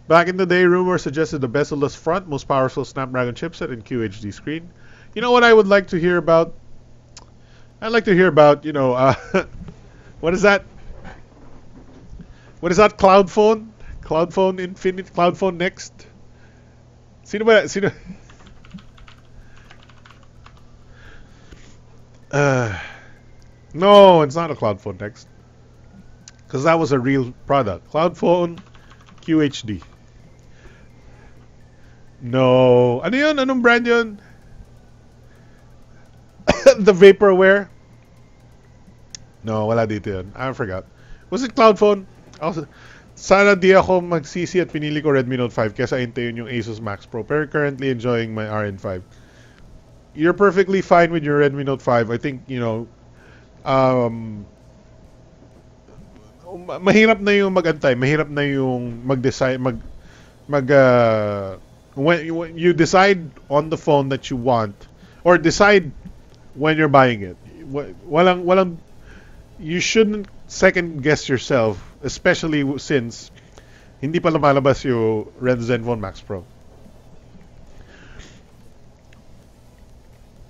Back in the day, rumors suggested the bezel-less front, most powerful Snapdragon chipset, and QHD screen. You know what I would like to hear about? I'd like to hear about, you know, what is that? What is that? Cloud phone? Cloud phone Infinite? Cloud phone Next? Sino ba? Sino? No, it's not a Cloud phone Next. Because that was a real product. Cloud phone QHD. No. Ano yun? Anong brand yun? The Vaporware? No, wala dito yun. I forgot. Was it Cloud phone? Also, sana di ako magsisi at pinili ko Redmi Note 5 kesa hintayin yung Asus Max Pro. Pero currently enjoying my RN5. You're perfectly fine with your Redmi Note 5. I think, you know, mahirap na yung magantay. Mahirap na yung mag-decide, when you decide on the phone that you want, or decide when you're buying it. You shouldn't second guess yourself, especially since hindi pa lumalabas yung Zenfone Max Pro.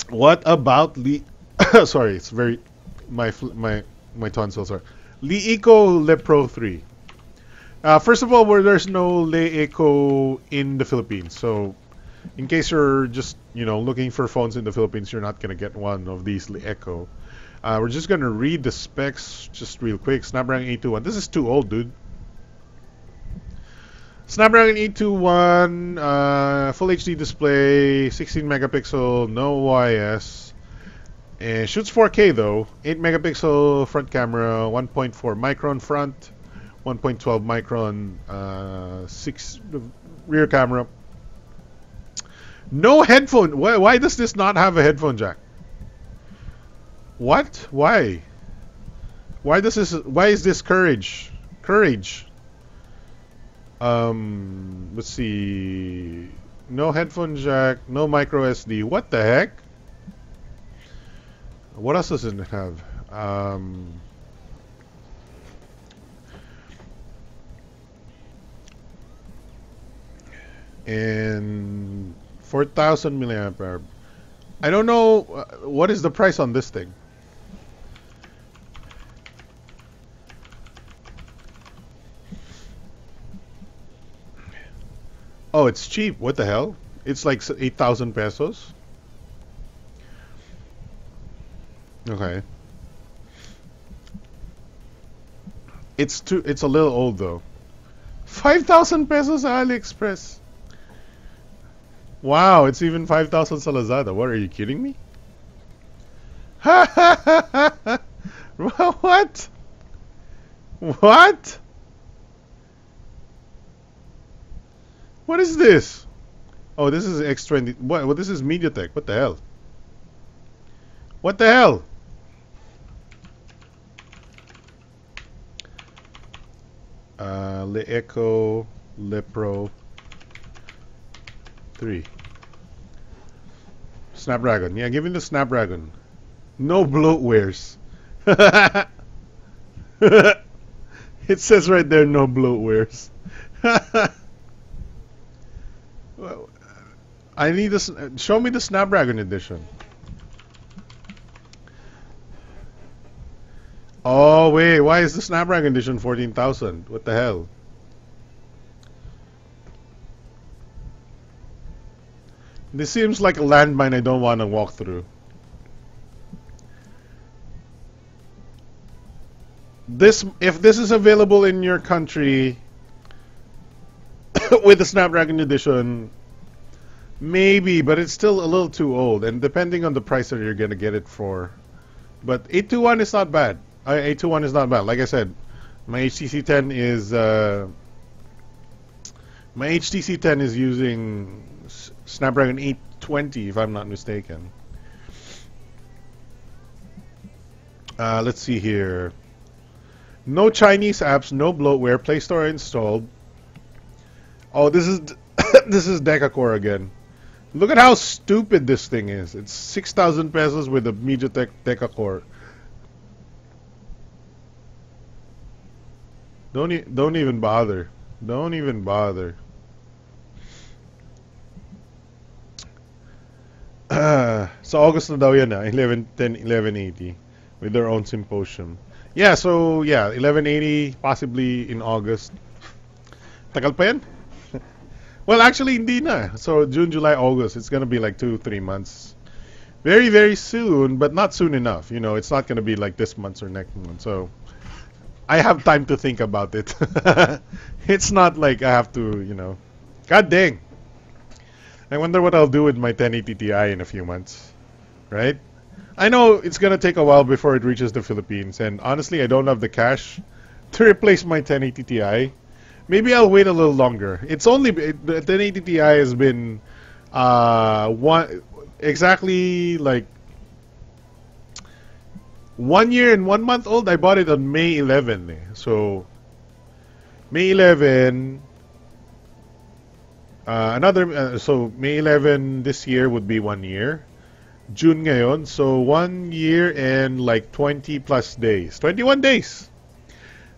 What about sorry, it's very my tonsils are. Eco Le Pro 3. First of all, there's no Le Eco in the Philippines, so in case you're just, you know, looking for phones in the Philippines, you're not gonna get one of these Le Eco. We're just gonna read the specs just real quick. Snapdragon 821. This is too old, dude. Snapdragon 821, full HD display, 16 megapixel, no OIS. And shoots 4K though. 8 megapixel front camera, 1.4 micron front, 1.12 micron 6 rear camera. No headphone. Why does this not have a headphone jack? What? Why? Why is this Courage? Let's see. No headphone jack, no micro SD. What the heck? What else does it have? And 4,000 milliamp hour. I don't know what is the price on this thing. Oh, it's cheap. What the hell? It's like 8,000 pesos. Okay. It's a little old though. 5,000 pesos AliExpress. Wow, it's even 5,000 sa Lazada. What, are you kidding me? What? What? What is this? Oh, this is X20. What? Well, this is MediaTek. What the hell? What the hell? Le Eco Le Pro 3. Snapdragon. Yeah, give me the Snapdragon. No bloatwares. It says right there, no bloatwares. I need this. Show me the Snapdragon edition. Oh wait, why is the Snapdragon edition 14,000? What the hell? This seems like a landmine I don't want to walk through. If this is available in your country with the Snapdragon edition, maybe, but it's still a little too old, and depending on the price that you're gonna get it for. But 821 is not bad. 821 is not bad. Like I said, my HTC 10 is My HTC 10 is using Snapdragon 820, if I'm not mistaken. Let's see here. No Chinese apps, no bloatware. Play Store installed. Oh, this is this is Decacore again. Look at how stupid this thing is. It's 6,000 pesos with a MediaTek Decacore. Don't even bother. Don't even bother. So August na daw yan 1180 with their own symposium. Yeah, so yeah, 1180 possibly in August. Tagal pa yan? Well, actually hindi na. So June, July, August, it's gonna be like 2-3 months. Very, very soon, but not soon enough. You know, it's not gonna be like this month or next month. So I have time to think about it. It's not like I have to, you know. God dang. I wonder what I'll do with my 1080 Ti in a few months. Right? I know it's gonna take a while before it reaches the Philippines, and honestly, I don't have the cash to replace my 1080 Ti. Maybe I'll wait a little longer. It's only the 1080 Ti has been exactly like 1 year and 1 month old. I bought it on May 11. So May 11. So May 11 this year would be 1 year. June ngayon, so 1 year and like 20 plus days. 21 days.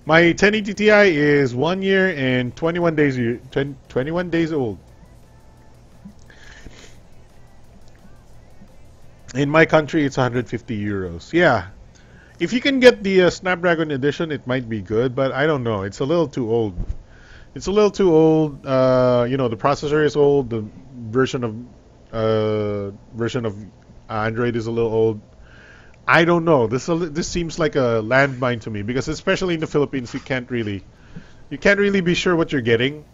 My 1080 Ti is 1 year and 21 days 21 days old. In my country, it's 150 euros. Yeah. If you can get the Snapdragon edition, it might be good, but I don't know. It's a little too old. It's a little too old. You know, the processor is old. The version of Android is a little old. I don't know. This seems like a landmine to me because especially in the Philippines, you can't really be sure what you're getting.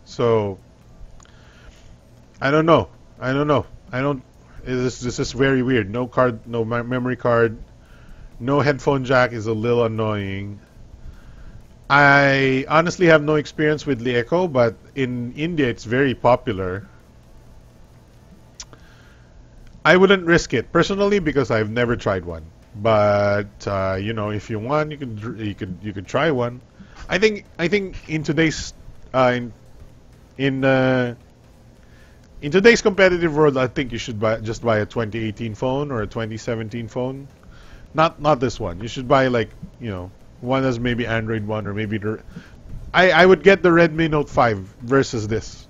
So I don't know. This is very weird. No card, no memory card, no headphone jack is a little annoying. I honestly have no experience with the Echo, but in India it's very popular. I wouldn't risk it personally because I've never tried one. But you know, if you want, you could try one. I think in today's in today's competitive world, I think you should just buy a 2018 phone or a 2017 phone. Not this one. You should buy like, you know, one that's maybe Android one or maybe I would get the Redmi Note 5 versus this.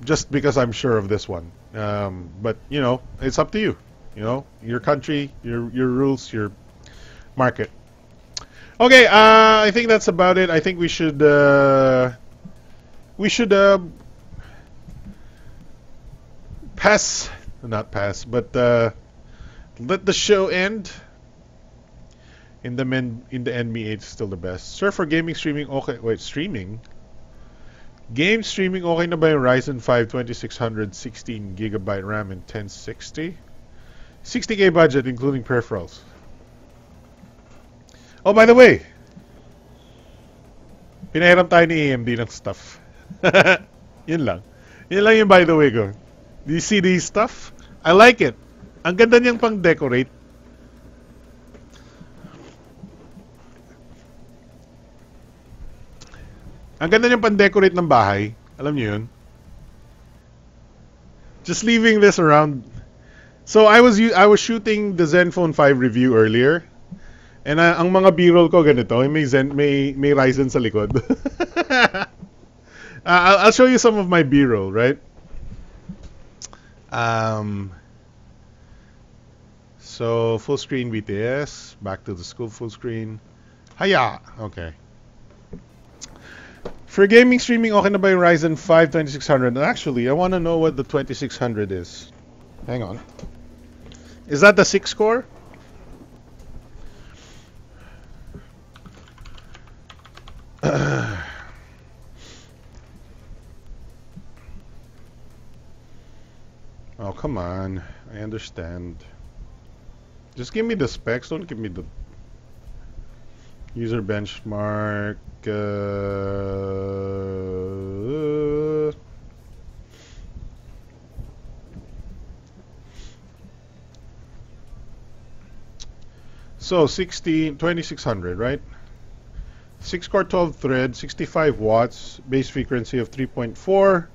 Just because I'm sure of this one. But you know, it's up to you. You know, your country, your rules, your market. Okay, I think that's about it. I think we should not pass, but let the show end. In the end, Mi 8 is still the best. Sir, for gaming streaming, okay. Wait, streaming? Game streaming, okay na ba yung Ryzen 5 2600 16GB RAM and 1060? 60K budget including peripherals. Oh, by the way, pinahiram tayo ni AMD ng stuff. Yun lang. Yun lang yung by the way ko. Do you see these stuff? I like it. Ang ganda niyang pang decorate. Ang ganda niyang pan-decorate ng bahay. Alam niyo yun? Just leaving this around. So I was shooting the Zenfone 5 review earlier. And ang mga B-roll ko ganito, may Ryzen sa likod. I'll show you some of my B-roll, right? So full screen BTS, back to the school full screen. Haya. Okay. For gaming streaming, okay na ba yung Ryzen 5 2600? Actually, I want to know what the 2600 is. Hang on. Is that the 6-core? Oh, come on. I understand. Just give me the specs. Don't give me the... User benchmark. So 2600, right? 6-core 12 thread, 65 watts, base frequency of 3.4,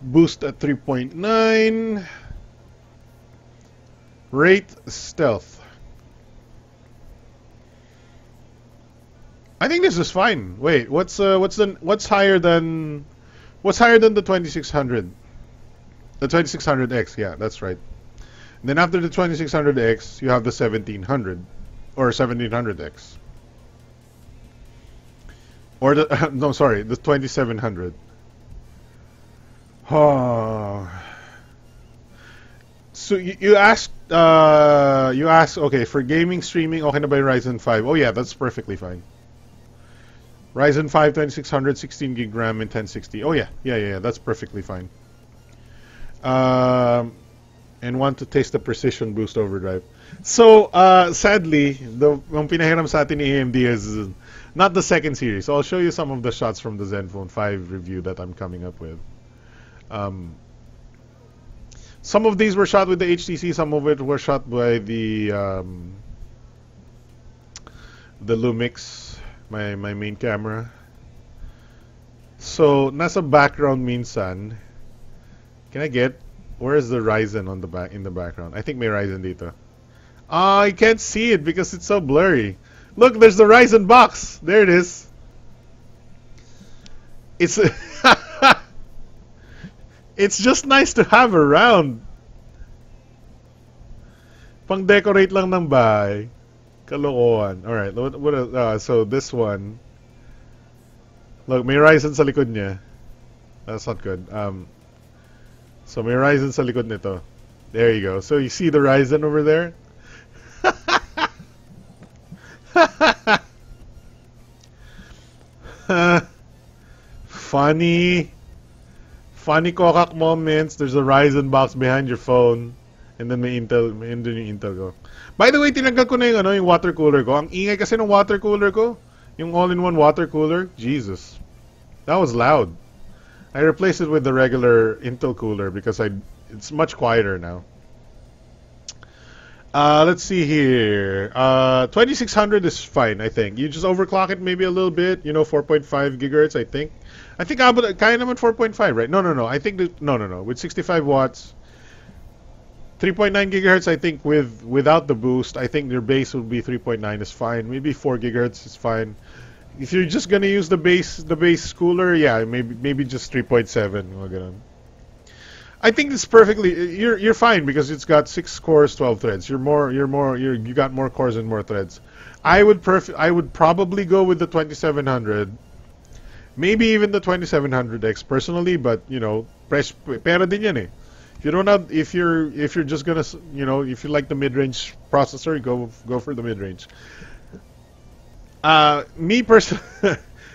boost at 3.9, rate stealth. I think this is fine. Wait, what's higher than the 2600? The 2600X, yeah, that's right. And then after the 2600X, you have the 1700 or 1700X. Or the no, sorry, the 2700. Oh. So you asked, okay, for gaming streaming, okay na ba yung Ryzen 5? Oh yeah, that's perfectly fine. Ryzen 5 2600, 16 gig RAM and 1060. Oh yeah, that's perfectly fine. And want to taste the precision boost overdrive. So sadly, the pinahiram sa atin ni AMD is not the second series. So I'll show you some of the shots from the Zenfone 5 review that I'm coming up with. Some of these were shot with the HTC, some of it were shot by the Lumix, my main camera. So nasa background minsan. Can I get, where is the Ryzen on the back, in the background? I think may Ryzen dito. I can't see it because it's so blurry. Look, there's the Ryzen box. There it is. It's it's just nice to have around. Pang decorate lang ng bahay. Kalokohan. All right. So this one. Look, may Ryzen sa likod niya. That's not good. So may Ryzen sa likod nito. There you go. So you see the Ryzen over there? Funny kokak moments. There's a Ryzen box behind your phone, and then may Intel, may yung Intel ko. By the way, tinanggal ko na yung water cooler ko. Ang ingay kasi ng water cooler ko, yung all-in-one water cooler. Jesus, that was loud. I replaced it with the regular Intel cooler because it's much quieter now. Let's see here. 2600 is fine, I think. You just overclock it maybe a little bit, 4.5 gigahertz, I think. I think kaya naman 4.5, right? No. I think no. With 65 watts, 3.9 gigahertz, I think without the boost, I think your base would be 3.9 is fine. Maybe 4 gigahertz is fine. If you're just gonna use the base cooler, yeah, maybe just 3.7. I think it's perfectly. You're fine because it's got 6 cores, 12 threads. You got more cores and more threads. I would probably go with the 2700, maybe even the 2700X personally. But pera din yan eh. If you're just gonna, if you like the mid-range processor, go for the mid-range. Me personally,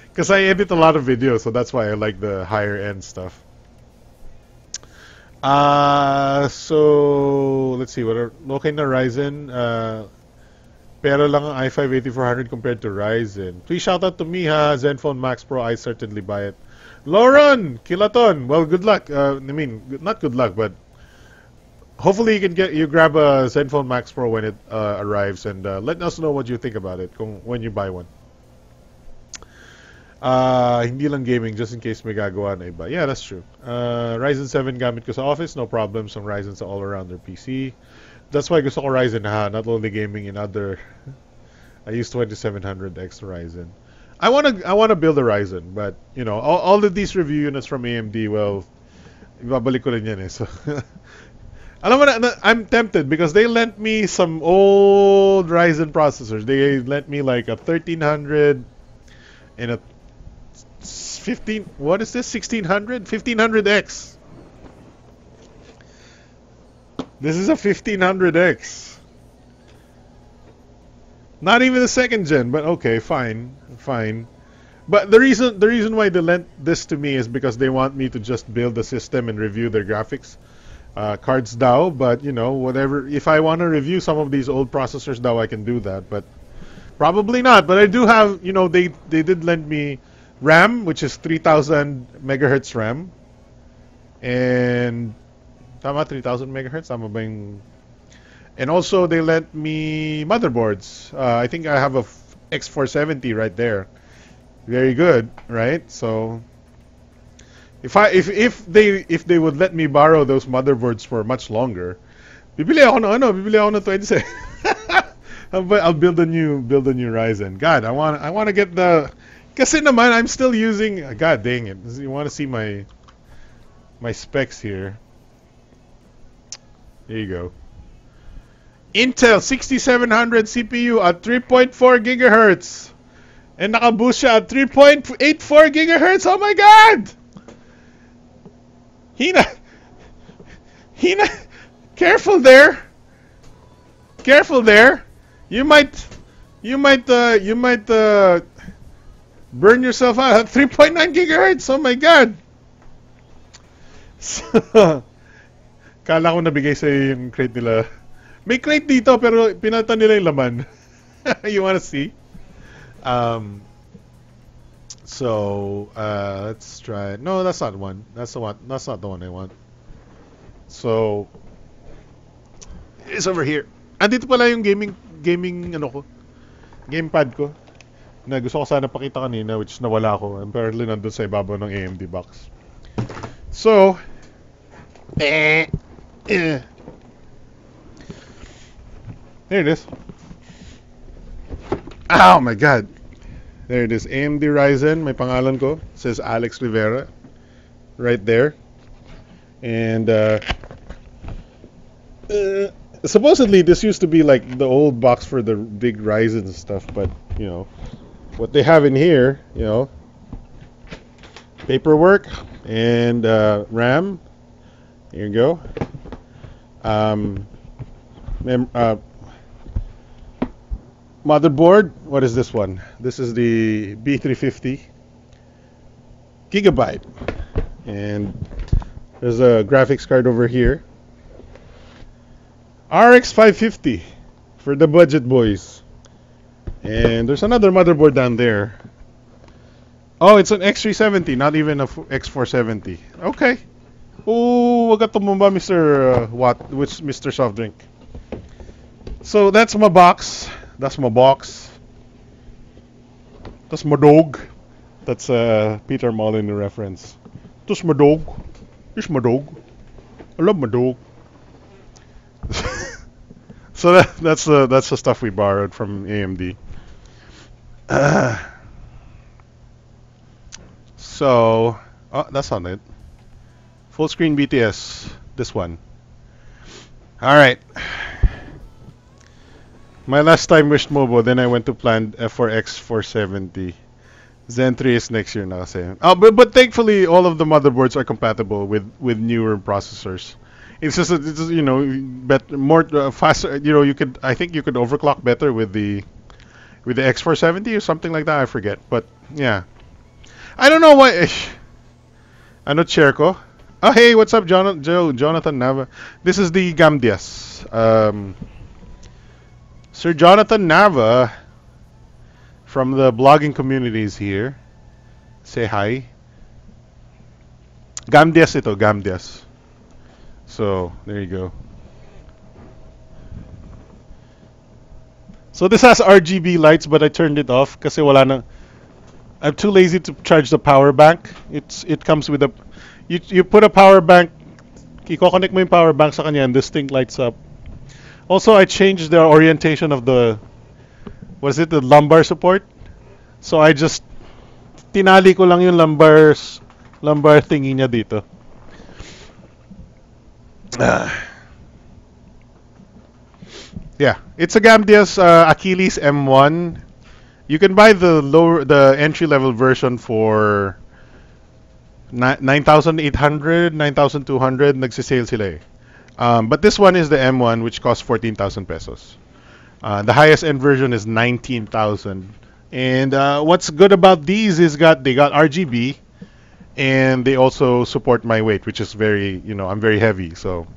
because I edit a lot of videos, so that's why I like the higher end stuff. So let's see, okay na Ryzen. Pero lang ang i5-8400 compared to Ryzen. Please shout out to me, ha. Zenfone Max Pro, I certainly buy it. Lauren Kilaton, well, good luck. Not good luck, but hopefully you grab a Zenfone Max Pro when it arrives, and let us know what you think about it when you buy one. Hindi lang gaming, just in case may gagawa na iba. Yeah, that's true. Ryzen 7 gamit ko sa office, no problems ang Ryzen sa all-arounder PC. That's why gusto ko Ryzen, ha, not only gaming in other. I use 2700X Ryzen. I wanna build a Ryzen, but all of these review units from AMD, well, ibabalik ko rin yan eh. So alam mo na, I'm tempted because they lent me some old Ryzen processors. They lent me like a 1300 and a 15. What is this? 1600? 1500X. This is a 1500X. Not even the second gen, but okay, fine. But the reason why they lent this to me is because they want me to just build the system and review their graphics cards DAO. But whatever. If I want to review some of these old processors DAO, I can do that. But Probably not, but I do have, you know, they did lend me RAM, which is 3000 megahertz RAM. And tama 3000 megahertz, tama ba yung... And also they lent me motherboards. I think I have a X470 right there. Very good, right? So if they would let me borrow those motherboards for much longer, bibili ako ng 27. I'll build a new Ryzen. God, I want to get the, kasi naman I'm still using, god dang it. You want to see my specs here. There you go. Intel 6700 CPU at 3.4 gigahertz. And naka-boost siya at 3.84 gigahertz. Oh my god! Hina, careful there. Careful there. You might burn yourself out at 3.9 gigahertz. Oh my god. So, kala ko nabigay sa yung crate nila. May crate dito pero pinalitan nila yung laman. You wanna see? Let's try. No, that's not one. That's not the one I want. So it's over here. Andito pala yung gaming ano ko. Gamepad ko. Na gusto ko sana pakita kanina, which nawala ko. Apparently nandun sa ibabaw ng AMD box. So there it is. Oh my god. There it is. AMD Ryzen. May pangalan ko. It says Alex Rivera. Right there. And supposedly this used to be like the old box for the big Ryzen and stuff. But, you know, what they have in here, you know, paperwork and RAM. Here you go. Motherboard, what is this one? This is the B350 gigabyte, and there's a graphics card over here. RX 550 for the budget boys, and there's another motherboard down there. Oh, it's an X370, not even a X470. Okay. Oh, wag ka tumumba, Mr. Mr. Soft Drink. So that's my box. That's my box. That's my dog. That's Peter Molyneux reference. That's my dog. It's my dog. I love my dog. So that's the stuff we borrowed from AMD. So that's not it. Full screen BTS. This one. All right. My last time wished Mobo, then I went to plan for X470. Zen 3 is next year na kasi. Oh, but thankfully all of the motherboards are compatible with newer processors. It's just it's, you know, more faster. You know, I think you could overclock better with the X470 or something like that. I forget, but yeah, I don't know why. Ano Cherko? Oh hey, what's up, Jonathan Nava? This is the Gamdias. Sir Jonathan Nava from the blogging communities here. Say hi. Gamdias ito, Gamdias. So, there you go. So this has RGB lights, but I turned it off kasi wala na. I'm too lazy to charge the power bank. It comes with a you put a power bank, i-connect mo yung power bank sa kanya and this thing lights up. Also, I changed the orientation of the the lumbar support. So I just tinali ko lang yung lumbar thingy niya dito. Yeah, it's a Gamdias Achilles M1. You can buy the entry level version for 9,800, 9,200. Nagsisale sila eh. But this one is the M1, which costs 14,000 pesos. The highest end version is 19,000. And what's good about these is they got RGB, and they also support my weight, which is very, I'm very heavy, so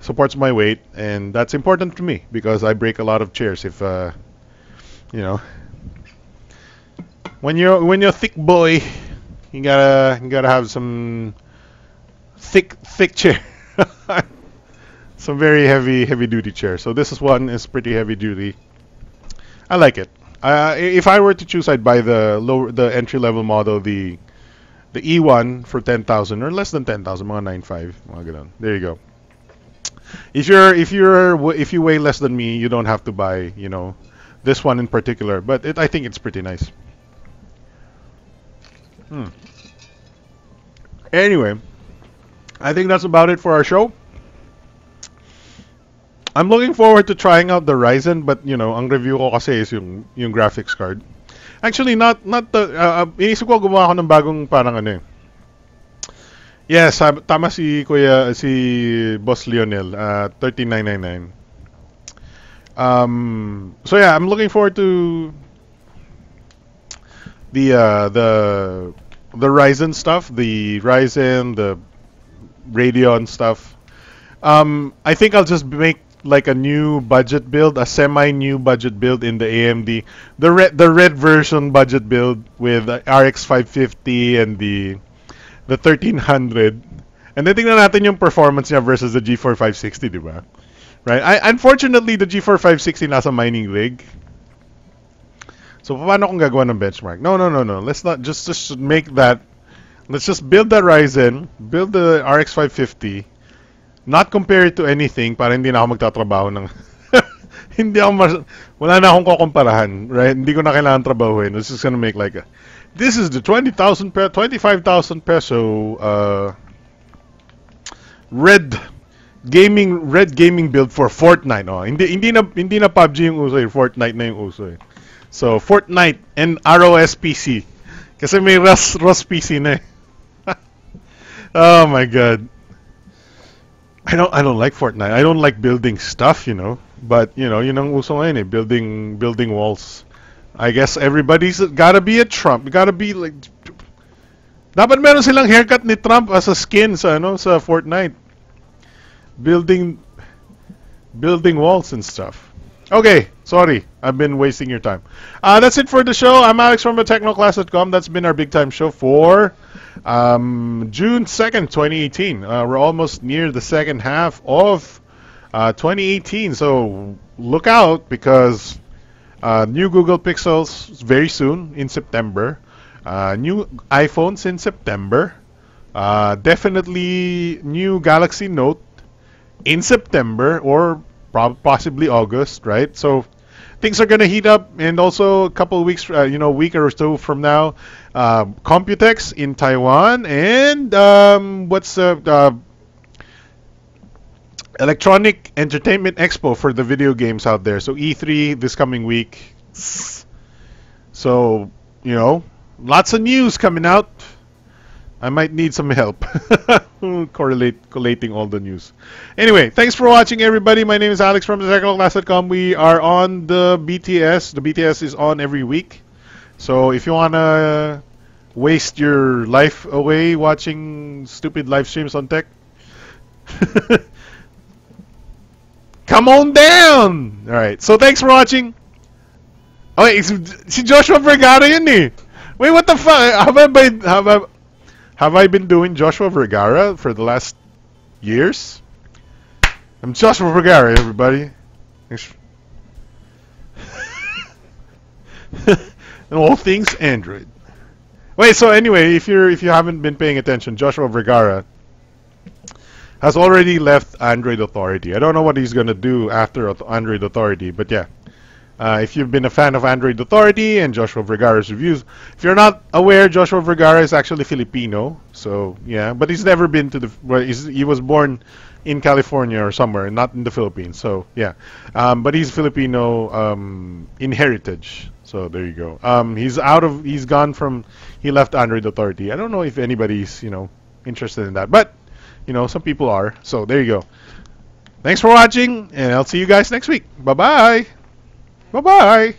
supports my weight, and that's important to me because I break a lot of chairs if You know, when you're a thick boy, you gotta have some thick chair. Some very heavy duty chair. So this one is pretty heavy duty. I like it. If I were to choose, I'd buy the entry level model, the E1 for 10,000 or less than 10,000, mga 9.5, mga ganun. There you go. If you weigh less than me, you don't have to buy, you know, this one in particular. But I think it's pretty nice. Anyway, I think that's about it for our show. I'm looking forward to trying out the Ryzen, but you know, ang review ko kasi is yung graphics card. Actually, not the inisip ko gumawa ako ng bagong parang ano eh. Yes, tama si Boss Lionel, 13999. So yeah, I'm looking forward to the Ryzen stuff, the Ryzen, the Radeon stuff. I think I'll just make like a new budget build, a semi-new budget build in the AMD, the red version budget build with RX 550 and the 1300. And then tingnan natin yung performance niya versus the G4 560, di ba? Right? Unfortunately, the G4 560 nasa mining rig. So paano kung gagawa ng benchmark? No. Let's not just make that. Let's just build that Ryzen, build the RX 550. Not compare it to anything para hindi na ako magtatrabaho ng wala na akong kukumparahan, right? Hindi ko na kailangan trabahuin. It's just gonna make like this is the 25,000 peso red gaming build for Fortnite. Oh, hindi na PUBG yung uso, Fortnite na yung uso. So Fortnite and ROS PC. Kasi may ROS PC na. Oh my god. I don't like Fortnite. I don't like building stuff, you know. But you know, yun ang uso ngayon eh, building walls. I guess everybody's gotta be a Trump. Gotta be like. Dapat meron silang haircut ni Trump as a skin sa sa Fortnite. Building walls and stuff. Okay, sorry, I've been wasting your time. That's it for the show. I'm Alex from TechnoClass.com. That's been our big time show for June 2nd, 2018. We're almost near the second half of 2018, so look out because new Google Pixels very soon in September. New iPhones in September. Definitely new Galaxy Note in September or possibly August, right? So things are gonna heat up, and also a couple of weeks, week or so from now, Computex in Taiwan, and what's the Electronic Entertainment Expo for the video games out there. So E3 this coming week. So lots of news coming out. I might need some help collating all the news. Anyway, thanks for watching, everybody. My name is Alex from TechnoClass.com. We are on the BTS. The BTS is on every week. So if you want to waste your life away watching stupid live streams on tech, come on down! Alright, so thanks for watching. Oh, wait, si Joshua Vergara yun eh. Wait, what the fuck? Have I been doing Joshua Vergara for the last years? I'm Joshua Vergara, everybody. And all things Android. Wait, so anyway, if you haven't been paying attention, Joshua Vergara has already left Android Authority. I don't know what he's gonna do after Android Authority, but yeah. If you've been a fan of Android Authority and Joshua Vergara's reviews, if you're not aware, Joshua Vergara is actually Filipino. So yeah, but he's never been to he was born in California or somewhere, not in the Philippines. So yeah, but he's Filipino in heritage. So there you go. He left Android Authority. I don't know if anybody's interested in that, but some people are. So there you go. Thanks for watching, and I'll see you guys next week. Bye bye. Bye-bye.